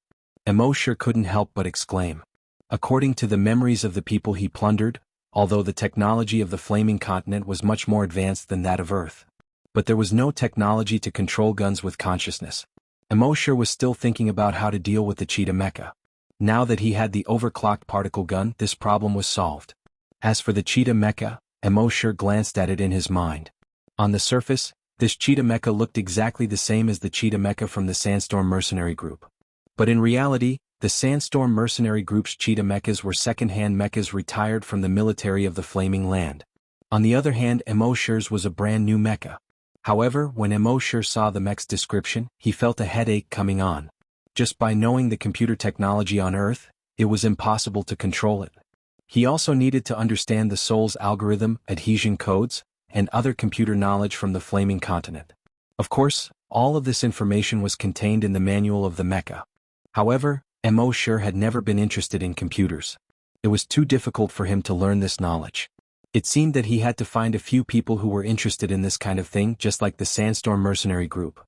Emosher couldn't help but exclaim. According to the memories of the people he plundered, although the technology of the flaming continent was much more advanced than that of Earth. But there was no technology to control guns with consciousness. Emosher was still thinking about how to deal with the cheetah mecha. Now that he had the overclocked particle gun, this problem was solved. As for the cheetah mecha, Emosher glanced at it in his mind. On the surface, this cheetah mecha looked exactly the same as the cheetah mecha from the Sandstorm mercenary group. But in reality, the Sandstorm mercenary group's cheetah mechas were second-hand mechas retired from the military of the Flaming Land. On the other hand, Emosher's was a brand new mecha. However, when Emosher saw the mech's description, he felt a headache coming on. Just by knowing the computer technology on Earth, it was impossible to control it. He also needed to understand the soul's algorithm, adhesion codes, and other computer knowledge from the flaming continent. Of course, all of this information was contained in the manual of the mecha. However, Emosher had never been interested in computers. It was too difficult for him to learn this knowledge. It seemed that he had to find a few people who were interested in this kind of thing, just like the Sandstorm mercenary group.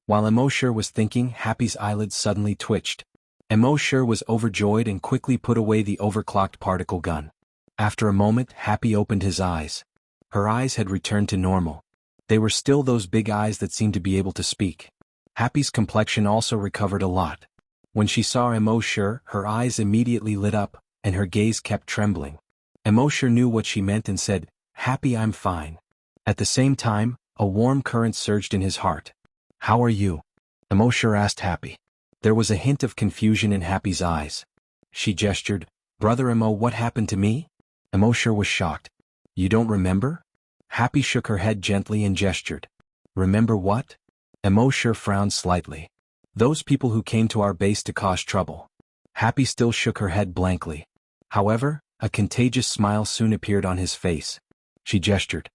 While Emosher was thinking, Happy's eyelids suddenly twitched. Emosher was overjoyed and quickly put away the overclocked particle gun. After a moment, Happy opened his eyes. Her eyes had returned to normal. They were still those big eyes that seemed to be able to speak. Happy's complexion also recovered a lot. When she saw Emosher, her eyes immediately lit up, and her gaze kept trembling. Emosher knew what she meant and said, "Happy, I'm fine." At the same time, a warm current surged in his heart. "How are you?" Emosher asked Happy. There was a hint of confusion in Happy's eyes. She gestured, "Brother Emo, what happened to me?" Emosher was shocked. "You don't remember?" Happy shook her head gently and gestured. "Remember what?" Emosher frowned slightly. "Those people who came to our base to cause trouble." Happy still shook her head blankly. However, a contagious smile soon appeared on his face. She gestured.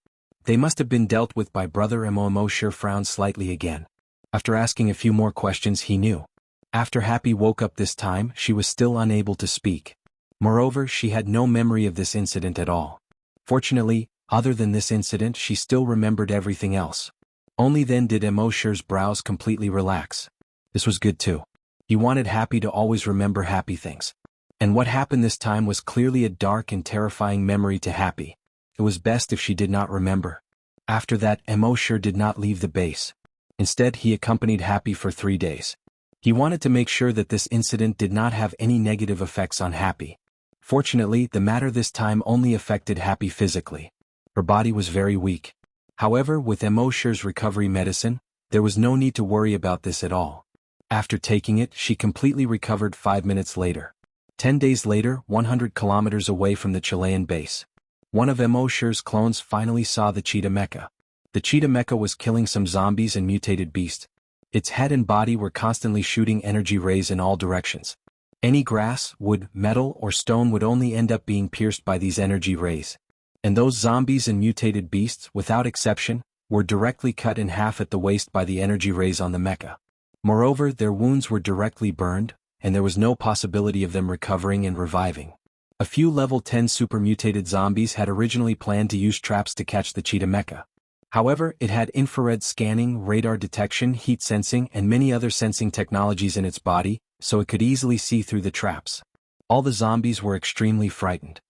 "They must have been dealt with by Brother Emo." Emosher frowned slightly again. After asking a few more questions, he knew. After Happy woke up this time, she was still unable to speak. Moreover, she had no memory of this incident at all. Fortunately, other than this incident, she still remembered everything else. Only then did Emosher's brows completely relax. This was good too. He wanted Happy to always remember happy things. And what happened this time was clearly a dark and terrifying memory to Happy. It was best if she did not remember. After that, Emosher did not leave the base. Instead, he accompanied Happy for 3 days. He wanted to make sure that this incident did not have any negative effects on Happy. Fortunately, the matter this time only affected Happy physically. Her body was very weak. However, with Emosher's recovery medicine, there was no need to worry about this at all. After taking it, she completely recovered 5 minutes later. 10 days later, 100 kilometers away from the Chilean base. One of Immortal's clones finally saw the cheetah mecha. The cheetah mecha was killing some zombies and mutated beasts. Its head and body were constantly shooting energy rays in all directions. Any grass, wood, metal, or stone would only end up being pierced by these energy rays. And those zombies and mutated beasts, without exception, were directly cut in half at the waist by the energy rays on the mecha. Moreover, their wounds were directly burned, and there was no possibility of them recovering and reviving. A few level 10 super mutated zombies had originally planned to use traps to catch the cheetah mecha. However, it had infrared scanning, radar detection, heat sensing, and many other sensing technologies in its body, so it could easily see through the traps. All the zombies were extremely frightened.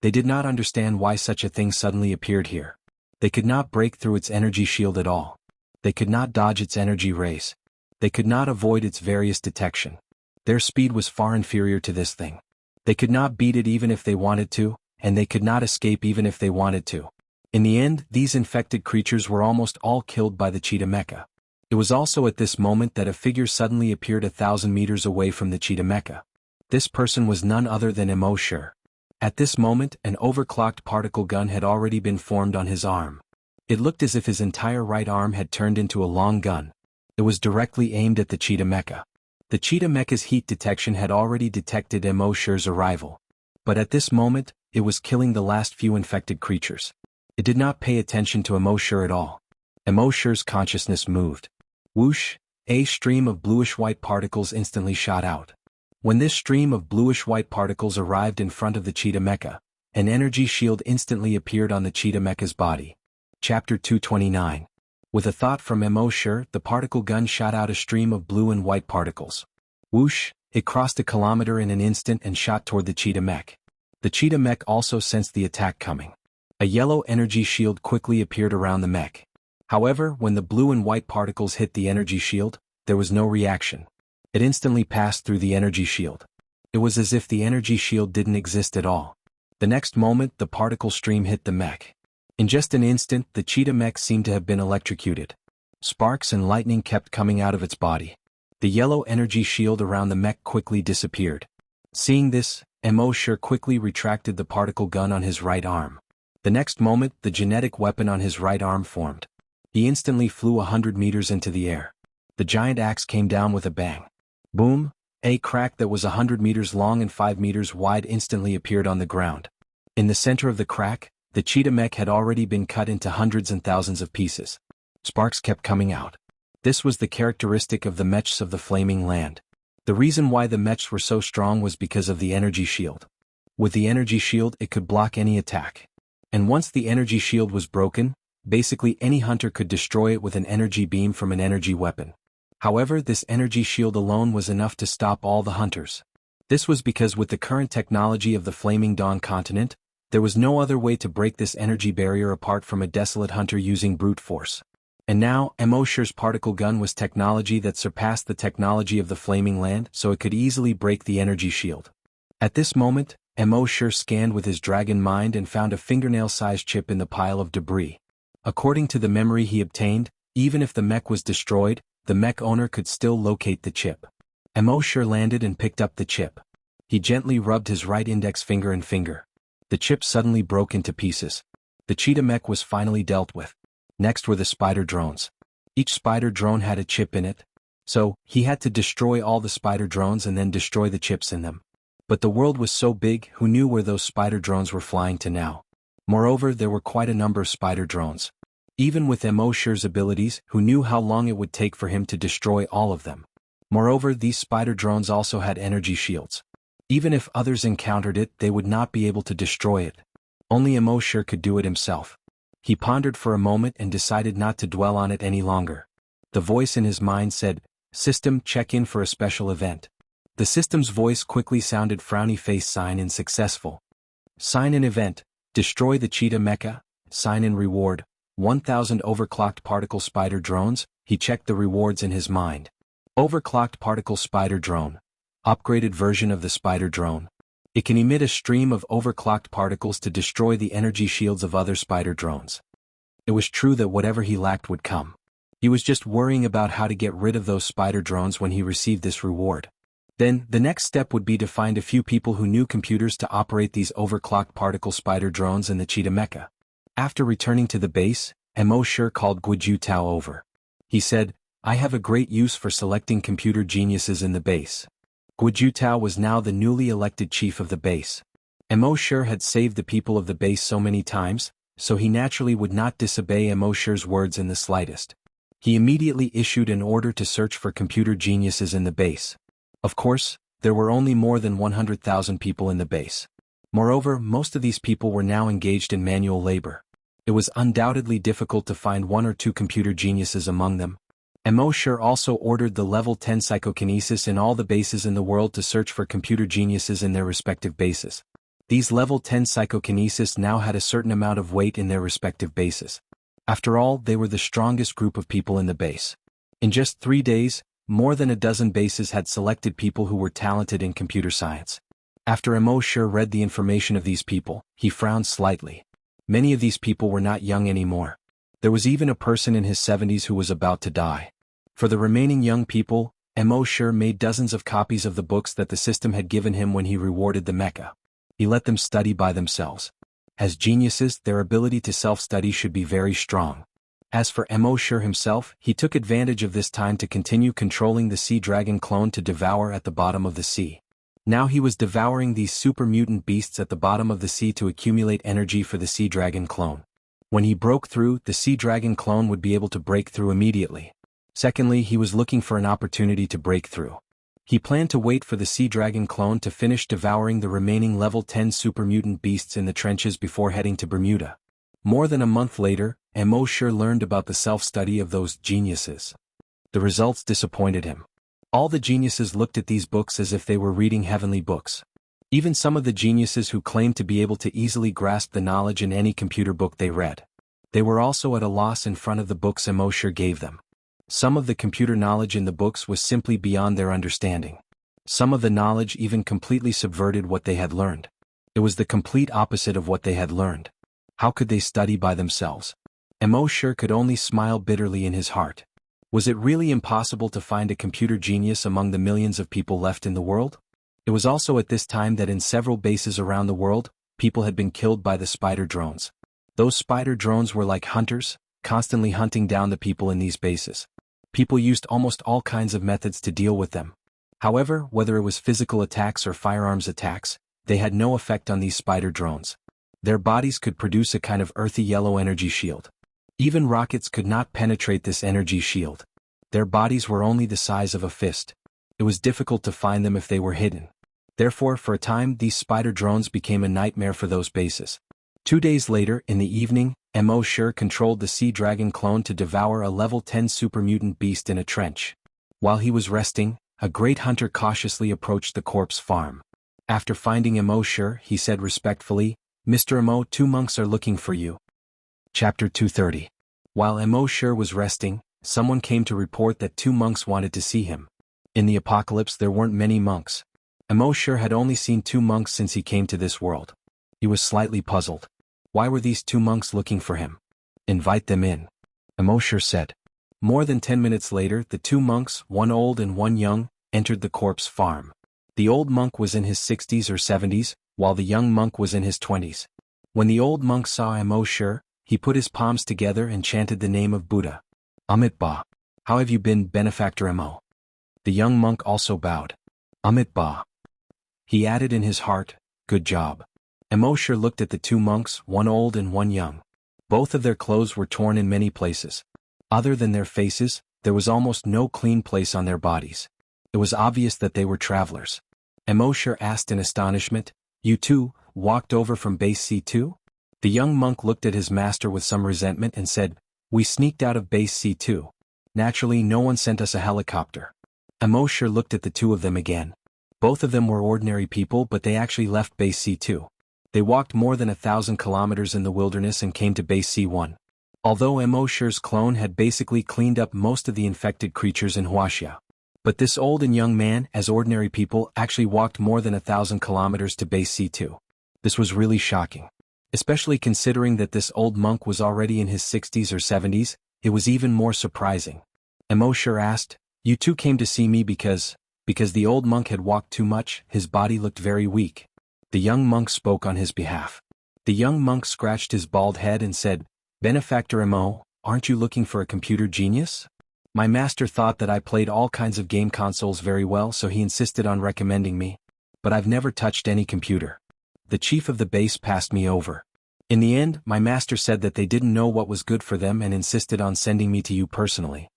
They did not understand why such a thing suddenly appeared here. They could not break through its energy shield at all. They could not dodge its energy rays. They could not avoid its various detection. Their speed was far inferior to this thing. They could not beat it even if they wanted to, and they could not escape even if they wanted to. In the end, these infected creatures were almost all killed by the cheetah mecha. It was also at this moment that a figure suddenly appeared 1,000 meters away from the cheetah mecha. This person was none other than Immortal. At this moment, an overclocked particle gun had already been formed on his arm. It looked as if his entire right arm had turned into a long gun. It was directly aimed at the cheetah mecha. The cheetah mecha's heat detection had already detected Immortal's arrival. But at this moment, it was killing the last few infected creatures. It did not pay attention to Immortal at all. Immortal's consciousness moved. Whoosh! A stream of bluish-white particles instantly shot out. When this stream of bluish-white particles arrived in front of the cheetah mecha, an energy shield instantly appeared on the cheetah mecha's body. Chapter 229. With a thought from Immortal, the particle gun shot out a stream of blue and white particles. Whoosh! It crossed a kilometer in an instant and shot toward the cheetah mech. The cheetah mech also sensed the attack coming. A yellow energy shield quickly appeared around the mech. However, when the blue and white particles hit the energy shield, there was no reaction. It instantly passed through the energy shield. It was as if the energy shield didn't exist at all. The next moment, the particle stream hit the mech. In just an instant, the cheetah mech seemed to have been electrocuted. Sparks and lightning kept coming out of its body. The yellow energy shield around the mech quickly disappeared. Seeing this, Immortal quickly retracted the particle gun on his right arm. The next moment, the genetic weapon on his right arm formed. He instantly flew 100 meters into the air. The giant axe came down with a bang. Boom! A crack that was 100 meters long and 5 meters wide instantly appeared on the ground. In the center of the crack, the cheetah mech had already been cut into hundreds and thousands of pieces. Sparks kept coming out. This was the characteristic of the mechs of the Flaming Land. The reason why the mechs were so strong was because of the energy shield. With the energy shield, it could block any attack. And once the energy shield was broken, basically any hunter could destroy it with an energy beam from an energy weapon. However, this energy shield alone was enough to stop all the hunters. This was because with the current technology of the Flaming Dawn continent, there was no other way to break this energy barrier apart from a desolate hunter using brute force. And now, Immortal's particle gun was technology that surpassed the technology of the Flaming Land, so it could easily break the energy shield. At this moment, Immortal scanned with his dragon mind and found a fingernail-sized chip in the pile of debris. According to the memory he obtained, even if the mech was destroyed, the mech owner could still locate the chip. Immortal landed and picked up the chip. He gently rubbed his right index finger and finger. The chip suddenly broke into pieces. The cheetah mech was finally dealt with. Next were the spider drones. Each spider drone had a chip in it. So, he had to destroy all the spider drones and then destroy the chips in them. But the world was so big, who knew where those spider drones were flying to now? Moreover, there were quite a number of spider drones. Even with Immortal's abilities, who knew how long it would take for him to destroy all of them? Moreover, these spider drones also had energy shields. Even if others encountered it, they would not be able to destroy it. Only Immortal could do it himself. He pondered for a moment and decided not to dwell on it any longer. The voice in his mind said, "System, check in for a special event." The system's voice quickly sounded frowny face sign in successful. Sign in event, destroy the cheetah mecha, sign in reward, 1,000 overclocked particle spider drones. He checked the rewards in his mind. Overclocked particle spider drone. Upgraded version of the spider drone. It can emit a stream of overclocked particles to destroy the energy shields of other spider drones. It was true that whatever he lacked would come. He was just worrying about how to get rid of those spider drones when he received this reward. Then, the next step would be to find a few people who knew computers to operate these overclocked particle spider drones in the cheetah mecha. After returning to the base, Mo called Guiju Tao over. He said, "I have a great use for selecting computer geniuses in the base." Guiju Tao was now the newly elected chief of the base. Mo had saved the people of the base so many times, so he naturally would not disobey Mo's words in the slightest. He immediately issued an order to search for computer geniuses in the base. Of course, there were only more than 100,000 people in the base. Moreover, most of these people were now engaged in manual labor. It was undoubtedly difficult to find one or two computer geniuses among them. Mo also ordered the level 10 psychokinesis in all the bases in the world to search for computer geniuses in their respective bases. These level 10 psychokinesis now had a certain amount of weight in their respective bases. After all, they were the strongest group of people in the base. In just 3 days, more than a dozen bases had selected people who were talented in computer science. After Mo read the information of these people, he frowned slightly. Many of these people were not young anymore. There was even a person in his 70s who was about to die. For the remaining young people, Mo made dozens of copies of the books that the system had given him when he rewarded the mecha. He let them study by themselves. As geniuses, their ability to self-study should be very strong. As for Mo himself, he took advantage of this time to continue controlling the sea dragon clone to devour at the bottom of the sea. Now he was devouring these super mutant beasts at the bottom of the sea to accumulate energy for the sea dragon clone. When he broke through, the sea dragon clone would be able to break through immediately. Secondly, he was looking for an opportunity to break through. He planned to wait for the sea dragon clone to finish devouring the remaining level 10 super mutant beasts in the trenches before heading to Bermuda. More than a month later, Mo learned about the self-study of those geniuses. The results disappointed him. All the geniuses looked at these books as if they were reading heavenly books. Even some of the geniuses who claimed to be able to easily grasp the knowledge in any computer book they read. They were also at a loss in front of the books Mo gave them. Some of the computer knowledge in the books was simply beyond their understanding. Some of the knowledge even completely subverted what they had learned. It was the complete opposite of what they had learned. How could they study by themselves? Mo could only smile bitterly in his heart. Was it really impossible to find a computer genius among the millions of people left in the world? It was also at this time that in several bases around the world, people had been killed by the spider drones. Those spider drones were like hunters, constantly hunting down the people in these bases. People used almost all kinds of methods to deal with them. However, whether it was physical attacks or firearms attacks, they had no effect on these spider drones. Their bodies could produce a kind of earthy yellow energy shield. Even rockets could not penetrate this energy shield. Their bodies were only the size of a fist. It was difficult to find them if they were hidden. Therefore, for a time, these spider drones became a nightmare for those bases. 2 days later, in the evening, Mo controlled the sea dragon clone to devour a level 10 super mutant beast in a trench. While he was resting, a great hunter cautiously approached the corpse farm. After finding Mo he said respectfully, "Mr. Mo, 2 monks are looking for you." Chapter 230. While Mo was resting, someone came to report that 2 monks wanted to see him. In the apocalypse there weren't many monks. Mo had only seen 2 monks since he came to this world. He was slightly puzzled. Why were these 2 monks looking for him? "Invite them in," Mo said. More than 10 minutes later, the 2 monks, one old and one young, entered the corpse farm. The old monk was in his 60s or 70s, while the young monk was in his 20s. When the old monk saw Mo he put his palms together and chanted the name of Buddha. "Amit Ba. How have you been, benefactor Mo?" The young monk also bowed. "Amit Ba." He added in his heart, "Good job." Mo looked at the 2 monks, one old and one young. Both of their clothes were torn in many places. Other than their faces, there was almost no clean place on their bodies. It was obvious that they were travelers. Mo asked in astonishment, "You 2 walked over from base C2? The young monk looked at his master with some resentment and said, "We sneaked out of base C2. Naturally, no one sent us a helicopter." Mo looked at the 2 of them again. Both of them were ordinary people, but they actually left base C2. They walked more than 1,000 kilometers in the wilderness and came to base C1. Although Mo clone had basically cleaned up most of the infected creatures in wuxia. But this old and young man, as ordinary people, actually walked more than 1,000 kilometers to base C2. This was really shocking. Especially considering that this old monk was already in his 60s or 70s, it was even more surprising. Mo asked, "You 2 came to see me because..." Because the old monk had walked too much, his body looked very weak. The young monk spoke on his behalf. The young monk scratched his bald head and said, "Benefactor Mo, aren't you looking for a computer genius? My master thought that I played all kinds of game consoles very well, so he insisted on recommending me. But I've never touched any computer. The chief of the base passed me over. In the end, my master said that they didn't know what was good for them and insisted on sending me to you personally.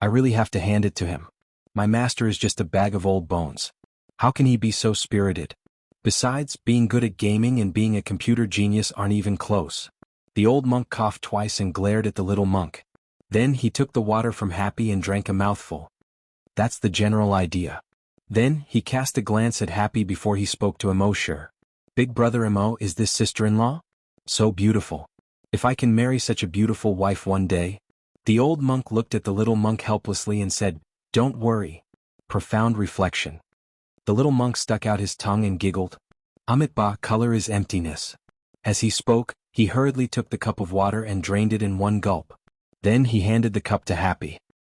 I really have to hand it to him. My master is just a bag of old bones. How can he be so spirited? Besides, being good at gaming and being a computer genius aren't even close." The old monk coughed twice and glared at the little monk. Then he took the water from Happy and drank a mouthful. "That's the general idea." Then he cast a glance at Happy before he spoke to Imo. "Big brother Imo, is this sister-in-law? So beautiful. If I can marry such a beautiful wife one day." The old monk looked at the little monk helplessly and said, "Don't worry." Profound reflection. The little monk stuck out his tongue and giggled. "Amitba, color is emptiness." As he spoke, he hurriedly took the cup of water and drained it in one gulp. Then he handed the cup to Happy.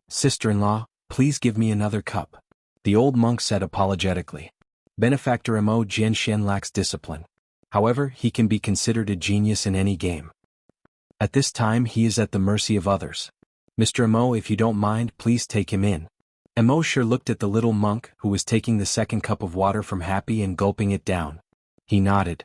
"Sister-in-law, please give me another cup," the old monk said apologetically. Benefactor Imo Jianxian lacks discipline. However, he can be considered a genius in any game. At this time he is at the mercy of others. "Mr. Imo, if you don't mind, please take him in." Imo looked at the little monk, who was taking the second cup of water from Happy and gulping it down. He nodded.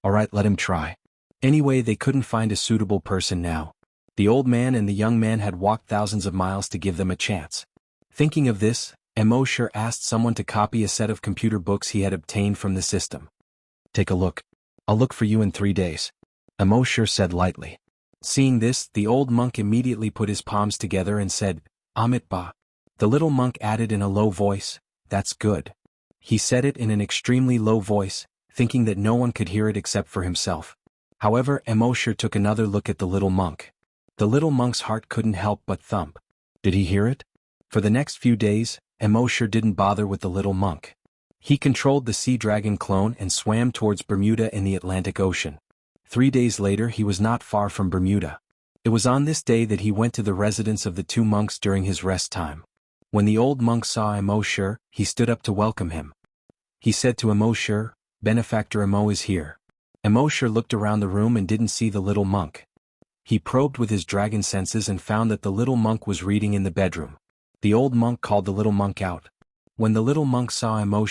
"All right, let him try." Anyway, they couldn't find a suitable person now. The old man and the young man had walked thousands of miles to give them a chance. Thinking of this, Imo asked someone to copy a set of computer books he had obtained from the system. "Take a look. I'll look for you in 3 days," Imo said lightly. Seeing this, the old monk immediately put his palms together and said, "Amitba." The little monk added in a low voice, "That's good." He said it in an extremely low voice, thinking that no one could hear it except for himself. However, Imo took another look at the little monk. The little monk's heart couldn't help but thump. Did he hear it? For the next few days, Imo didn't bother with the little monk. He controlled the sea dragon clone and swam towards Bermuda in the Atlantic Ocean. 3 days later he was not far from Bermuda. It was on this day that he went to the residence of the 2 monks during his rest time. When the old monk saw Imo, he stood up to welcome him. He said to Imo, "Benefactor Imo is here." Imo looked around the room and didn't see the little monk. He probed with his dragon senses and found that the little monk was reading in the bedroom. The old monk called the little monk out. When the little monk saw Imo,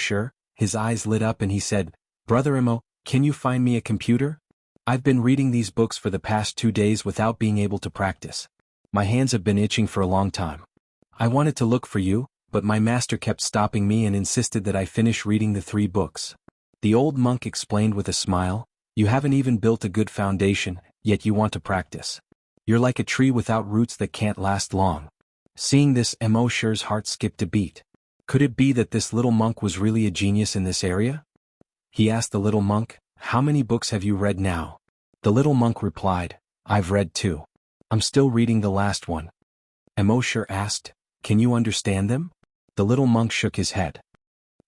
his eyes lit up and he said, "Brother Imo, can you find me a computer? I've been reading these books for the past 2 days without being able to practice. My hands have been itching for a long time. I wanted to look for you, but my master kept stopping me and insisted that I finish reading the 3 books. The old monk explained with a smile, "You haven't even built a good foundation, yet you want to practice. You're like a tree without roots that can't last long." Seeing this, Imo's heart skipped a beat. Could it be that this little monk was really a genius in this area? He asked the little monk, "How many books have you read now?" The little monk replied, "I've read 2. I'm still reading the last one." Imo asked, "Can you understand them?" The little monk shook his head.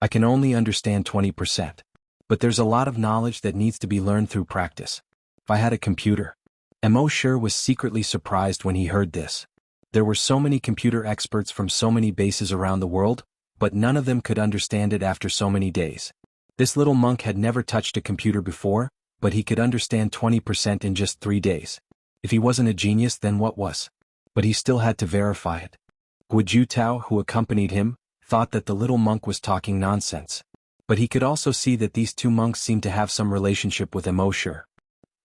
"I can only understand 20%. But there's a lot of knowledge that needs to be learned through practice. If I had a computer." Imo was secretly surprised when he heard this. There were so many computer experts from so many bases around the world, but none of them could understand it after so many days. This little monk had never touched a computer before, but he could understand 20% in just 3 days. If he wasn't a genius, then what was? But he still had to verify it. Guju Tao, who accompanied him, thought that the little monk was talking nonsense. But he could also see that these 2 monks seemed to have some relationship with Imo.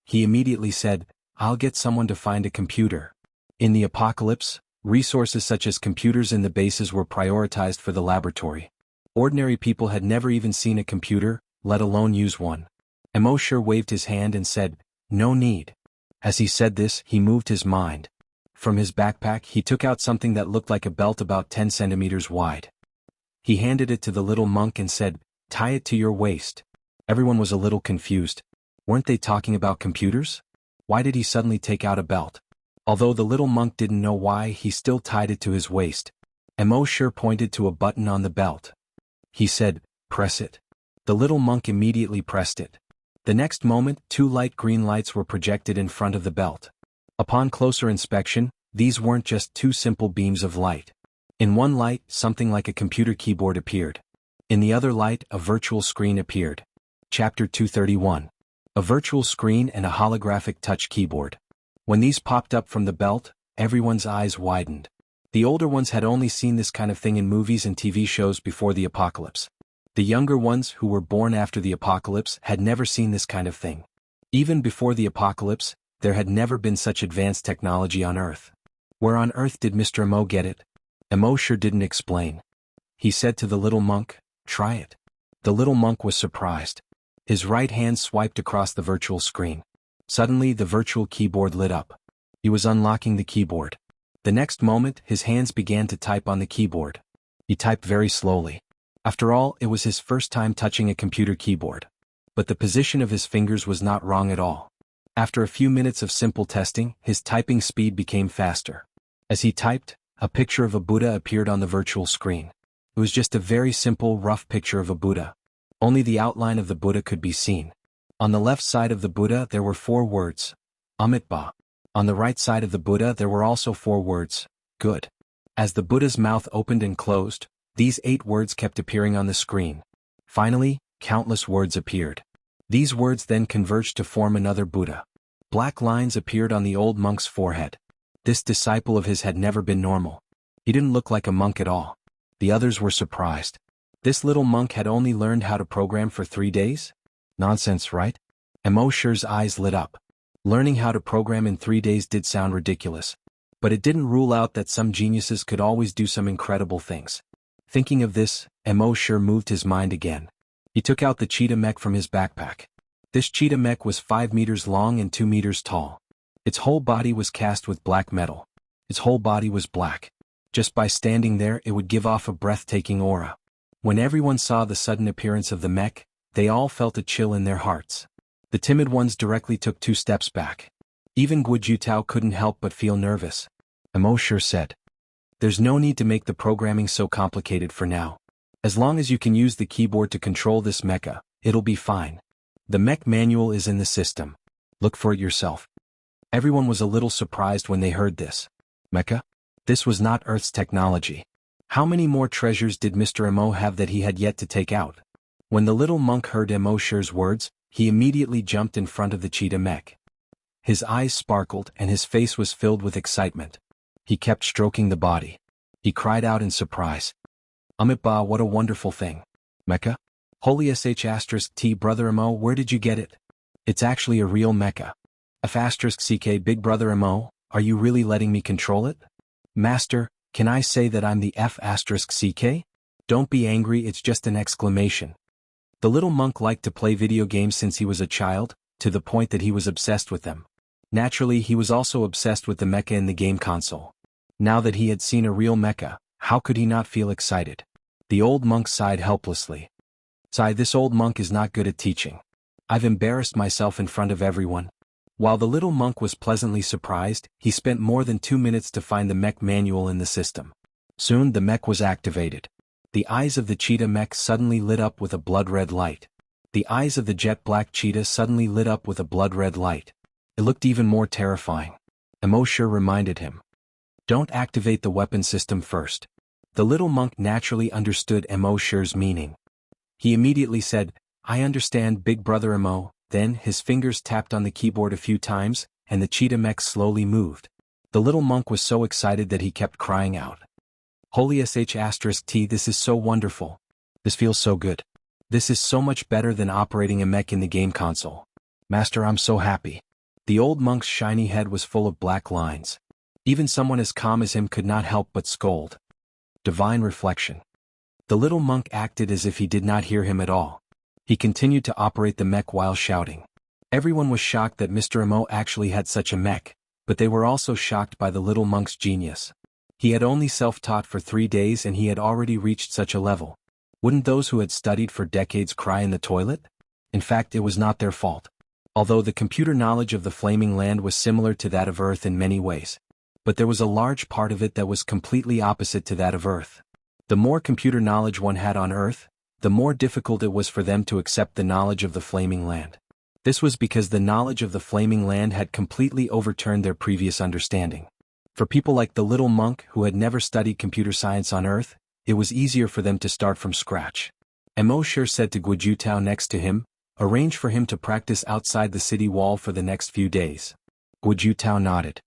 He immediately said, "I'll get someone to find a computer." In the apocalypse, resources such as computers in the bases were prioritized for the laboratory. Ordinary people had never even seen a computer, let alone use one. Imo waved his hand and said, "No need." As he said this, he moved his mind. From his backpack he took out something that looked like a belt about 10 centimeters wide. He handed it to the little monk and said, "Tie it to your waist." Everyone was a little confused. Weren't they talking about computers? Why did he suddenly take out a belt? Although the little monk didn't know why, he still tied it to his waist. Imo pointed to a button on the belt. He said, "Press it." The little monk immediately pressed it. The next moment, 2 light green lights were projected in front of the belt. Upon closer inspection, these weren't just 2 simple beams of light. In one light, something like a computer keyboard appeared. In the other light, a virtual screen appeared. Chapter 231. A virtual screen and a holographic touch keyboard. When these popped up from the belt, everyone's eyes widened. The older ones had only seen this kind of thing in movies and TV shows before the apocalypse. The younger ones, who were born after the apocalypse, had never seen this kind of thing. Even before the apocalypse, there had never been such advanced technology on Earth. Where on earth did Mr. Mo get it? Mo sure didn't explain. He said to the little monk, "Try it." The little monk was surprised. His right hand swiped across the virtual screen. Suddenly the virtual keyboard lit up. He was unlocking the keyboard. The next moment, his hands began to type on the keyboard. He typed very slowly. After all, it was his first time touching a computer keyboard. But the position of his fingers was not wrong at all. After a few minutes of simple testing, his typing speed became faster. As he typed, a picture of a Buddha appeared on the virtual screen. It was just a very simple, rough picture of a Buddha. Only the outline of the Buddha could be seen. On the left side of the Buddha there were 4 words, Amitabha. On the right side of the Buddha there were also 4 words, good. As the Buddha's mouth opened and closed, these 8 words kept appearing on the screen. Finally, countless words appeared. These words then converged to form another Buddha. Black lines appeared on the old monk's forehead. This disciple of his had never been normal. He didn't look like a monk at all. The others were surprised. This little monk had only learned how to program for 3 days? Nonsense, right? Mosher's eyes lit up. Learning how to program in 3 days did sound ridiculous. But it didn't rule out that some geniuses could always do some incredible things. Thinking of this, Mosher moved his mind again. He took out the cheetah mech from his backpack. This cheetah mech was 5 meters long and 2 meters tall. Its whole body was cast with black metal. Its whole body was black. Just by standing there it would give off a breathtaking aura. When everyone saw the sudden appearance of the mech, they all felt a chill in their hearts. The timid ones directly took 2 steps back. Even Guojutao couldn't help but feel nervous. Mosher said, "There's no need to make the programming so complicated for now. As long as you can use the keyboard to control this mecha, it'll be fine. The mech manual is in the system. Look for it yourself." Everyone was a little surprised when they heard this. Mecha? This was not Earth's technology. How many more treasures did Mr. Mo have that he had yet to take out? When the little monk heard Mosher's words, he immediately jumped in front of the cheetah mech. His eyes sparkled and his face was filled with excitement. He kept stroking the body. He cried out in surprise. "Amitabha, what a wonderful thing. Mecha? Holy sh*t, brother Mo, where did you get it? It's actually a real mecha. F***ck, big brother Mo, are you really letting me control it? Master, can I say that I'm the F***ck? Don't be angry, it's just an exclamation." The little monk liked to play video games since he was a child, to the point that he was obsessed with them. Naturally, he was also obsessed with the mecha in the game console. Now that he had seen a real mecha, how could he not feel excited? The old monk sighed helplessly. "Sigh, this old monk is not good at teaching. I've embarrassed myself in front of everyone." While the little monk was pleasantly surprised, he spent more than 2 minutes to find the mech manual in the system. Soon the mech was activated. The eyes of the cheetah mech suddenly lit up with a blood-red light. The eyes of the jet-black cheetah suddenly lit up with a blood-red light. It looked even more terrifying. Mosher reminded him, "Don't activate the weapon system first." The little monk naturally understood Mosher's meaning. He immediately said, "I understand, big brother Mo." Then his fingers tapped on the keyboard a few times, and the cheetah mech slowly moved. The little monk was so excited that he kept crying out, "Holy sh*t, this is so wonderful. This feels so good. This is so much better than operating a mech in the game console. Master, I'm so happy." The old monk's shiny head was full of black lines. Even someone as calm as him could not help but scold. Divine reflection. The little monk acted as if he did not hear him at all. He continued to operate the mech while shouting. Everyone was shocked that Mr. Mo actually had such a mech, but they were also shocked by the little monk's genius. He had only self-taught for 3 days and he had already reached such a level. Wouldn't those who had studied for decades cry in the toilet? In fact, it was not their fault. Although the computer knowledge of the Flaming Land was similar to that of Earth in many ways. But there was a large part of it that was completely opposite to that of Earth. The more computer knowledge one had on Earth, the more difficult it was for them to accept the knowledge of the Flaming Land. This was because the knowledge of the Flaming Land had completely overturned their previous understanding. For people like the little monk who had never studied computer science on Earth, it was easier for them to start from scratch. Emo said to Guojutao next to him, "Arrange for him to practice outside the city wall for the next few days." Guojutao nodded.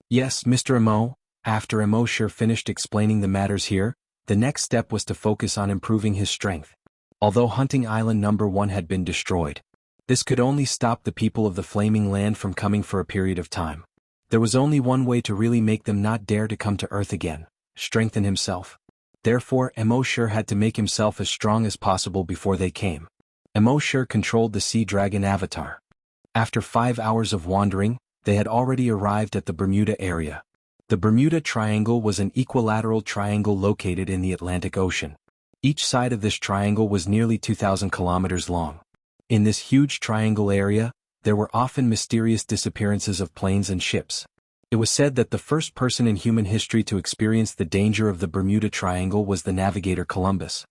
"Yes, Mr. Emo." After Emo finished explaining the matters here, the next step was to focus on improving his strength. Although Hunting Island number 1 had been destroyed, this could only stop the people of the Flaming Land from coming for a period of time. There was only one way to really make them not dare to come to Earth again: strengthen himself. Therefore, Emo had to make himself as strong as possible before they came. Emo controlled the Sea Dragon avatar. After 5 hours of wandering, they had already arrived at the Bermuda area. The Bermuda Triangle was an equilateral triangle located in the Atlantic Ocean. Each side of this triangle was nearly 2,000 kilometers long. In this huge triangle area, there were often mysterious disappearances of planes and ships. It was said that the first person in human history to experience the danger of the Bermuda Triangle was the navigator Columbus.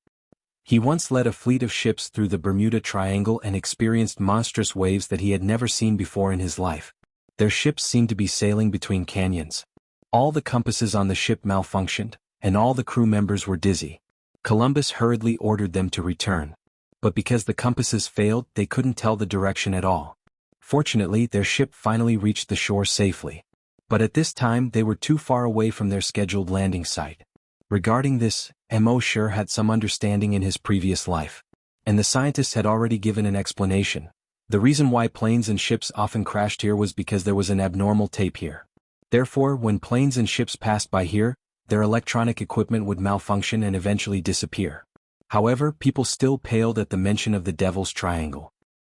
He once led a fleet of ships through the Bermuda Triangle and experienced monstrous waves that he had never seen before in his life. Their ships seemed to be sailing between canyons. All the compasses on the ship malfunctioned, and all the crew members were dizzy. Columbus hurriedly ordered them to return. But because the compasses failed, they couldn't tell the direction at all. Fortunately, their ship finally reached the shore safely. But at this time they were too far away from their scheduled landing site. Regarding this, Emo had some understanding in his previous life. And the scientists had already given an explanation. The reason why planes and ships often crashed here was because there was an abnormal tape here. Therefore, when planes and ships passed by here, their electronic equipment would malfunction and eventually disappear. However, people still paled at the mention of the Devil's Triangle.